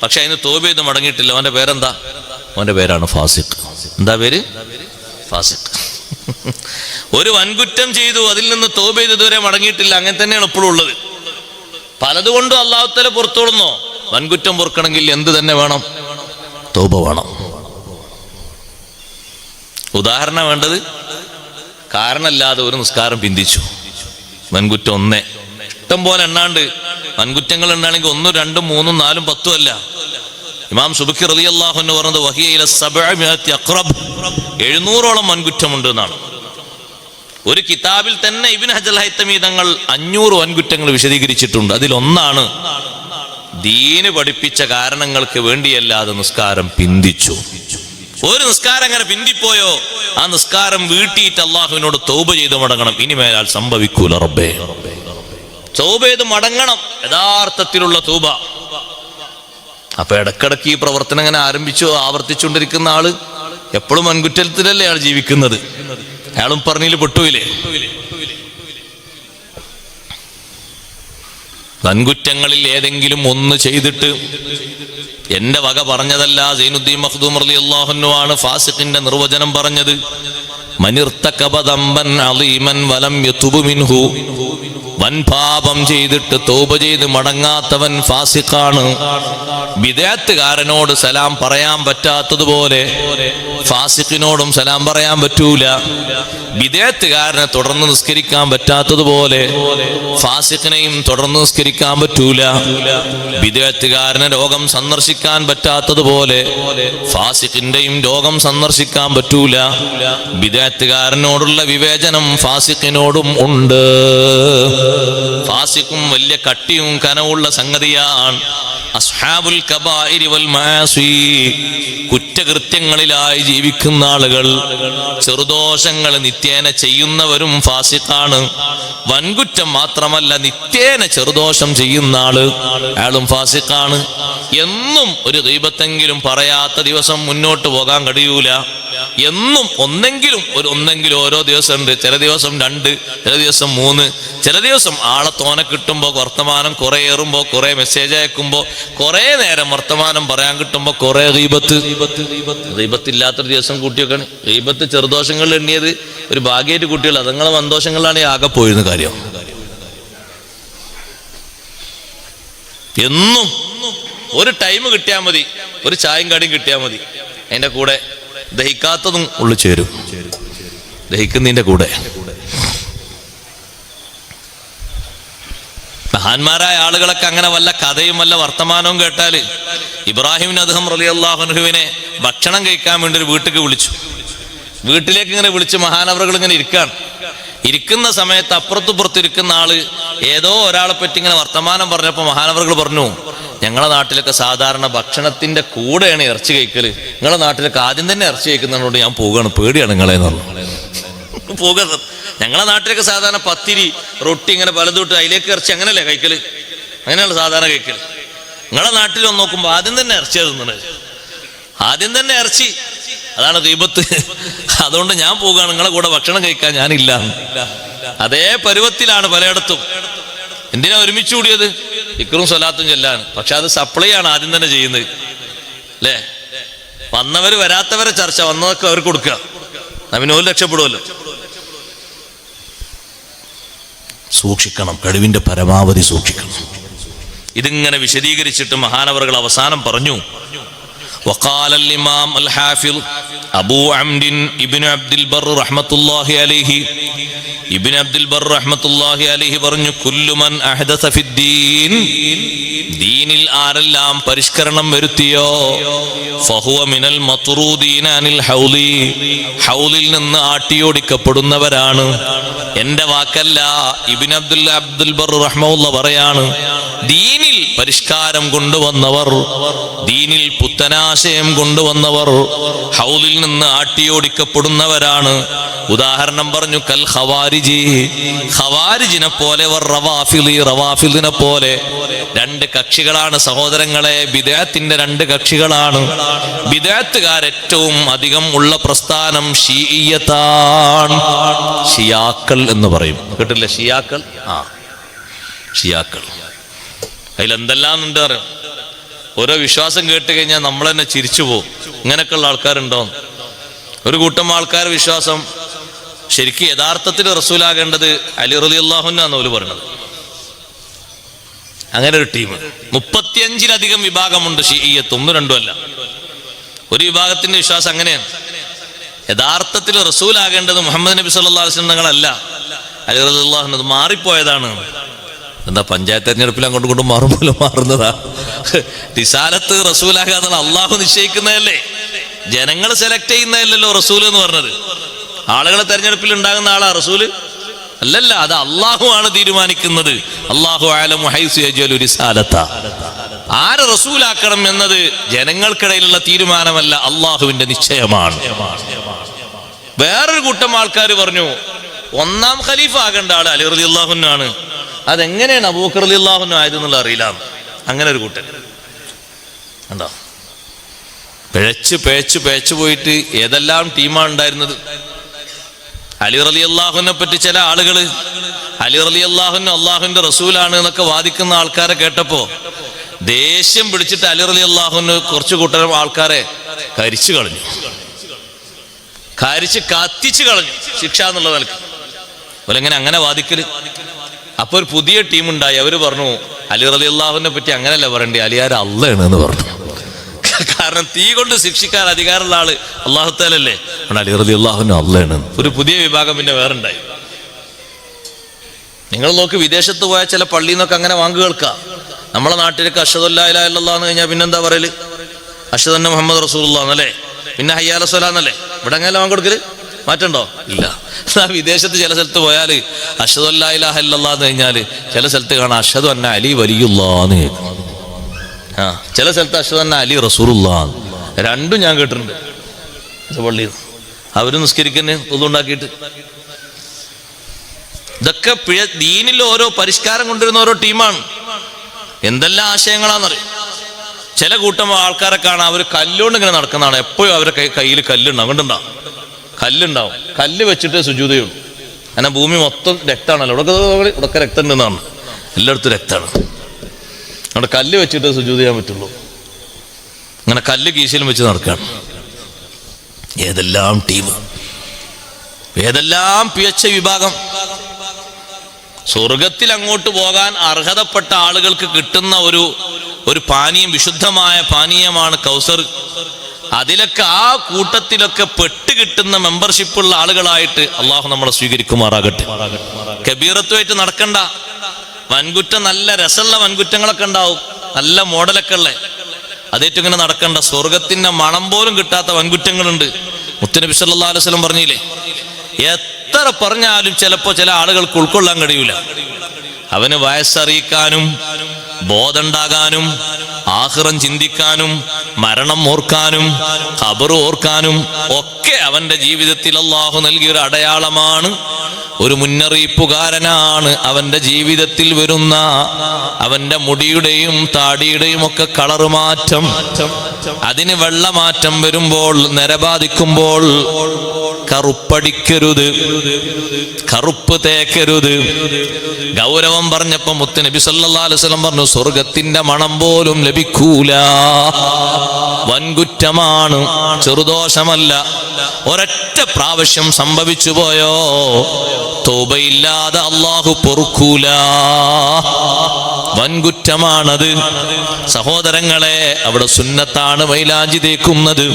പക്ഷെ അതിന് തൗബ ചെയ്ത് മടങ്ങിയിട്ടില്ല, അവന്റെ പേരെന്താ? അവന്റെ പേരാണ് ഫാസിഖ്. എന്താ പേര്? ഫാസിഖ്. ഒരു വൻകുറ്റം ചെയ്തു, അതിൽ നിന്ന് തൗബ ചെയ്ത് ഇതുവരെ മടങ്ങിയിട്ടില്ല, അങ്ങനെ തന്നെയാണ് ഇപ്പോഴും ഉള്ളത്. പലതുകൊണ്ടും അല്ലാഹു തആല പുറത്തോടുന്നോ? വൻകുറ്റം പൊറുക്കണമെങ്കിൽ എന്ത് തന്നെ വേണം? തൗബ വേണം. ഉദാഹരണം വേണ്ടത്, കാരണമില്ലാതെ ഒരു നിസ്കാരം പിന്തിച്ചു, വൻകുറ്റം ഒന്നേ. ഇഷ്ടം പോലെ എണ്ണാണ്ട് വൻകുറ്റങ്ങൾ എണ്ണാണെങ്കിൽ 1, 2, 3, 4, 10 അല്ല. ഇമാം സുബ്കി റളിയല്ലാഹു അൻഹു പറഞ്ഞത് വഹിയ ഇല 700 അഖ്റബ്, 700ഓളം വൻകുറ്റമുണ്ട് എന്നാണ്. ഒരു കിതാബിൽ തന്നെ ഇബ്നു ഹജർ ഹൈതമി തങ്ങൾ 500 വൻകുറ്റങ്ങൾ വിശദീകരിച്ചിട്ടുണ്ട്. അതിലൊന്നാണ് ദീന് പഠിപ്പിച്ച കാരണങ്ങൾക്ക് വേണ്ടിയല്ലാതെ നിസ്കാരം പിന്തിച്ചു. ഒരു നിസ്കാരം അങ്ങനെ പിന്തിപ്പോയോ, ആ നിസ്കാരം വീട്ടിയിട്ട് അള്ളാഹുവിനോട് തൗബ ചെയ്ത് മടങ്ങണം. ഇനി മേലാൽ സംഭവിക്കൂല റബ്ബേ. തൗബ ചെയ്ത് മടങ്ങണം, യഥാർത്ഥത്തിലുള്ള തൗബ. അപ്പൊ ഇടക്കിടക്ക് ഈ പ്രവർത്തനം അങ്ങനെ ആവർത്തിച്ചുകൊണ്ടിരിക്കുന്ന ആള് എപ്പോഴും വൻകുറ്റത്തിലല്ലേ അയാൾ ജീവിക്കുന്നത്. അയാളും പറഞ്ഞതിൽ പെട്ടുപോയില്ലേ? വൻകുറ്റങ്ങളിൽ ഏതെങ്കിലും ഒന്ന് ചെയ്തിട്ട്, എന്റെ വക പറഞ്ഞതല്ല, സൈനുദ്ദീൻ മഖ്ദൂം റളിയല്ലാഹു അൻഹു ആണ് ഫാസിഖിന്റെ നിർവചനം പറഞ്ഞത്. മനിർതകബ ദംബൻ അളീമൻ വലം യതുബ് മിൻഹു, വൻപാപം ചെയ്തിട്ട് തൗബ ചെയ്ത് മടങ്ങാത്തവൻ ഫാസിഖാണ്. ബിദഅത്തുകാരനോട് സലാം പറയാൻ പറ്റാത്തതുപോലെ ഫാസിഖിനോടും സലാം പറയാൻ പറ്റൂല. ബിദഅത്തുകാരനെ തുടർന്ന് നിസ്കരിക്കാൻ പറ്റാത്തതുപോലെ ഫാസിഖിനെയും തുടർന്ന് നിസ്കരിക്കാൻ പറ്റൂല. ബിദഅത്തുകാരനെ രോഗം സന്ദർശിക്കാൻ പറ്റാത്തതുപോലെ ഫാസിഖിന്റെയും രോഗം സന്ദർശിക്കാൻ പറ്റൂല. ബിദഅത്തുകാരനോടുള്ള വിവേചനം ഫാസിഖിനോടും ഉണ്ട്. ഫാസിഖും വലിയ കട്ടിയും കനവുള്ള സംഗതിയാണ്. അസ്ഹാബുൽ കബായിരി വൽ മആസി, കുറ്റകൃത്യങ്ങളിലായി ജീവിക്കുന്ന ആളുകൾ, ചെറുദോഷങ്ങൾ നിത്യേന ചെയ്യുന്നവരും ഫാസിഖാണ്. വൻകുറ്റം മാത്രമല്ല, നിത്യേന ചെറുദോഷം ചെയ്യുന്ന ആള്, അയാളും ഫാസിഖാണ്. എന്നും ഒരു ഗീബത്തെങ്കിലും പറയാത്ത ദിവസം മുന്നോട്ട് പോകാൻ കഴിയൂല. എന്നും ഒന്നെങ്കിലും ഓരോ ദിവസം ഉണ്ട്. ചില ദിവസം 2, ചില ദിവസം 3, ചില ദിവസം ആളെ തോനെ കിട്ടുമ്പോ വർത്തമാനം കുറെ ഏറുമ്പോ, കുറെ മെസ്സേജ് അയക്കുമ്പോ, കുറെ നേരം വർത്തമാനം പറയാൻ കിട്ടുമ്പോ കുറെ ഗീബത്തില്ലാത്തൊരു ദിവസം കൂട്ടിയൊക്കെയാണ്. ഗീബത്ത് ചെറുദോഷങ്ങളിൽ എണ്ണിയത് ഒരു ഭാഗ്യമായിട്ട് കുട്ടികൾ, അതുങ്ങളെ സന്തോഷങ്ങളിലാണ് ആകെ പോയിരുന്ന കാര്യം. എന്നും ഒരു ടൈം കിട്ടിയാൽ മതി, ഒരു ചായയും കടിയും കിട്ടിയാൽ മതി, അതിന്റെ കൂടെ ദഹിക്കാത്തതും ഉള്ളിൽ ചേരും, ദഹിക്കുന്നതിന്റെ കൂടെ. മഹാന്മാരായ ആളുകളൊക്കെ അങ്ങനെ വല്ല കഥയും വല്ല വർത്തമാനവും കേട്ടാല്, ഇബ്രാഹിം അദ്ഹം റളിയല്ലാഹു അൻഹുവിനെ ഭക്ഷണം കഴിക്കാൻ വേണ്ടി ഒരു വീട്ടിലേക്ക് വിളിച്ചു. വീട്ടിലേക്ക് ഇങ്ങനെ വിളിച്ച് മഹാനവറുകൾ ഇങ്ങനെ ഇരിക്കുന്ന സമയത്ത് അപ്പുറത്തുപുറത്തിരിക്കുന്ന ആള് ഏതോ ഒരാളെ പറ്റി ഇങ്ങനെ വർത്തമാനം പറഞ്ഞപ്പോ മഹാനവറുകൾ പറഞ്ഞു, ഞങ്ങളെ നാട്ടിലൊക്കെ സാധാരണ ഭക്ഷണത്തിന്റെ കൂടെയാണ് ഇറച്ചി കഴിക്കല്, നിങ്ങളെ നാട്ടിലൊക്കെ ആദ്യം തന്നെ ഇറച്ചി കഴിക്കുന്നതിനോട് ഞാൻ പോവുകയാണ്, പേടിയാണ് നിങ്ങളെന്ന് പറഞ്ഞു. പോകുന്നത് ഞങ്ങളെ നാട്ടിലൊക്കെ സാധാരണ പത്തിരി റൊട്ടി ഇങ്ങനെ പലതൂട്ട് അതിലേക്ക് ഇറച്ചി അങ്ങനെയല്ലേ കഴിക്കല്, അങ്ങനെയാണ് സാധാരണ കഴിക്കല്. നിങ്ങളെ നാട്ടിലൊന്ന് നോക്കുമ്പോ ആദ്യം തന്നെ ഇറച്ചി തിന്നണത്, ആദ്യം തന്നെ ഇറച്ചി, അതാണ് ഗീബത്ത്. അതുകൊണ്ട് ഞാൻ പോവുകയാണ്, നിങ്ങളെ കൂടെ ഭക്ഷണം കഴിക്കാൻ ഞാനില്ല. അതേ പരുവത്തിലാണ് പലയിടത്തും. എന്തിനാ ഒരുമിച്ച് കൂടിയത്? ഇക്റും സ്വലാത്തും ചെല്ലാണ്. പക്ഷെ അത് സപ്ലൈ ആണ് ആദ്യം തന്നെ ചെയ്യുന്നത്, അല്ലേ? വന്നവര് വരാത്തവരെ ചർച്ച, വന്നതൊക്കെ അവർക്ക് കൊടുക്കുക, നവനോല് രക്ഷപ്പെടുമല്ലോ. സൂക്ഷിക്കണം, കഴിവിന്റെ പരമാവധി സൂക്ഷിക്കണം. ഇതിങ്ങനെ വിശദീകരിച്ചിട്ട് മഹാനവറുകൾ അവസാനം പറഞ്ഞു, وقال الإمام الحافظ أبو عمرو ابن عبد البر رحمة الله عليه ابن عبد البر رحمة الله عليه പറഞ്ഞു كل من أحدث في الدين ദീനിൽ ആരെല്ലാം പരിഷ്കരണം വരുത്തിയോ فهو من المطرودين عن الحوض ഹൗലിൽ നിന്ന് ആട്ടിയോടിക്കപ്പെടുന്നവരാണ്. എന്റെ വാക്കല്ല, ഇബ്നു അബ്ദുൽ ബർ റഹ്മത്തുള്ളാഹി പറയാണ്, ദീനിൽ പരിഷ്കാരം കൊണ്ടുവന്നവർ, ദീനിൽ പുത്തനാശയം കൊണ്ടുവന്നവർ ഹൗലിൽ നിന്ന് ആട്ടിയോടിക്കപ്പെടുന്നവരാണ്. ഉദാഹരണം പറഞ്ഞു, കൽ ഖവാരിജി, ഖവാരിജിനെ പോലെ, റവാഫിദിനെ പോലെ. രണ്ട് കക്ഷികളാണ് സഹോദരങ്ങളെ, ബിദ്അത്തിന്റെ രണ്ട് കക്ഷികളാണ്. ബിദ്അത്തുകാർ ഏറ്റവും അധികം ഉള്ള പ്രസ്ഥാനം ഷിഈയത്താണ്. ഷിയാക്കൾ എന്ന് പറയും, കേട്ടില്ല? ഷിയാക്കൾ, ഷിയാക്കൾ. അതിലെന്തെല്ലാം ഉണ്ട് അറിയാം. ഓരോ വിശ്വാസം കേട്ട് കഴിഞ്ഞാൽ നമ്മൾ തന്നെ ചിരിച്ചു പോകും. ഇങ്ങനെയൊക്കെയുള്ള ആൾക്കാരുണ്ടോ? ഒരു കൂട്ടം ആൾക്കാർ വിശ്വാസം ശരിക്കും യഥാർത്ഥത്തിൽ റസൂലാകേണ്ടത് അലി റളിയല്ലാഹു അൻഹു എന്നാണ് ഓല് പറയുന്നത്. അങ്ങനെ ഒരു ടീം 35-ലധികം വിഭാഗമുണ്ട് ഷിഈയത്ത്, ഒന്നും രണ്ടും അല്ല. ഒരു വിഭാഗത്തിന്റെ വിശ്വാസം അങ്ങനെയാണ്, യഥാർത്ഥത്തിൽ റസൂലാകേണ്ടത് മുഹമ്മദ് നബി സല്ലല്ലാഹു അലൈഹി വസല്ലം തങ്ങളല്ല, അലി റളിയല്ലാഹു അൻഹു മാറിപ്പോയതാണ്. എന്താ പഞ്ചായത്ത് തെരഞ്ഞെടുപ്പിൽ അങ്ങോട്ടും ഇങ്ങോട്ടും മാറുമ്പോൾ മാറുന്നതാ? റിസാലത്ത് റസൂലാകാതെ അള്ളാഹു നിശ്ചയിക്കുന്നതല്ലേ, ജനങ്ങൾ സെലക്ട് ചെയ്യുന്നതല്ലല്ലോ റസൂൽ എന്ന് പറഞ്ഞത്. ആളുകളെ തെരഞ്ഞെടുപ്പിൽ ഉണ്ടാകുന്ന ആളാ റസൂല്? അല്ലല്ല, അത് അള്ളാഹു ആണ് തീരുമാനിക്കുന്നത്. അല്ലാഹു അഅലമു ഹൈസു യജ്അലു റിസാലത. ആരെ റസൂലാക്കണം എന്നത് ജനങ്ങൾക്കിടയിലുള്ള തീരുമാനമല്ല, അള്ളാഹുവിന്റെ നിശ്ചയമാണ്. വേറൊരു കൂട്ടം ആൾക്കാർ പറഞ്ഞു, ഒന്നാം ഖലീഫ ആകേണ്ട ആള് അലി റളിയല്ലാഹു അൻഹു ആണ്, അതെങ്ങനെയാണ് അബൂബക്കർ റളിയല്ലാഹു അൻഹു ആയതെന്നുള്ള അറിയില്ല. അങ്ങനെ ഒരു കൂട്ടൻ ഉണ്ടോ? പേച്ചു പോയിട്ട് ഏതെല്ലാം ടീമാണ് ഉണ്ടായിരുന്നത്. അലി റളിയല്ലാഹുവിനെ പറ്റി ചില ആളുകൾ അലി റളിയല്ലാഹു അൻഹു അള്ളാഹുവിന്റെ റസൂലാണ് എന്നൊക്കെ വാദിക്കുന്ന ആൾക്കാരെ കേട്ടപ്പോ ദേഷ്യം പിടിച്ചിട്ട് അലി റളിയല്ലാഹു അൻഹു കുറച്ചു കൂട്ടം ആൾക്കാരെ കരിച്ചു കളഞ്ഞു, കത്തിച്ചു കളഞ്ഞു, ശിക്ഷ എന്നുള്ള നിലക്ക്. അവരെങ്ങനെ അങ്ങനെ വാദിക്കല്? അപ്പൊ ഒരു പുതിയ ടീമുണ്ടായി. അവര് പറഞ്ഞു, അലി റളിയല്ലാഹുവിനെ പറ്റി അങ്ങനെയല്ല പറയണ്ടേ, അലിയാർ അള്ളയാണ് എന്ന് പറഞ്ഞു. കാരണം തീ കൊണ്ട് ശിക്ഷിക്കാൻ അധികാരമുള്ള ആള് അല്ലാഹു തആലല്ലേ, അലി റളിയല്ലാഹു അൻഹു അള്ളയാണ്. ഒരു പുതിയ വിഭാഗം പിന്നെ വേറുണ്ടായി. നിങ്ങൾ നോക്ക്, വിദേശത്ത് പോയ ചില പള്ളിയിൽ നിന്നൊക്കെ അങ്ങനെ വാങ്ങു കേൾക്കാം. നമ്മളെ നാട്ടിലേക്ക് അഷ്ഹദു അല്ലാ ഇലാഹ ഇല്ലല്ലാഹ് എന്ന് കഴിഞ്ഞാൽ പിന്നെന്താ പറയല്? അഷ്ഹദു അന്ന മുഹമ്മദ് റസൂലുള്ളാഹ് എന്നല്ലേ, പിന്നെ ഹയ്യ അലൽ സ്വലാ എന്നല്ലേ. ഇവിടെ അങ്ങനെ വാങ്ങി കൊടുക്കല് മാറ്റണ്ടോ? ഇല്ല. വിദേശത്ത് ചില സ്ഥലത്ത് പോയാൽ അഷ്ഹദു അല്ലാ ഇലാഹ ഇല്ലല്ലാഹ് എന്ന് കഴിഞ്ഞാൽ ചില സ്ഥലത്ത് കാണാം അഷ്ഹദു അന്ന അലി വലിയുല്ലാഹ് എന്ന് കേൾക്കും. ചില സ്ഥലത്ത് അഷ്ഹദു അന്ന അലി റസൂലുള്ളാഹ്. രണ്ടും ഞാൻ കേട്ടിട്ടുണ്ട് പള്ളിയിൽ. അവര് നിസ്കരിക്കുന്ന ഒന്നുണ്ടാക്കിയിട്ട്. ഇതൊക്കെ ദീനിൽ ഓരോ പരിഷ്കാരം കൊണ്ടുവരുന്ന ഓരോ ടീമാണ്. എന്തെല്ലാം ആശയങ്ങളാണെന്നറിയും. ചില കൂട്ടം ആൾക്കാരെ കാണാം, അവർ കല്ലുകൊണ്ട് ഇങ്ങനെ നടക്കുന്നതാണ്. എപ്പോഴും അവരുടെ കയ്യിൽ കല്ലുണ്ടാവും, കണ്ടുണ്ടാവും, കല്ലുണ്ടാവും. കല്ല് വെച്ചിട്ട് സുജൂദയുള്ളൂ. അങ്ങനെ ഭൂമി മൊത്തം രക്തമാണല്ലോ, ഇവിടൊക്കെ രക്തം ഉണ്ടെന്നാണ്, എല്ലായിടത്തും രക്തമാണ്. അവിടെ കല്ല് വെച്ചിട്ട് സുജൂദ് ചെയ്യാൻ പറ്റുള്ളൂ. അങ്ങനെ കല്ല് കീശയിലും വെച്ച് നടക്കുകയാണ്. ഏതെല്ലാം ടീം, ഏതെല്ലാം പിഴച്ച വിഭാഗം. സ്വർഗത്തിൽ അങ്ങോട്ട് പോകാൻ അർഹതപ്പെട്ട ആളുകൾക്ക് കിട്ടുന്ന ഒരു പാനീയം, വിശുദ്ധമായ പാനീയമാണ് കൗസർ. അതിലൊക്കെ ആ കൂട്ടത്തിലൊക്കെ പെട്ടുകിട്ടുന്ന മെമ്പർഷിപ്പുള്ള ആളുകളായിട്ട് അള്ളാഹു നമ്മളെ സ്വീകരിക്കുമാറാകട്ടെ. കബീറത്തുമായിട്ട് നടക്കണ്ട. വൻകുറ്റം, നല്ല രസമുള്ള വൻകുറ്റങ്ങളൊക്കെ ഉണ്ടാവും, നല്ല മോഡലൊക്കെ ഉള്ള, അതേറ്റവും ഇങ്ങനെ നടക്കണ്ട. സ്വർഗത്തിന്റെ മണം പോലും കിട്ടാത്ത വൻകുറ്റങ്ങളുണ്ട്. മുത്തുനബി സല്ലല്ലാഹു അലൈഹി വസല്ലം പറഞ്ഞില്ലേ, എത്ര പറഞ്ഞാലും ചിലപ്പോ ചില ആളുകൾക്ക് ഉൾക്കൊള്ളാൻ കഴിയൂല. അവന് വയസ്സറിയിക്കാനും ബോധമുണ്ടാകാനും ആഖിറം ചിന്തിക്കാനും മരണം ഓർക്കാനും ഖബർ ഓർക്കാനും ഒക്കെ അവന്റെ ജീവിതത്തിൽ അല്ലാഹു നൽകിയൊരു അടയാളമാണ്, ഒരു മുന്നറിയിപ്പുകാരനാണ്. അവന്റെ ജീവിതത്തിൽ വരുന്ന അവന്റെ മുടിയുടെയും താടിയുടെയും ഒക്കെ കളറ് മാറ്റം, അതിന് വെള്ളമാറ്റം വരുമ്പോൾ, നരബാധിക്കുമ്പോൾ കറുപ്പടിക്കരുത്, കറുപ്പ് തേക്കരുത്. ഗൗരവം പറഞ്ഞപ്പോ മുത്തുനബി സല്ലല്ലാഹു അലൈഹി വസല്ലം പറഞ്ഞു, സ്വർഗത്തിന്റെ മണം പോലും ലഭിക്കൂല. വൻകുറ്റമാണ്, ചെറുദോഷമല്ല. ഒരൊറ്റ പ്രാവശ്യം സംഭവിച്ചു പോയോ തൗബയില്ലാതെ അല്ലാഹു പൊറുക്കൂല. വൻകുറ്റമാണത്. സഹോദരങ്ങളെ, അവിടെ സുന്നത്താണ് മൈലാഞ്ചി തേക്കുന്നത്.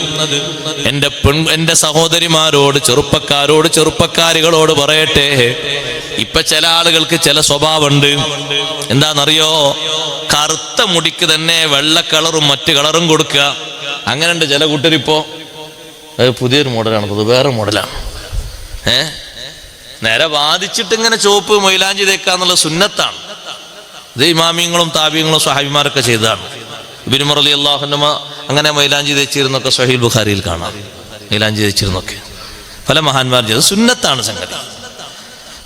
എന്റെ സഹോദരിമാരോട്, ചെറുപ്പക്കാരോട്, ചെറുപ്പക്കാരികളോട് പറയട്ടെ, ഇപ്പൊ ചില ആളുകൾക്ക് ചില സ്വഭാവമുണ്ട്. എന്താണെന്നറിയോ? കറുത്ത മുടിക്ക് തന്നെ വെള്ള കളറും മറ്റു കളറും കൊടുക്കുക. അങ്ങനെയുണ്ട് ചില കൂട്ടരിപ്പോ. അത് പുതിയൊരു മോഡലാണ്, അത് വേറെ മോഡലാണ്. നേരെ വാദിച്ചിട്ട് ഇങ്ങനെ ചുവപ്പ് മൈലാഞ്ചി തേക്കാന്നുള്ള സുന്നത്താണ്. ഇത് ഇമാമിയങ്ങളും താബിയങ്ങളും സ്വഹാബിമാരൊക്കെ ചെയ്തതാണ്. ഇബ്നു ഉമർ റളിയല്ലാഹു അൻഹു അങ്ങനെ മൈലാഞ്ചി തേച്ചിരുന്നൊക്കെ സ്വഹീഹ് ബുഖാരിയിൽ കാണാം. മൈലാഞ്ചി തേച്ചിരുന്നൊക്കെ പല മഹാന്മാർ ചെയ്തത് സുന്നത്താണ് സംഗതി.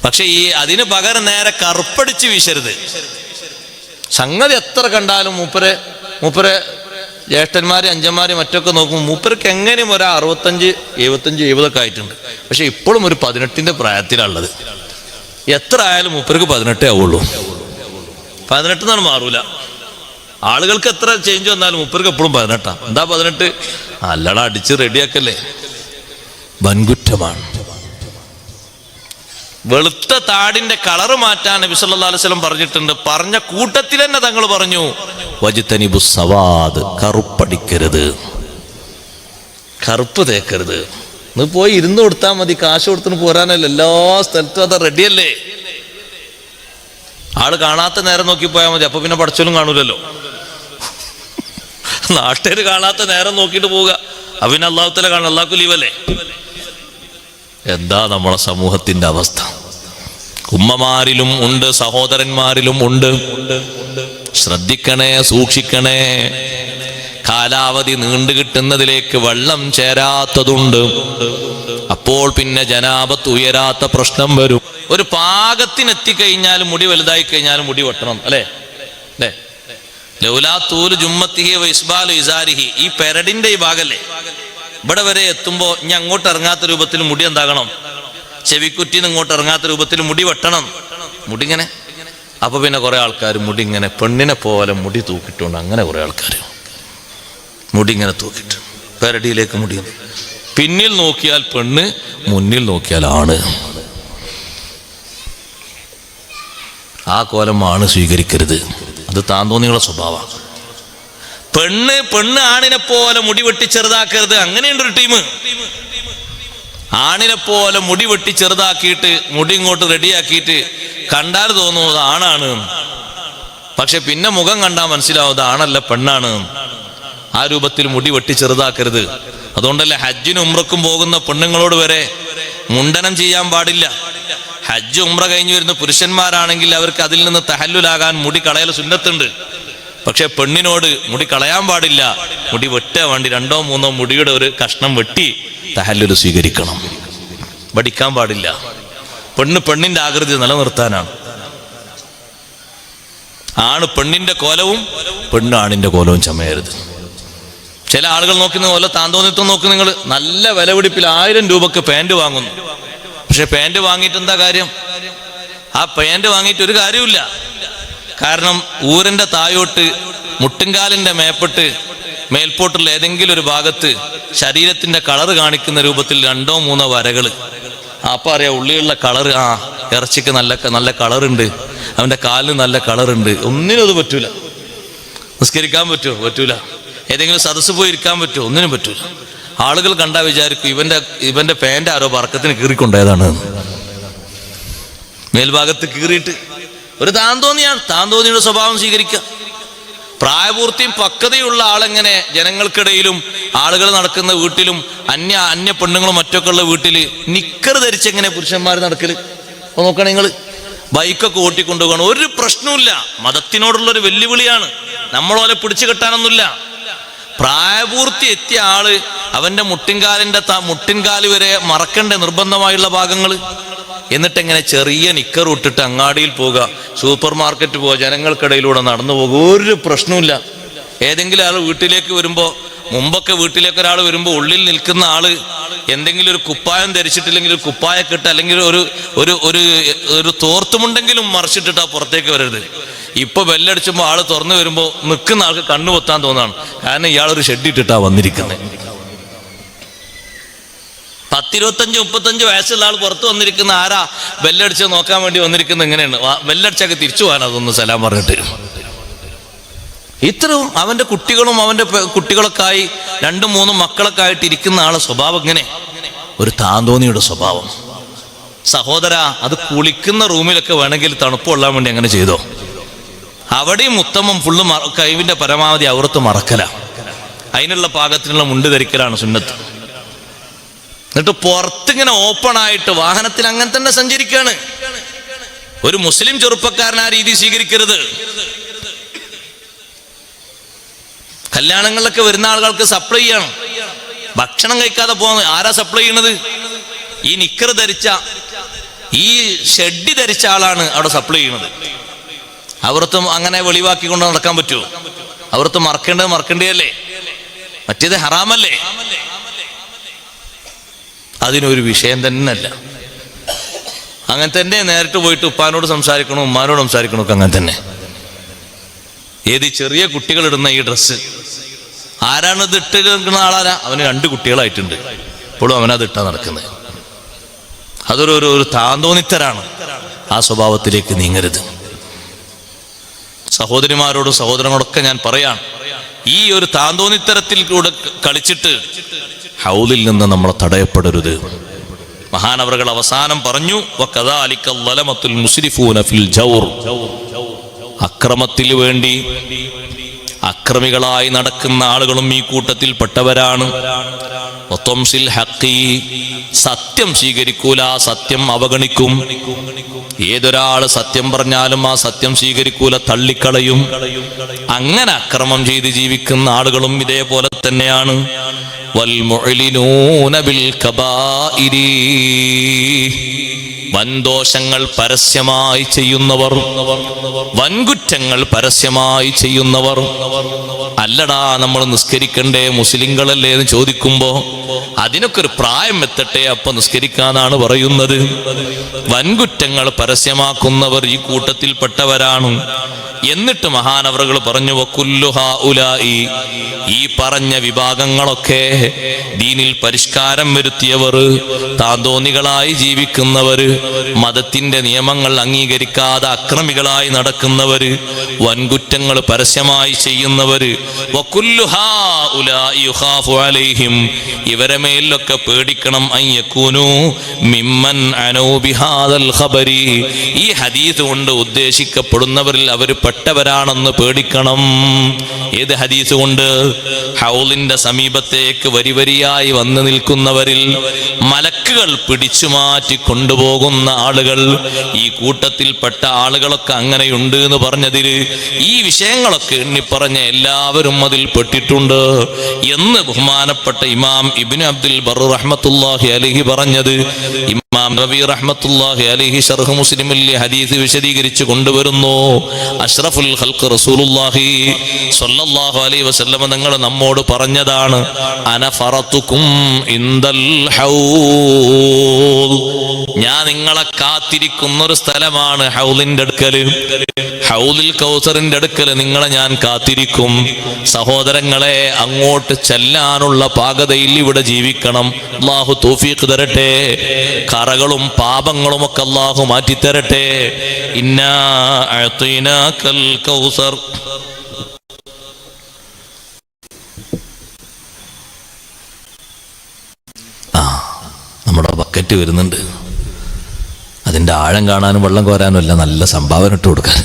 പക്ഷെ അതിന് പകരം നേരെ കറുപ്പടിച്ച് വീശരുത്. സംഗതി എത്ര കണ്ടാലും മൂപ്പരെ ജ്യേഷ്ഠന്മാരും അഞ്ചന്മാരും മറ്റൊക്കെ നോക്കുമ്പോൾ മൂപ്പർക്ക് എങ്ങനെയും ഒരു 65, 75, 70 ആയിട്ടുണ്ട്. പക്ഷെ ഇപ്പോഴും ഒരു 18ന്റെ പ്രായത്തിലുള്ളത്. എത്ര ആയാലും മൂപ്പർക്ക് 18 ആവുള്ളൂ. 18 എന്നാണ് മാറൂല. ആളുകൾക്ക് എത്ര ചേഞ്ച് വന്നാലും മൂപ്പർക്ക് എപ്പോഴും 18. എന്താ 18? അല്ലടാ, അടിച്ച് റെഡിയാക്കല്ലേ. വൻകുറ്റമാണ്. വെളുത്ത താടിന്റെ കളറ് മാറ്റാൻ നബി സല്ലല്ലാഹു അലൈഹി വസല്ലം പറഞ്ഞിട്ടുണ്ട്. പറഞ്ഞ കൂട്ടത്തിൽ തന്നെ തങ്ങൾ പറഞ്ഞു, വജ്തനിബു സവാദ്, കറുപ്പടിക്കരുത്, കറുപ്പ് തേക്കരുത്. ഇന്ന് പോയി ഇരുന്ന് കൊടുത്താൽ മതി, കാശ് കൊടുത്തിട്ട് പോരാനല്ല. എല്ലാ സ്ഥലത്തും അത് റെഡിയല്ലേ. ആള് കാണാത്ത നേരം നോക്കി പോയാൽ മതി. അപ്പൊ പിന്നെ പഠിച്ചാലും കാണൂലല്ലോ. നാട്ടുകാർ കാണാത്ത നേരം നോക്കിയിട്ട് പോവുക. അപ്പൊ പിന്നെ അല്ലാഹു തആല കാണും. അല്ലാഹു ലീവല്ലേ. എന്താ നമ്മളെ സമൂഹത്തിന്റെ അവസ്ഥ? ഉമ്മമാരിലും ഉണ്ട്, സഹോദരന്മാരിലും ഉണ്ട്. ശ്രദ്ധിക്കണേ, സൂക്ഷിക്കണേ. കാലാവധി നീണ്ടു കിട്ടുന്നതിലേക്ക് വെള്ളം ചേരാത്തതുണ്ട്. അപ്പോൾ പിന്നെ ജനാബത്ത് ഉയരാത്ത പ്രശ്നം വരും. ഒരു പാകത്തിനെത്തിക്കഴിഞ്ഞാലും മുടി വലുതായി കഴിഞ്ഞാലും മുടി വെട്ടണം, അല്ലേ? ലൗലാ തൂലു ജുമ്മത്തിഹി വ ഇസ്ബാലു ഇസാരിഹി, ഈ പെരടിന്റെ ഈ ഭാഗല്ലേ, ഇവിടെ വരെ എത്തുമ്പോ ഇനി അങ്ങോട്ട് ഇറങ്ങാത്ത രൂപത്തിൽ മുടി എന്താകണം? ചെവിക്കുറ്റിന്ന് ഇങ്ങോട്ട് ഇറങ്ങാത്ത രൂപത്തിൽ മുടി വെട്ടണം. മുടി ഇങ്ങനെ. അപ്പൊ പിന്നെ കുറെ ആൾക്കാർ മുടി ഇങ്ങനെ പെണ്ണിനെ പോലെ മുടി തൂക്കിട്ടുണ്ട്. അങ്ങനെ കുറെ ആൾക്കാർ മുടി ഇങ്ങനെ തൂക്കിട്ട് പെരടിയിലേക്ക് മുടി. പിന്നിൽ നോക്കിയാൽ പെണ്ണ്, മുന്നിൽ നോക്കിയാൽ ആണ്. ആ കോലമാണ് സ്വീകരിക്കരുത്. അത് താന്തോന്നിയുള്ള സ്വഭാവമാണ്. പെണ്ണ് ആണിനെ പോലെ മുടി വെട്ടി ചെറുതാക്കരുത്. അങ്ങനെയുണ്ടൊരു ടീം. ആണിനെ പോലെ മുടി വെട്ടി ചെറുതാക്കിയിട്ട് മുടി ഇങ്ങോട്ട് റെഡിയാക്കിയിട്ട് കണ്ടാൽ തോന്നുന്നത് ആണാണ്. പക്ഷെ പിന്നെ മുഖം കണ്ടാൽ മനസ്സിലാവുന്നത് ആണല്ല, പെണ്ണാണ്. ആ രൂപത്തിൽ മുടി വെട്ടി ചെറുതാക്കരുത്. അതുകൊണ്ടല്ലേ ഹജ്ജിനും ഉംറക്കും പോകുന്ന പെണ്ണുങ്ങളോട് വരെ മുണ്ടനം ചെയ്യാൻ പാടില്ല. ഹജ്ജ് ഉംറ കഴിഞ്ഞു വരുന്ന പുരുഷന്മാരാണെങ്കിൽ അവർക്ക് അതിൽ നിന്ന് തഹല്ലുലാകാൻ മുടി കളയൽ സുന്നത്തുണ്ട്. പക്ഷെ പെണ്ണിനോട് മുടി കളയാൻ പാടില്ല. മുടി വെട്ടാൻ വേണ്ടി 2 or 3 മുടിയുടെ ഒരു കഷ്ണം വെട്ടി തഹല്ലുല് സ്വീകരിക്കണം. വടിക്കാൻ പാടില്ല. പെണ്ണിന്റെ ആകൃതി നിലനിർത്താനാണ്. ആണ് പെണ്ണിന്റെ കോലവും പെണ്ണ് ആണിന്റെ കോലവും ചമയരുത്. ചില ആളുകൾ നോക്കുന്ന പോലെ താന്തോന്നിത്വം നോക്കി. നിങ്ങൾ നല്ല വിലപിടിപ്പിൽ 1000 രൂപക്ക് പാൻറ് വാങ്ങുന്നു. പക്ഷെ പാൻറ് വാങ്ങിയിട്ട് എന്താ കാര്യം? ആ പാൻറ് വാങ്ങിയിട്ട് ഒരു കാര്യമില്ല. കാരണം ഊരന്റെ തായോട്ട് മുട്ടുംകാലിന്റെ മേപ്പെട്ട് മേൽപോട്ടുള്ള ഏതെങ്കിലും ഒരു ഭാഗത്ത് ശരീരത്തിന്റെ കളറ് കാണിക്കുന്ന രൂപത്തിൽ 2 or 3 വരകൾ. അപ്പൊ അറിയാം ഉള്ളിലുള്ള കളറ്. ആ ഇറച്ചിക്ക് നല്ല കളറുണ്ട്, അവന്റെ കാലിന് നല്ല കളറുണ്ട്. ഒന്നിനും അത് പറ്റൂല. നിസ്കരിക്കാൻ പറ്റുമോ? പറ്റൂല. ഏതെങ്കിലും സദസ്സ് പോയി ഇരിക്കാൻ പറ്റുമോ? ഒന്നിനും പറ്റൂല. ആളുകൾ കണ്ടാ വിചാരിക്കും ഇവന്റെ പാൻറ് ആരോ പറക്കത്തിന് കീറിക്കൊണ്ടേതാണ്. മേൽഭാഗത്ത് കീറിയിട്ട് ഒരു താന്തോന്നിയാണ്. താന്തോന്നിയുടെ സ്വഭാവം സ്വീകരിക്കുക. പ്രായപൂർത്തിയും പക്വതയുള്ള ആളെങ്ങനെ ജനങ്ങൾക്കിടയിലും ആളുകൾ നടക്കുന്ന വീട്ടിലും അന്യ പെണ്ണുങ്ങളും മറ്റൊക്കെ ഉള്ള വീട്ടിൽ നിക്കർ ധരിച്ചെങ്ങനെ പുരുഷന്മാർ നടക്കല്? അപ്പൊ നോക്കണം നിങ്ങൾ. ബൈക്കൊക്കെ ഓട്ടിക്കൊണ്ടുപോകണം, ഒരു പ്രശ്നവുമില്ല. മതത്തിനോടുള്ളൊരു വെല്ലുവിളിയാണ്. നമ്മളോലെ പിടിച്ചു കെട്ടാനൊന്നുമില്ല. പ്രായപൂർത്തി എത്തിയ ആള് അവന്റെ മുട്ടിൻകാല് വരെ മറക്കണ്ടേ നിർബന്ധമായുള്ള ഭാഗങ്ങൾ. എന്നിട്ടെങ്ങനെ ചെറിയ നിക്കർ ഇട്ടിട്ട് അങ്ങാടിയിൽ പോവുക, സൂപ്പർ മാർക്കറ്റ് പോവുക, ജനങ്ങൾക്കിടയിലൂടെ നടന്നു പോകുക, ഒരു പ്രശ്നവുമില്ല. ഏതെങ്കിലും ആൾ വീട്ടിലേക്ക് വരുമ്പോൾ, മുമ്പൊക്കെ വീട്ടിലേക്ക് ഒരാൾ വരുമ്പോൾ ഉള്ളിൽ നിൽക്കുന്ന ആള് എന്തെങ്കിലും ഒരു കുപ്പായം ധരിച്ചിട്ടില്ലെങ്കിൽ ഒരു കുപ്പായക്കിട്ട് അല്ലെങ്കിൽ ഒരു തോർത്തുമുണ്ടെങ്കിലും മറിച്ചിട്ടിട്ടാ പുറത്തേക്ക് വരരുത്. ഇപ്പൊ ബെല്ലടിച്ചുമ്പോൾ ആള് തുറന്നു വരുമ്പോൾ നിൽക്കുന്ന ആൾക്ക് കണ്ണു പൊത്താൻ തോന്നാണ്. കാരണം ഇയാളൊരു ഷെഡിട്ടിട്ടാ വന്നിരിക്കുന്നത്. 10, 25, 35 വയസ്സുള്ള ആൾ പുറത്ത് വന്നിരിക്കുന്ന ആരാ? ബെല്ലടിച്ച് നോക്കാൻ വേണ്ടി വന്നിരിക്കുന്നത്. എങ്ങനെയാണ് ബെല്ലടിച്ചൊക്കെ തിരിച്ചു പോകാൻ? അതൊന്ന് സലാം പറഞ്ഞിട്ട് ഇത്രയും അവന്റെ കുട്ടികളും അവന്റെ കുട്ടികളൊക്കെ ആയി 2-3 മക്കളൊക്കെ ആയിട്ട് ഇരിക്കുന്ന ആളെ സ്വഭാവം ഇങ്ങനെ ഒരു താന്തോന്നിയുടെ സ്വഭാവം. സഹോദര, അത് കുളിക്കുന്ന റൂമിലൊക്കെ വേണമെങ്കിൽ തണുപ്പ് കൊള്ളാൻ വേണ്ടി അങ്ങനെ ചെയ്തോ. അവിടെയും ഉത്തമം ഫുള്ള് കഴിവിന്റെ പരമാവധി ഔറത്ത് മറക്കല, അതിനുള്ള പാകത്തിനുള്ള മുണ്ട് ധരിക്കലാണ് സുന്നത്ത്. എന്നിട്ട് പുറത്തിങ്ങനെ ഓപ്പൺ ആയിട്ട് വാഹനത്തിൽ അങ്ങനെ തന്നെ സഞ്ചരിക്കാണ്. ഒരു മുസ്ലിം ചെറുപ്പക്കാരൻ ആ രീതി സ്വീകരിക്കരുത്. കല്യാണങ്ങളിലൊക്കെ വരുന്ന ആളുകൾക്ക് സപ്ലൈ ചെയ്യണം. ഭക്ഷണം കഴിക്കാതെ പോകുന്നത് ആരാ സപ്ലൈ ചെയ്യണത്? ഈ നിക്കർ ധരിച്ച, ഈ ഷെഡ്ഡി ധരിച്ച ആളാണ് അവിടെ സപ്ലൈ ചെയ്യണത്. അവർത്തും അങ്ങനെ വെളിവാക്കിക്കൊണ്ട് നടക്കാൻ പറ്റുമോ? അവർത്ത് മറക്കേണ്ടതല്ലേ? മറ്റേത് ഹറാമല്ലേ? അതിനൊരു വിഷയം തന്നെ അല്ല. അങ്ങനെ തന്നെ നേരിട്ട് പോയിട്ട് ഉപ്പാനോട് സംസാരിക്കണോ ഉമ്മാനോട് സംസാരിക്കണോ ഒക്കെ അങ്ങനെ തന്നെ. ഏത് ചെറിയ കുട്ടികൾ ഇടുന്ന ഈ ഡ്രസ്സ് ആരാണത് ഇട്ട് നിൽക്കുന്ന ആളാരാ? അവന് 2 കുട്ടികളായിട്ടുണ്ട്, ഇപ്പോഴും അവനത് ഇട്ടാ നടക്കുന്നത്. അതൊരു താന്തോന്നിത്തരാണ്. ആ സ്വഭാവത്തിലേക്ക് നീങ്ങരുത്. സഹോദരിമാരോടും സഹോദരങ്ങളോടൊക്കെ ഞാൻ പറയാം, ഈ ഒരു താന്തോന്നിത്തരത്തിൽ കൂടെ കളിച്ചിട്ട് ഹൗലിൽ നിന്ന് നമ്മൾ തടയപ്പെടരുത്. മഹാനവറുകൾ അവസാനം പറഞ്ഞു, അക്രമത്തിൽ വേണ്ടി അക്രമികളായി നടക്കുന്ന ആളുകളും ഈ കൂട്ടത്തിൽ പെട്ടവരാണ്. സത്യം സ്വീകരിക്കൂല, സത്യം അവഗണിക്കും. ഏതൊരാള് സത്യം പറഞ്ഞാലും ആ സത്യം സ്വീകരിക്കൂല, തള്ളിക്കളയും. അങ്ങനെ അക്രമം ചെയ്ത് ജീവിക്കുന്ന ആളുകളും ഇതേപോലെ തന്നെയാണ്. വൽമുഅ്ലിനൂന ബിൽ കബായിരി, വൻദോഷങ്ങൾ പരസ്യമായി ചെയ്യുന്നവർ, വൻകുറ്റങ്ങൾ പരസ്യമായി ചെയ്യുന്നവർ. അല്ലടാ നമ്മൾ നിസ്കരിക്കണ്ടേ, മുസ്ലിങ്ങളല്ലേ എന്ന് ചോദിക്കുമ്പോ അതിനൊക്കെ ഒരു പ്രായം എത്തട്ടെ, അപ്പൊ നിസ്കരിക്കാന്നാണ് പറയുന്നത്. വൻകുറ്റങ്ങൾ പരസ്യമാക്കുന്നവർ ഈ കൂട്ടത്തിൽപ്പെട്ടവരാണ്. എന്നിട്ട് മഹാനവറുകൾ പറഞ്ഞു, വകുല്ലുഹാ ഉലായി, ഈ പറഞ്ഞ വിഭാഗങ്ങളൊക്കെ ദീനിൽ പരിഷ്കാരം വരുത്തിയവർ, താന്തോന്നികളായി ജീവിക്കുന്നവര്, മതത്തിന്റെ നിയമങ്ങൾ അംഗീകരിക്കാതെ അക്രമികളായി നടക്കുന്നവര്, വൻകുറ്റങ്ങൾ പരസ്യമായി ചെയ്യുന്നവര്, വകുല്ലുഹാ ഉലായി യുഖാഫു അലൈഹിം, ഇവരെ മേലൊക്കെ പേടിക്കണം. അയ്യകൂനു മിമ്മൻ അനൗ ബിഹാദൽ ഖബരി, ഈ ഹദീസ് കൊണ്ട് ഉദ്ദേശിക്കപ്പെടുന്നവരിൽ അവർ പെട്ടവരാണെന്ന് പേടിക്കണം. ഏത് ഹദീസ് കൊണ്ട്? ഹൗലിന്റെ സമീപത്തേക്ക് വരിവരിയായി വന്നു നിൽക്കുന്നവരിൽ മലക്കുകൾ പിടിച്ചു മാറ്റി കൊണ്ടുപോകുന്ന ആളുകൾ, ഈ കൂട്ടത്തിൽപ്പെട്ട ആളുകളൊക്കെ അങ്ങനെയുണ്ട് എന്ന് പറഞ്ഞതിൽ ഈ വിഷയങ്ങളൊക്കെ എണ്ണിപ്പറഞ്ഞ എല്ലാവരും അതിൽ പെട്ടിട്ടുണ്ട് എന്ന് ബഹുമാനപ്പെട്ട ഇമാം ഇബ്നു അബ്ദുൽ ബർ റഹ്മത്തുള്ളാഹി അലൈഹി പറഞ്ഞത് ഇമാം റബി റഹ്മത്തുള്ളാഹി അലൈഹി ശർഹ് മുസ്ലിമിൽ ഹദീസ് വിശദീകരിച്ചു കൊണ്ടുവരുന്നു. അഷ്റഫുൽ ഖൽഖ് റസൂലുള്ളാഹി സ്വല്ലല്ലാഹു അലൈഹി വസല്ലം തങ്ങൾ നമ്മോട് പറഞ്ഞതാണ്, അന ഫറതുകും ഇൻദൽ ഹൗൽ, ഞാൻ നിങ്ങളെ കാത്തിരിക്കുന്ന ഒരു സ്ഥലമാണ് ഹൗലിന്റെ അടുക്കല്, ഹൗലുൽ കൗസറിന്റെ അടുക്കല് നിങ്ങളെ ഞാൻ കാത്തിരിക്കും. സഹോദരങ്ങളെ, അങ്ങോട്ട് ചെല്ലാനുള്ള പാകതയിൽ ഇവിടെ ജീവിക്കണം. അല്ലാഹു തൗഫീഖ് തരട്ടെ. കറകളും പാപങ്ങളും ഒക്കെ അല്ലാഹു മാറ്റിത്തരട്ടെ. ഇന്നാ അഅ്തീനാകൽ കൗസർ. നമ്മുടെ ബക്കറ്റ് വരുന്നുണ്ട്. അതിൻ്റെ ആഴം കാണാനും വെള്ളം കോരാനും അല്ല, നല്ല സംഭാവന ഇട്ട് കൊടുക്കാൻ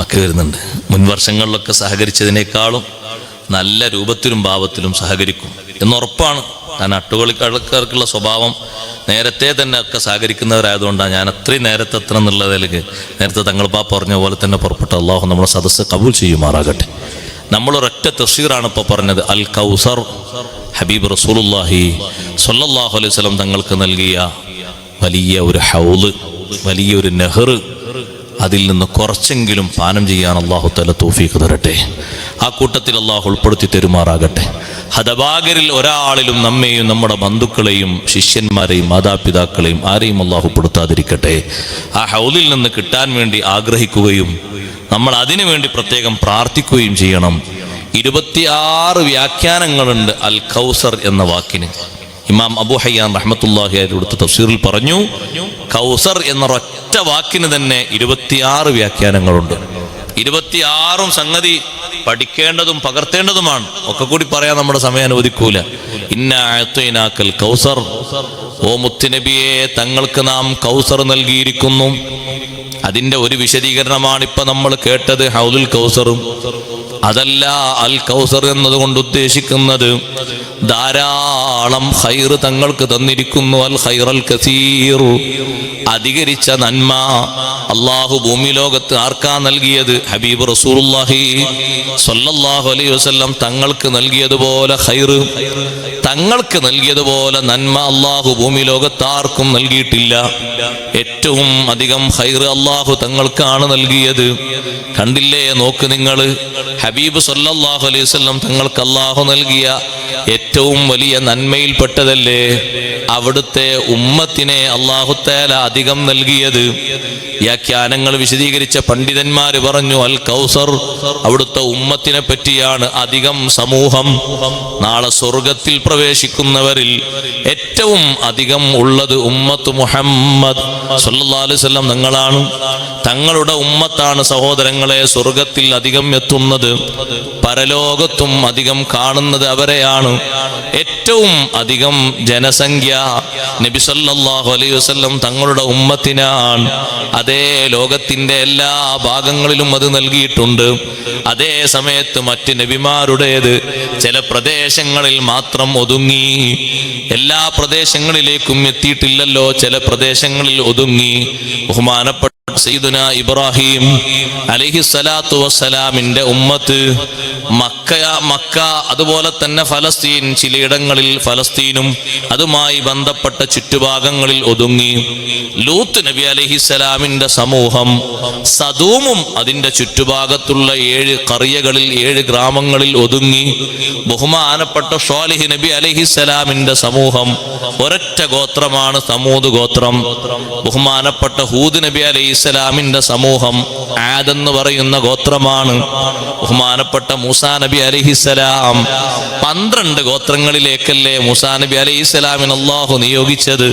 ഒക്കെ വരുന്നുണ്ട്. മുൻ വർഷങ്ങളിലൊക്കെ സഹകരിച്ചതിനേക്കാളും നല്ല രൂപത്തിലും ഭാവത്തിലും സഹകരിക്കും എന്നുറപ്പാണ്. ഞാൻ അട്ടുകളിക്കാർക്കുള്ള സ്വഭാവം നേരത്തെ തന്നെ ഒക്കെ സഹകരിക്കുന്നവരായതുകൊണ്ടാണ് ഞാൻ അത്രയും നേരത്തെ എത്തണം എന്നുള്ളതിലേക്ക് നേരത്തെ തങ്ങൾപ്പാ പറഞ്ഞ പോലെ തന്നെ പുറപ്പെട്ട. അള്ളാഹു നമ്മുടെ സദസ്സ് കബൂൽ ചെയ്യുമാറാകട്ടെ. നമ്മളൊരൊറ്റ തഫ്സീറാണ് ഇപ്പോൾ പറഞ്ഞത്. അൽ കൗസർ, ഹബീബ് റസൂലുള്ളാഹി സ്വല്ലല്ലാഹു അലൈഹി വസല്ലം തങ്ങൾക്ക് നൽകിയ വലിയ ഒരു ഹൗല്, വലിയൊരു നെഹ്റ്, അതിൽ നിന്ന് കുറച്ചെങ്കിലും പാനം ചെയ്യാൻ അല്ലാഹു തആല തൗഫീഖ് തരട്ടെ. ആ കൂട്ടത്തിൽ അല്ലാഹു ഉൾപ്പെടുത്തി തരുമാറാകട്ടെ. ഹതഭാഗരിൽ ഒരാളിലും നമ്മെയും നമ്മുടെ ബന്ധുക്കളെയും ശിഷ്യന്മാരെയും മാതാപിതാക്കളെയും ആരെയും അല്ലാഹു പെടുത്താതിരിക്കട്ടെ. ആ ഹൗലിൽ നിന്ന് കിട്ടാൻ വേണ്ടി ആഗ്രഹിക്കുകയും നമ്മൾ അതിനു വേണ്ടി പ്രത്യേകം പ്രാർത്ഥിക്കുകയും ചെയ്യണം. 26 വ്യാഖ്യാനങ്ങളുണ്ട് അൽ കൗസർ എന്ന വാക്കിന്. ഇമാം അബൂ ഹയ്യാൻ റഹ്മത്തുള്ളാഹി അലൈഹി കൊടുത്ത തഫ്സീറിൽ പറഞ്ഞു, കൗസർ എന്ന ഒറ്റ വാക്കിന് തന്നെ 26 വ്യാഖ്യാനങ്ങളുണ്ട്. 26 സംഗതി പഠിക്കേണ്ടതും പകർത്തേണ്ടതുമാണ്. ഒക്കെ കൂടി പറയാൻ നമ്മുടെ സമയം അനുവദിക്കൂല. ഇന്നാ അഅ്തൈനാക്കൽ കൗസർ, ഓ മുത്തുനബിയെ തങ്ങൾക്ക് നാം കൗസർ നൽകിയിരിക്കുന്നു. അതിന്റെ ഒരു വിശദീകരണമാണ് ഇപ്പൊ നമ്മൾ കേട്ടത്, ഹൗദുൽ കൗസറും. അതല്ല, അൽ കൗസർ എന്നതുകൊണ്ട് ഉദ്ദേശിക്കുന്നത് ധാരാളം ഖൈർ തങ്ങൾക്ക് തന്നിരിക്കുന്നു. അൽ ഖൈറൽ കസീർ, അധികരിച്ച നന്മ. അള്ളാഹു ഭൂമി ലോകത്ത് ആർക്കാ നൽകിയത്? ഹബീബ് റസൂലുള്ളാഹി സ്വല്ലല്ലാഹു അലൈഹി വസല്ലം തങ്ങൾക്ക് നൽകിയതുപോലെ ഖൈർ, തങ്ങൾക്ക് നൽകിയതുപോലെ നന്മ അള്ളാഹു ഭൂമി ലോകത്ത് ആർക്കും നൽകിയിട്ടില്ല. ഏറ്റവും അധികം ഖൈർ അള്ളാഹു തങ്ങൾക്കാണ് നൽകിയത്. കണ്ടില്ലേ, നോക്ക് നിങ്ങൾ, ഹബീബ് സ്വല്ലല്ലാഹു അലൈഹി വസല്ലം തങ്ങൾക്ക് അള്ളാഹു നൽകിയ ഏറ്റവും വലിയ നന്മയിൽപ്പെട്ടതല്ലേ അവിടുത്തെ ഉമ്മത്തിനെ അല്ലാഹു തആല അധികം നൽകിയത്. വ്യാഖ്യാനങ്ങൾ വിശദീകരിച്ച പണ്ഡിതന്മാര് പറഞ്ഞു, അൽ കൗസർ അവിടുത്തെ ഉമ്മത്തിനെ പറ്റിയാണ്. അധികം സമൂഹം നാളെ സ്വർഗത്തിൽ പ്രവേശിക്കുന്നവരിൽ ഏറ്റവും അധികം ഉള്ളത് ഉമ്മത്ത് മുഹമ്മദ് സ്വല്ലല്ലാഹു അലൈഹി വസല്ലം തങ്ങളാണ്. തങ്ങളുടെ ഉമ്മത്താണ് സഹോദരങ്ങളെ സ്വർഗത്തിൽ അധികം എത്തുന്നത്. പരലോകത്തും അധികം കാണുന്നത് അവരെയാണ്. ഏറ്റവും അധികം ജനസംഖ്യ നബി സല്ലല്ലാഹു അലൈഹി വസല്ലം തങ്ങളുടെ ഉമ്മത്തിനാണ്. അതേ ലോകത്തിന്റെ എല്ലാ ഭാഗങ്ങളിലും അത് നൽകിയിട്ടുണ്ട്. അതേ സമയത്ത് മറ്റ് നബിമാരുടേത് ചില പ്രദേശങ്ങളിൽ മാത്രം ഒതുങ്ങി. എല്ലാ പ്രദേശങ്ങളിലേക്കും എത്തിയിട്ടില്ലല്ലോ, ചില പ്രദേശങ്ങളിൽ ഒതുങ്ങി. ബഹുമാനപ്പെട്ട സയ്യിദുനാ ഇബ്രാഹിം അലൈഹിസ്സലാത്തു വസ്സലാമിന്റെ ഉമ്മത്ത് മക്ക, അതുപോലെ തന്നെ ഫലസ്തീൻ, ചിലയിടങ്ങളിൽ ഫലസ്തീനും അതുമായി ബന്ധപ്പെട്ട ചുറ്റുഭാഗങ്ങളിൽ ഒതുങ്ങി. ലൂത്ത് നബി അലൈഹിസ്സലാമിന്റെ സമൂഹം സദൂമും അതിന്റെ ചുറ്റുഭാഗത്തുള്ള 7 ഖറിയകളിൽ 7 ഗ്രാമങ്ങളിൽ ഒതുങ്ങി. ബഹുമാനപ്പെട്ട സ്വാലിഹ് നബി അലൈഹിസ്സലാമിന്റെ സമൂഹം ഒരൊറ്റ ഗോത്രമാണ്, സമൂദ് ഗോത്രം. ബഹുമാനപ്പെട്ട ഹൂദ് നബി അലൈഹിസ്സലാമിന്റെ സമൂഹം ആദ് എന്ന് പറയുന്ന ഗോത്രമാണ്. ബഹുമാനപ്പെട്ട മൂസാ നബി അലൈഹിസ്സലാം 12 ഗോത്രങ്ങളിലേക്കല്ലേ മൂസാ നബി അലൈഹിസ്സലാമിനെ അല്ലാഹു നിയോഗിച്ചത്.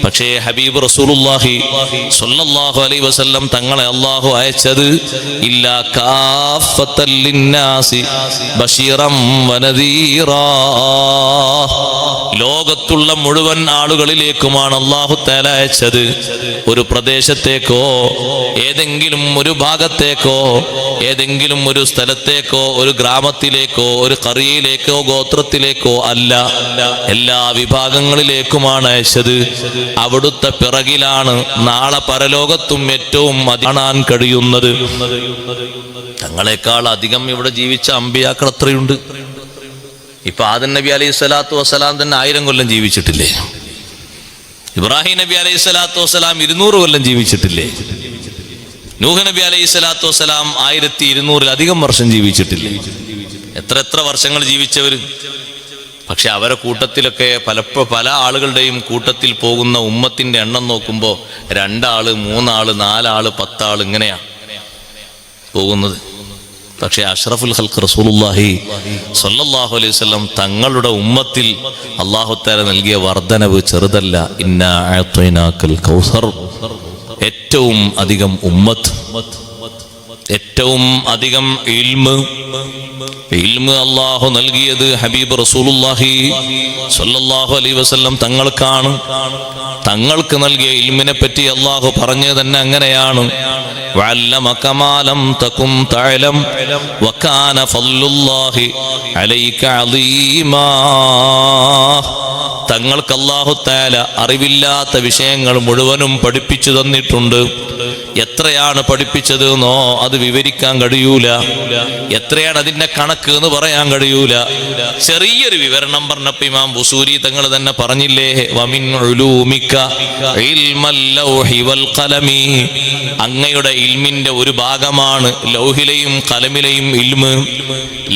പക്ഷേ ഹബീബ് റസൂലുള്ളാഹി സ്വല്ലല്ലാഹു അലൈഹി വസല്ലം തങ്ങളെ അല്ലാഹു അയച്ചത് ഇല്ലാ കാഫത്തൽ ലിന്നാസി ബശീറൻ വനദീറാ, ലോകത്തുള്ള മുഴുവൻ ആളുകളിലേക്കുമാണ് അല്ലാഹു തആല അയച്ചത്. ഒരു പ്രദേശത്തേക്കോ ഏതെങ്കിലും ഒരു ഭാഗത്തേക്കോ ഏതെങ്കിലും ഒരു സ്ഥലത്തേക്കോ ഒരു ഗ്രാമത്തിലേക്കോ ഒരു ഖറിയയിലേക്കോ ഗോത്രത്തിലേക്കോ അല്ല, എല്ലാ വിഭാഗങ്ങളിലേക്കുമാണ് അയച്ചത്. അവിടുത്തെ പിറകിലാണ് നാളെ പരലോകത്തും ഏറ്റവും കാണാൻ കഴിയുന്നത്. തങ്ങളെക്കാൾ അധികം ഇവിടെ ജീവിച്ച അമ്പിയാക്കൾ എത്രയുണ്ട്? ഇപ്പൊ ആദം നബി അലൈഹി സ്വലാത്തു വസ്സലാം തന്നെ 1000 കൊല്ലം ജീവിച്ചിട്ടില്ലേ? ഇബ്രാഹിം നബി അലൈഹി സ്വലാത്തു വസ്സലാം 200 കൊല്ലം ജീവിച്ചിട്ടില്ലേ? നൂഹ് നബി അലൈഹി സ്വലാത്തു വസ്സലാം 1200-ലധികം വർഷം ജീവിച്ചിട്ടില്ലേ? എത്ര വർഷങ്ങൾ ജീവിച്ചവര്. പക്ഷെ അവരെ കൂട്ടത്തിലൊക്കെ പല ആളുകളുടെയും കൂട്ടത്തിൽ പോകുന്ന ഉമ്മത്തിന്റെ എണ്ണം നോക്കുമ്പോൾ 2 ആള് 3 ആള് 4 ആള് 10 ആള് ഇങ്ങനെയാ പോകുന്നത്. പക്ഷെ അഷ്റഫുൽ ഖൽഖ് റസൂലുള്ളാഹി സ്വല്ലല്ലാഹു അലൈഹി വസല്ലം തങ്ങളുടെ ഉമ്മത്തിൽ അല്ലാഹു തആല നൽകിയ വർധനവ് ചെറുതല്ല. ഇന്നാ അഅ്തൈനാക്കൽ കൗസർ, ഏറ്റവും അധികം ഉമ്മത്ത്, ഏറ്റവും അധികം ഇൽമ് അല്ലാഹു നൽകിയത് ഹബീബ് റസൂലുള്ളാഹി സ്വല്ലല്ലാഹു അലൈഹി വസല്ലം തങ്ങൾക്കാണ്. തങ്ങൾക്ക് നൽകിയ ഇൽമിനെ പറ്റി അല്ലാഹു പറഞ്ഞത് തന്നെ അങ്ങനെയാണ്, വഅല്ലമക മാ ലം തകും തഅലം വകാന ഫളലുല്ലാഹി അലൈക അളീമാ. തങ്ങൾക്ക് അല്ലാഹു തആല അറിവില്ലാത്ത വിഷയങ്ങൾ മുഴുവനും പഠിപ്പിച്ചു തന്നിട്ടുണ്ട്. എത്രയാണ് പഠിപ്പിച്ചത് എന്നോ അത് വിവരിക്കാൻ കഴിയൂല. എത്രയാണ് അതിന്റെ കണക്ക് എന്ന് പറയാൻ കഴിയൂല. ചെറിയൊരു വിവരണം പറഞ്ഞപ്പോൾ ഇമാം ബുസൂരി തങ്ങൾ തന്നെ പറഞ്ഞില്ലേ, വമിൻ ഉലൂമിക ഇൽമൽ ലൗഹി വൽ ഖലമി, അങ്ങയുടെ ഇൽമിന്റെ ഒരു ഭാഗമാണ് ലൗഹിലെയും ഖലമിലെയും ഇൽമ്.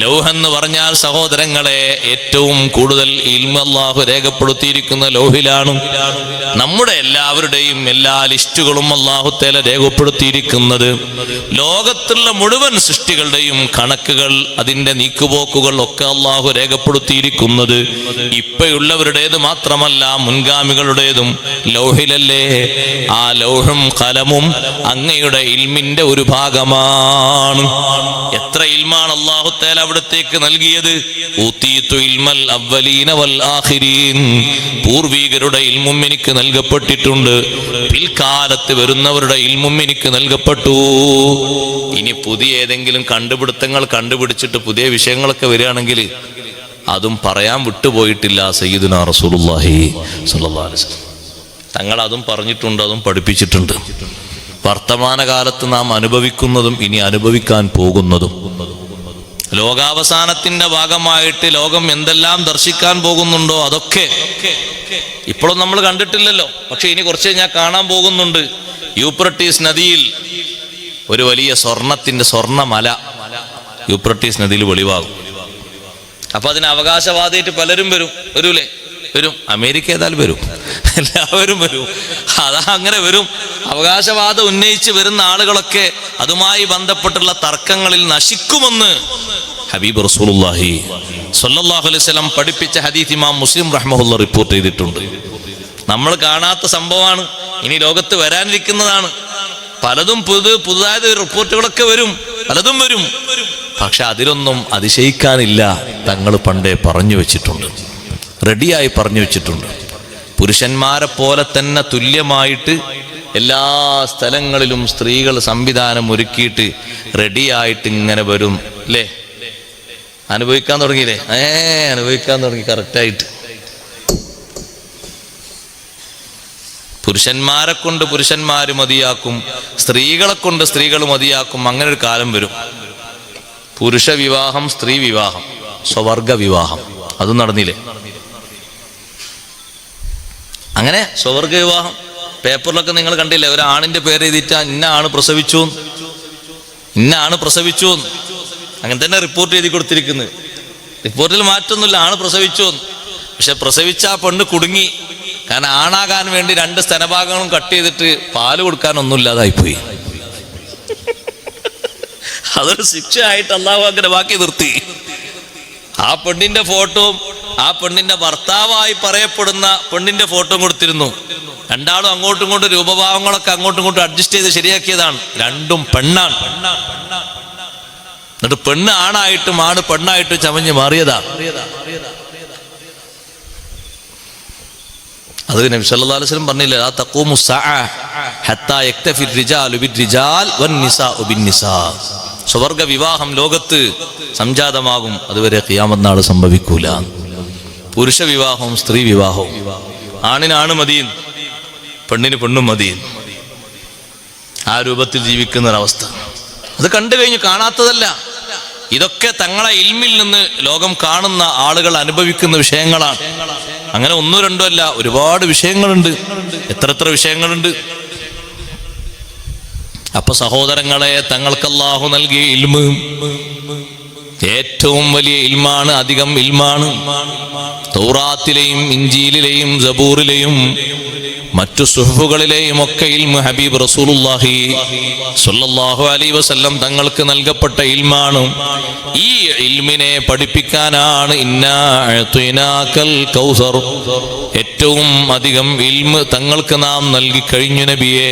ലൗഹ് എന്ന് പറഞ്ഞാൽ സഹോദരങ്ങളെ ഏറ്റവും കൂടുതൽ ഇൽമ് അല്ലാഹു രേഖപ്പെടുത്തിയിരിക്കുന്ന ലൗഹിലാണ്. നമ്മുടെ എല്ലാവരുടെയും എല്ലാ ലിസ്റ്റുകളും അല്ലാഹു തആല രേഖപ്പെടുത്തി രേഖപ്പെടുത്തിയിരിക്കുന്നത്. ലോകത്തുള്ള മുഴുവൻ സൃഷ്ടികളുടെയും കണക്കുകൾ, അതിൻ്റെ നീക്കുപോക്കുകൾ ഒക്കെ അള്ളാഹു രേഖപ്പെടുത്തിയിരിക്കുന്നത് ഇപ്പോഴുള്ളവരുടേത് മാത്രമല്ല, മുൻഗാമികളുടേതും ലൗഹിലല്ലേ. ആ ലൗഹും ഖലമും അങ്ങയുടെ ഇൽമിന്റെ ഒരു ഭാഗമാണ്. എത്ര ഇൽമാണ് അല്ലാഹു തആല അവിടത്തേക്ക് നൽകിയത്. ഊതീതു ഇൽമൽ അവ്വലീന വൽ ആഖിരീൻ, പൂർവികരുടെ ഇൽമും എനിക്ക് നൽകപ്പെട്ടിട്ടുണ്ട്, പിൽക്കാലത്ത് വരുന്നവരുടെ ഇൽമും എനിക്ക് നൽകപ്പെട്ടു. ഇനി പുതിയ ഏതെങ്കിലും കണ്ടുപിടുത്തങ്ങൾ കണ്ടുപിടിച്ചിട്ട് പുതിയ വിഷയങ്ങളൊക്കെ വരികയാണെങ്കിൽ അതും പറയാൻ വിട്ടുപോയിട്ടില്ല സയ്യിദുനാ റസൂലുള്ളാഹി സ്വല്ലല്ലാഹു അലൈഹി വസല്ലം. തങ്ങൾ അതും പറഞ്ഞിട്ടുണ്ട്, അതും പഠിപ്പിച്ചിട്ടുണ്ട്. വർത്തമാനകാലത്ത് നാം അനുഭവിക്കുന്നതും ഇനി അനുഭവിക്കാൻ പോകുന്നതും, ലോകാവസാനത്തിന്റെ ഭാഗമായിട്ട് ലോകം എന്തെല്ലാം ദർശിക്കാൻ പോകുന്നുണ്ടോ അതൊക്കെ ഇപ്പോഴും നമ്മൾ കണ്ടിട്ടില്ലല്ലോ. പക്ഷെ ഇനി കുറച്ച് കഴിഞ്ഞാൽ കാണാൻ പോകുന്നുണ്ട്. യൂഫ്രട്ടീസ് നദിയിൽ ഒരു വലിയ സ്വർണ്ണമല യൂഫ്രട്ടീസ് നദിയിൽ വെളിവാകും. അപ്പൊ അതിന് അവകാശവാദിയായിട്ട് പലരും വരൂലേ? വരും. അമേരിക്ക ഏതായാലും വരും, എല്ലാവരും വരും. അതാ അങ്ങനെ വരും. അവകാശവാദം ഉന്നയിച്ച് വരുന്ന ആളുകളൊക്കെ അതുമായി ബന്ധപ്പെട്ടുള്ള തർക്കങ്ങളിൽ നശിക്കുമെന്ന് ഹബീബ് റസൂലുള്ളാഹി സ്വല്ലല്ലാഹു അലൈഹി വസല്ലം പഠിപ്പിച്ച ഹദീസ് ഇമാം മുസ്ലിം റഹ്മഹുല്ലാഹ് റിപ്പോർട്ട് ചെയ്തിട്ടുണ്ട്. നമ്മൾ കാണാത്ത സംഭവമാണ്, ഇനി ലോകത്ത് വരാനിരിക്കുന്നതാണ്. പലതും പുതുതായത് റിപ്പോർട്ടുകളൊക്കെ വരും, പലതും വരും. പക്ഷെ അതിലൊന്നും അതിശയിക്കാനില്ല. തങ്ങൾ പണ്ടേ പറഞ്ഞു വെച്ചിട്ടുണ്ട്, റെഡിയായി പറഞ്ഞു വെച്ചിട്ടുണ്ട്. പുരുഷന്മാരെ പോലെ തന്നെ തുല്യമായിട്ട് എല്ലാ സ്ഥലങ്ങളിലും സ്ത്രീകൾ സംവിധാനം ഒരുക്കിയിട്ട് റെഡിയായിട്ട് ഇങ്ങനെ വരും. അല്ലേ? അനുഭവിക്കാൻ തുടങ്ങിയില്ലേ? അനുഭവിക്കാൻ തുടങ്ങി കറക്റ്റായിട്ട്. പുരുഷന്മാരെ കൊണ്ട് പുരുഷന്മാര് മതിയാക്കും, സ്ത്രീകളെ കൊണ്ട് സ്ത്രീകൾ മതിയാക്കും. അങ്ങനെ ഒരു കാലം വരും. പുരുഷ വിവാഹം, സ്ത്രീ വിവാഹം, സ്വവർഗ വിവാഹം, അതും നടന്നില്ലേ? അങ്ങനെ സ്വവർഗ വിവാഹം പേപ്പറിലൊക്കെ നിങ്ങൾ കണ്ടില്ലേ? ഒരു ആണിന്റെ പേര് എഴുതിയിട്ട് ഇന്ന ആണ് പ്രസവിച്ചു, ഇന്ന ആണ് പ്രസവിച്ചു, അങ്ങനെ തന്നെ റിപ്പോർട്ട് എഴുതി കൊടുത്തിരിക്കുന്നത്. റിപ്പോർട്ടിൽ മാറ്റൊന്നുമില്ല, ആണ് പ്രസവിച്ചു. പക്ഷെ പ്രസവിച്ച ആ പെണ്ണ് കുടുങ്ങി. കാരണം ആണാകാൻ വേണ്ടി 2 സ്തനഭാഗങ്ങളും കട്ട് ചെയ്തിട്ട് പാല് കൊടുക്കാനൊന്നുമില്ലാതായിപ്പോയി. അതൊരു ശിക്ഷയായിട്ട് അള്ളാഹു അങ്ങനെ ബാക്കി നിർത്തി. ആ പെണ്ണിന്റെ ഫോട്ടോയും ആ പെണ്ണിന്റെ ഭർത്താവായി പറയപ്പെടുന്ന പെണ്ണിന്റെ ഫോട്ടോയും കൊടുത്തിരുന്നു. രണ്ടാളും അങ്ങോട്ടും ഇങ്ങോട്ടും രൂപഭാവങ്ങളൊക്കെ അങ്ങോട്ടും ഇങ്ങോട്ടും അഡ്ജസ്റ്റ് ചെയ്ത് ശരിയാക്കിയതാണ്. രണ്ടും പെണ്ണാണ്. എന്നിട്ട് പെണ്ണ് ആണായിട്ടും ആണ് പെണ്ണായിട്ടും ചമഞ്ഞ് മാറിയതാ. അത് നബി സല്ലല്ലാഹു അലൈഹി വസല്ലം പറഞ്ഞില്ലേ, ലാ തഖൂമു സ്സഅ ഹത്താ യക്തഫി الرجال بالرجال والنساء بالنساء. സ്വവർഗ വിവാഹം ലോകത്ത് സംജാതമാകും, അതുവരെ ഖിയാമത്ത് നാൾ സംഭവിക്കൂല. പുരുഷ വിവാഹവും സ്ത്രീ വിവാഹവും, ആണിനാണ് മതിയും പെണ്ണിന് പെണ്ണും മതിയും, ആ രൂപത്തിൽ ജീവിക്കുന്ന ഒരവസ്ഥ അത് കണ്ടു കഴിഞ്ഞു. കാണാത്തതല്ല, ഇതൊക്കെ തങ്ങളെ ഇൽമിൽ നിന്ന് ലോകം കാണുന്ന ആളുകൾ അനുഭവിക്കുന്ന വിഷയങ്ങളാണ്. അങ്ങനെ 1 2 അല്ല, ഒരുപാട് വിഷയങ്ങളുണ്ട്. എത്ര വിഷയങ്ങളുണ്ട്. അപ്പൊ സഹോദരങ്ങളെ, തങ്ങൾക്ക് അല്ലാഹു നൽകിയ ഇൽമ് ഏറ്റവും വലിയ ഇൽമാണ്, അധികം ഇൽമാണ്. തൗറാത്തിലെയും ഇഞ്ചീലിലെയും സബൂറിലെയും മറ്റു സുഹുഫുകളിലെയും ഒക്കെ ഇൽമ് ഹബീബ് റസൂലുള്ളാഹി സ്വല്ലല്ലാഹു അലൈഹി വസല്ലം തങ്ങൾക്ക് നൽകപ്പെട്ട ഇൽമാണ്. ഈ ഇൽമിനെ പഠിപ്പിക്കാനാണ് ഇന്നാ അഅ്തൈനാകൽ കൗസർ, ഏറ്റവും അധികം ഇൽമ് തങ്ങൾക്ക് നാം നൽകി കഴിഞ്ഞു നബിയെ.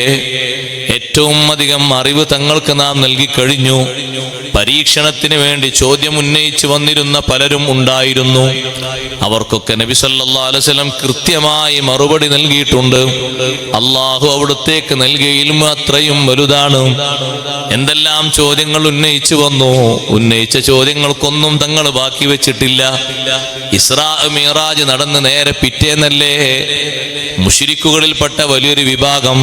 ഏറ്റവും അധികം അറിവ് തങ്ങൾക്ക് നാം നൽകി കഴിഞ്ഞു. പരീക്ഷണത്തിന് വേണ്ടി ചോദ്യം ഉന്നയിച്ചു വന്നിരുന്ന പലരും ഉണ്ടായിരുന്നു. അവർക്കൊക്കെ നബി സല്ലല്ലാഹു അലൈഹി വസല്ലം കൃത്യമായി മറുപടി നൽകിയിട്ടുണ്ട്. അള്ളാഹു അവിടുത്തേക്ക് നൽകിയ ഇൽമ് അത്രയും വലുതാണ്. എന്തെല്ലാം ചോദ്യങ്ങൾ ഉന്നയിച്ചു വന്നു, ഉന്നയിച്ച ചോദ്യങ്ങൾക്കൊന്നും തങ്ങൾ ബാക്കി വെച്ചിട്ടില്ല. ഇസ്രാ മിഅ്റാജ് നടന്ന് നേരെ പിറ്റേന്നല്ലേ മുശ്രിക്കുകളിൽപ്പെട്ട വലിയൊരു വിഭാഗം,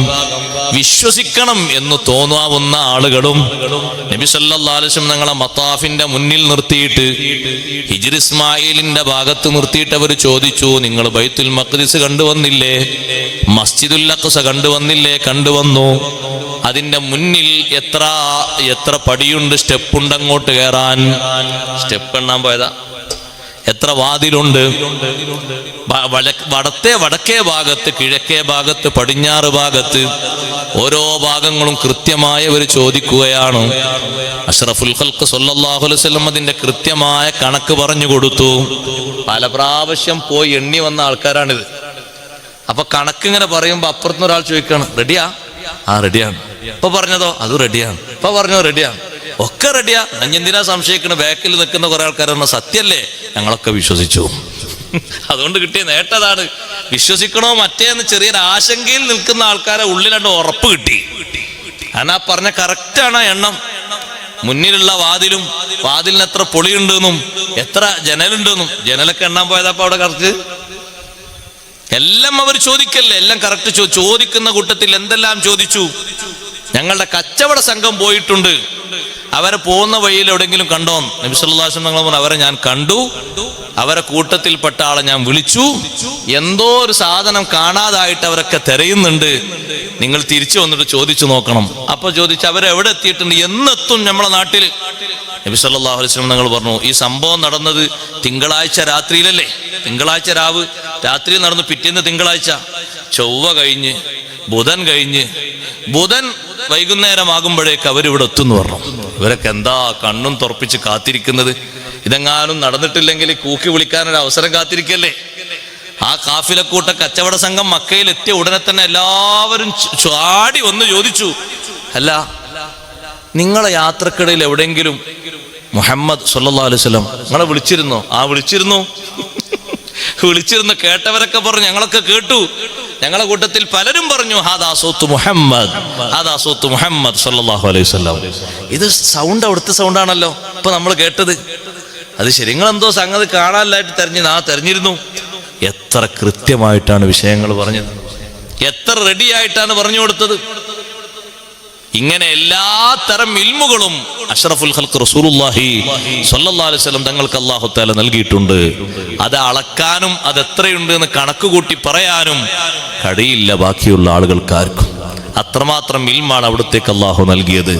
വിശ്വസിക്കണം എന്ന് തോന്നാവുന്ന ആളുകളും നബി സല്ലല്ലാഹു അലൈഹി വസല്ലം തങ്ങളെ മത്താഫിന്റെ മുന്നിൽ നിർത്തിയിട്ട് ഹിജ്ർ ഇസ്മായിലിന്റെ ഭാഗത്ത് നിർത്തിയിട്ട് അവർ ചോദിച്ചു, നിങ്ങൾ ബൈത്തുൽ മഖ്ദിസ് കണ്ടുവന്നില്ലേ? മസ്ജിദുൽ അഖ്സ കണ്ടുവന്നില്ലേ? കണ്ടുവന്നു. അതിന്റെ മുന്നിൽ എത്ര പടിയുണ്ട്, സ്റ്റെപ്പുണ്ട് അങ്ങോട്ട് കയറാൻ? സ്റ്റെപ്പ് എണ്ണാൻ പോയതാ? എത്ര വാതിലുണ്ട്? വടക്കേ ഭാഗത്ത്, കിഴക്കേ ഭാഗത്ത്, പടിഞ്ഞാറ് ഭാഗത്ത് ഓരോ ഭാഗങ്ങളും കൃത്യമായി അവർ ചോദിക്കുകയാണ്. അഷ്റഫുൽ ഖൽഖ് സ്വല്ലല്ലാഹു അലൈഹി വസല്ലം അതിന്റെ കൃത്യമായ കണക്ക് പറഞ്ഞു കൊടുത്തു. പല പ്രാവശ്യം പോയി എണ്ണി വന്ന ആൾക്കാരാണിത്. അപ്പൊ കണക്കിങ്ങനെ പറയുമ്പോ അപ്പുറത്തുനിന്ന് ഒരാൾ ചോദിക്കണം, റെഡിയാ? ആ റെഡിയാണ്. ഇപ്പൊ പറഞ്ഞതോ? അത് റെഡിയാണ്. ഇപ്പൊ പറഞ്ഞോ? റെഡിയാണ്. ഒക്കെ റെഡിയാ. എന്തിനാ സംശയിക്കണം? ബാക്കിൽ നിൽക്കുന്ന കുറെ ആൾക്കാർ പറഞ്ഞ സത്യല്ലേ? ഞങ്ങളൊക്കെ വിശ്വസിച്ചു. അതുകൊണ്ട് കിട്ടിയ നേട്ടതാണ്. വിശ്വസിക്കണോ മറ്റേന്ന് ചെറിയൊരു ആശങ്കയിൽ നിൽക്കുന്ന ആൾക്കാരെ ഉള്ളിൽ ഉറപ്പ് കിട്ടി. കാരണം ആ പറഞ്ഞ കറക്റ്റാണ് എണ്ണം. മുന്നിലുള്ള വാതിലിന് എത്ര പൊളിയുണ്ടെന്നും എത്ര ജനലുണ്ടെന്നും, ജനലൊക്കെ എണ്ണാൻ പോയതപ്പോ അവിടെ കറക്റ്റ് എല്ലാം അവർ ചോദിക്കല്ലേ, എല്ലാം കറക്റ്റ് ചോദിക്കുന്ന കൂട്ടത്തിൽ എന്തെല്ലാം ചോദിച്ചു. ഞങ്ങളുടെ കച്ചവട സംഘം പോയിട്ടുണ്ട്, അവരെ പോകുന്ന വഴിയിൽ എവിടെയെങ്കിലും കണ്ടോ? നബി സല്ലല്ലാഹു അലൈഹി വസല്ലം പറഞ്ഞു, അവരെ ഞാൻ കണ്ടു, അവരെ കൂട്ടത്തിൽപ്പെട്ട ആളെ ഞാൻ വിളിച്ചു, എന്തോ ഒരു സാധനം കാണാതായിട്ട് അവരൊക്കെ തിരയുന്നുണ്ട്, നിങ്ങൾ തിരിച്ചു വന്നിട്ട് ചോദിച്ചു നോക്കണം. അപ്പൊ ചോദിച്ചു, അവരെവിടെ എത്തിയിട്ടുണ്ട്, എന്നെത്തും നമ്മളെ നാട്ടിൽ? നബി സല്ലല്ലാഹു അലൈഹി വസല്ലം തങ്ങൾ പറഞ്ഞു, ഈ സംഭവം നടന്നത് തിങ്കളാഴ്ച രാത്രിയിലല്ലേ? തിങ്കളാഴ്ച രാത്രിയിൽ നടന്നു, പിറ്റേന്ന് തിങ്കളാഴ്ച, ചൊവ്വ കഴിഞ്ഞ് ബുധൻ കഴിഞ്ഞ്, ബുധൻ വൈകുന്നേരമാകുമ്പോഴേക്ക് അവരിവിടെ എത്തുമെന്ന് പറഞ്ഞു. ഇവരൊക്കെ എന്താ കണ്ണും തുറപ്പിച്ച് കാത്തിരിക്കുന്നത്? ഇതെങ്ങാനും നടന്നിട്ടില്ലെങ്കിൽ കൂക്കി വിളിക്കാനൊരു അവസരം കാത്തിരിക്കല്ലേ? ആ കാഫിലക്കൂട്ട കച്ചവട സംഘം മക്കയിൽ എത്തിയ ഉടനെ തന്നെ എല്ലാവരും ചാടി വന്ന് ചോദിച്ചു, അല്ല നിങ്ങളെ യാത്രക്കിടയിൽ എവിടെയെങ്കിലും മുഹമ്മദ് സല്ലല്ലാഹു അലൈഹി വസല്ലം നിങ്ങളെ വിളിച്ചിരുന്നോ? ആ വിളിച്ചിരുന്നു. കേട്ടവരൊക്കെ പറഞ്ഞു, ഞങ്ങളൊക്കെ കേട്ടു. ഞങ്ങളെ കൂട്ടത്തിൽ പലരും പറഞ്ഞു, ഹാദാ സൗത്ത് മുഹമ്മദ്, ഹാദാ സൗത്ത് മുഹമ്മദ് സല്ലല്ലാഹു അലൈഹി വസല്ലം. ഇത് സൗണ്ട് അവിടുത്തെ സൗണ്ടാണല്ലോ ഇപ്പൊ നമ്മൾ കേട്ടത്. അത് ശരി, നിങ്ങളെന്തോ സംഗതി കാണാനായിട്ട് തെരഞ്ഞിരുന്നു. എത്ര കൃത്യമായിട്ടാണ് വിഷയങ്ങൾ പറഞ്ഞത്, എത്ര റെഡിയായിട്ടാണ് പറഞ്ഞു കൊടുത്തത്. ഇങ്ങനെ എല്ലാ തരം ഇൽമുകളും അഷ്റഫുൽ ഖൽഖ് റസൂലുള്ളാഹി സ്വല്ലല്ലാഹു അലൈഹി വസല്ലം തങ്ങൾക്ക് അല്ലാഹു തആല നൽകിയിട്ടുണ്ട്. അത് അളക്കാനും അത് എത്രയുണ്ട് എന്ന് കണക്ക് കൂട്ടി പറയാനും കഴിയില്ല ബാക്കിയുള്ള ആളുകൾക്കാർക്കും. അത്രമാത്രം ഇൽമാണ് അവിടത്തേക്ക് അല്ലാഹു നൽകിയത്.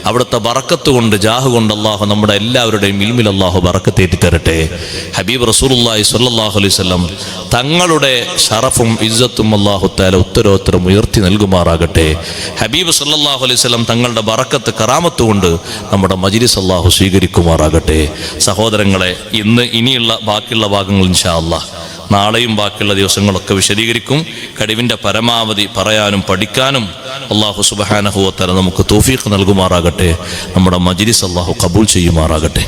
അവിടുത്തെ ബറക്കത്ത് കൊണ്ട്, ജാഹ് കൊണ്ട് അല്ലാഹു നമ്മുടെ എല്ലാവരുടെയും ഇൽമിൽ അല്ലാഹു ബറക്കത്തേറ്റി തരട്ടെ. ഹബീബ് റസൂലുള്ളാഹി സ്വല്ലല്ലാഹു അലൈഹി വസല്ലം തങ്ങളുടെ ഷറഫും ഇസ്സത്തും അല്ലാഹു തആല ഉത്തരോത്തരം ഉയർത്തി നൽകുമാറാകട്ടെ. ഹബീബ് സല്ലല്ലാഹു അലൈഹി വസല്ലം തങ്ങളുടെ ബറക്കത്ത് കറാമത്ത് കൊണ്ട് നമ്മുടെ മജ്ലിസ് അല്ലാഹു സ്വീകരിക്കുമാറാകട്ടെ. സഹോദരങ്ങളെ, ഇനിയുള്ള ബാക്കിയുള്ള ഭാഗങ്ങൾ ഇൻഷാ അല്ലാഹ് നാളെയും ബാക്കിയുള്ള ദിവസങ്ങളൊക്കെ വിശദീകരിക്കും. കഴിവിൻ്റെ പരമാവധി പറയാനും പഠിക്കാനും അല്ലാഹു സുബ്ഹാനഹു വ തആല നമുക്ക് തൗഫീഖ് നൽകുമാറാകട്ടെ. നമ്മുടെ മജ്ലിസ് അല്ലാഹു ഖബൂൽ ചെയ്യുമാറാകട്ടെ.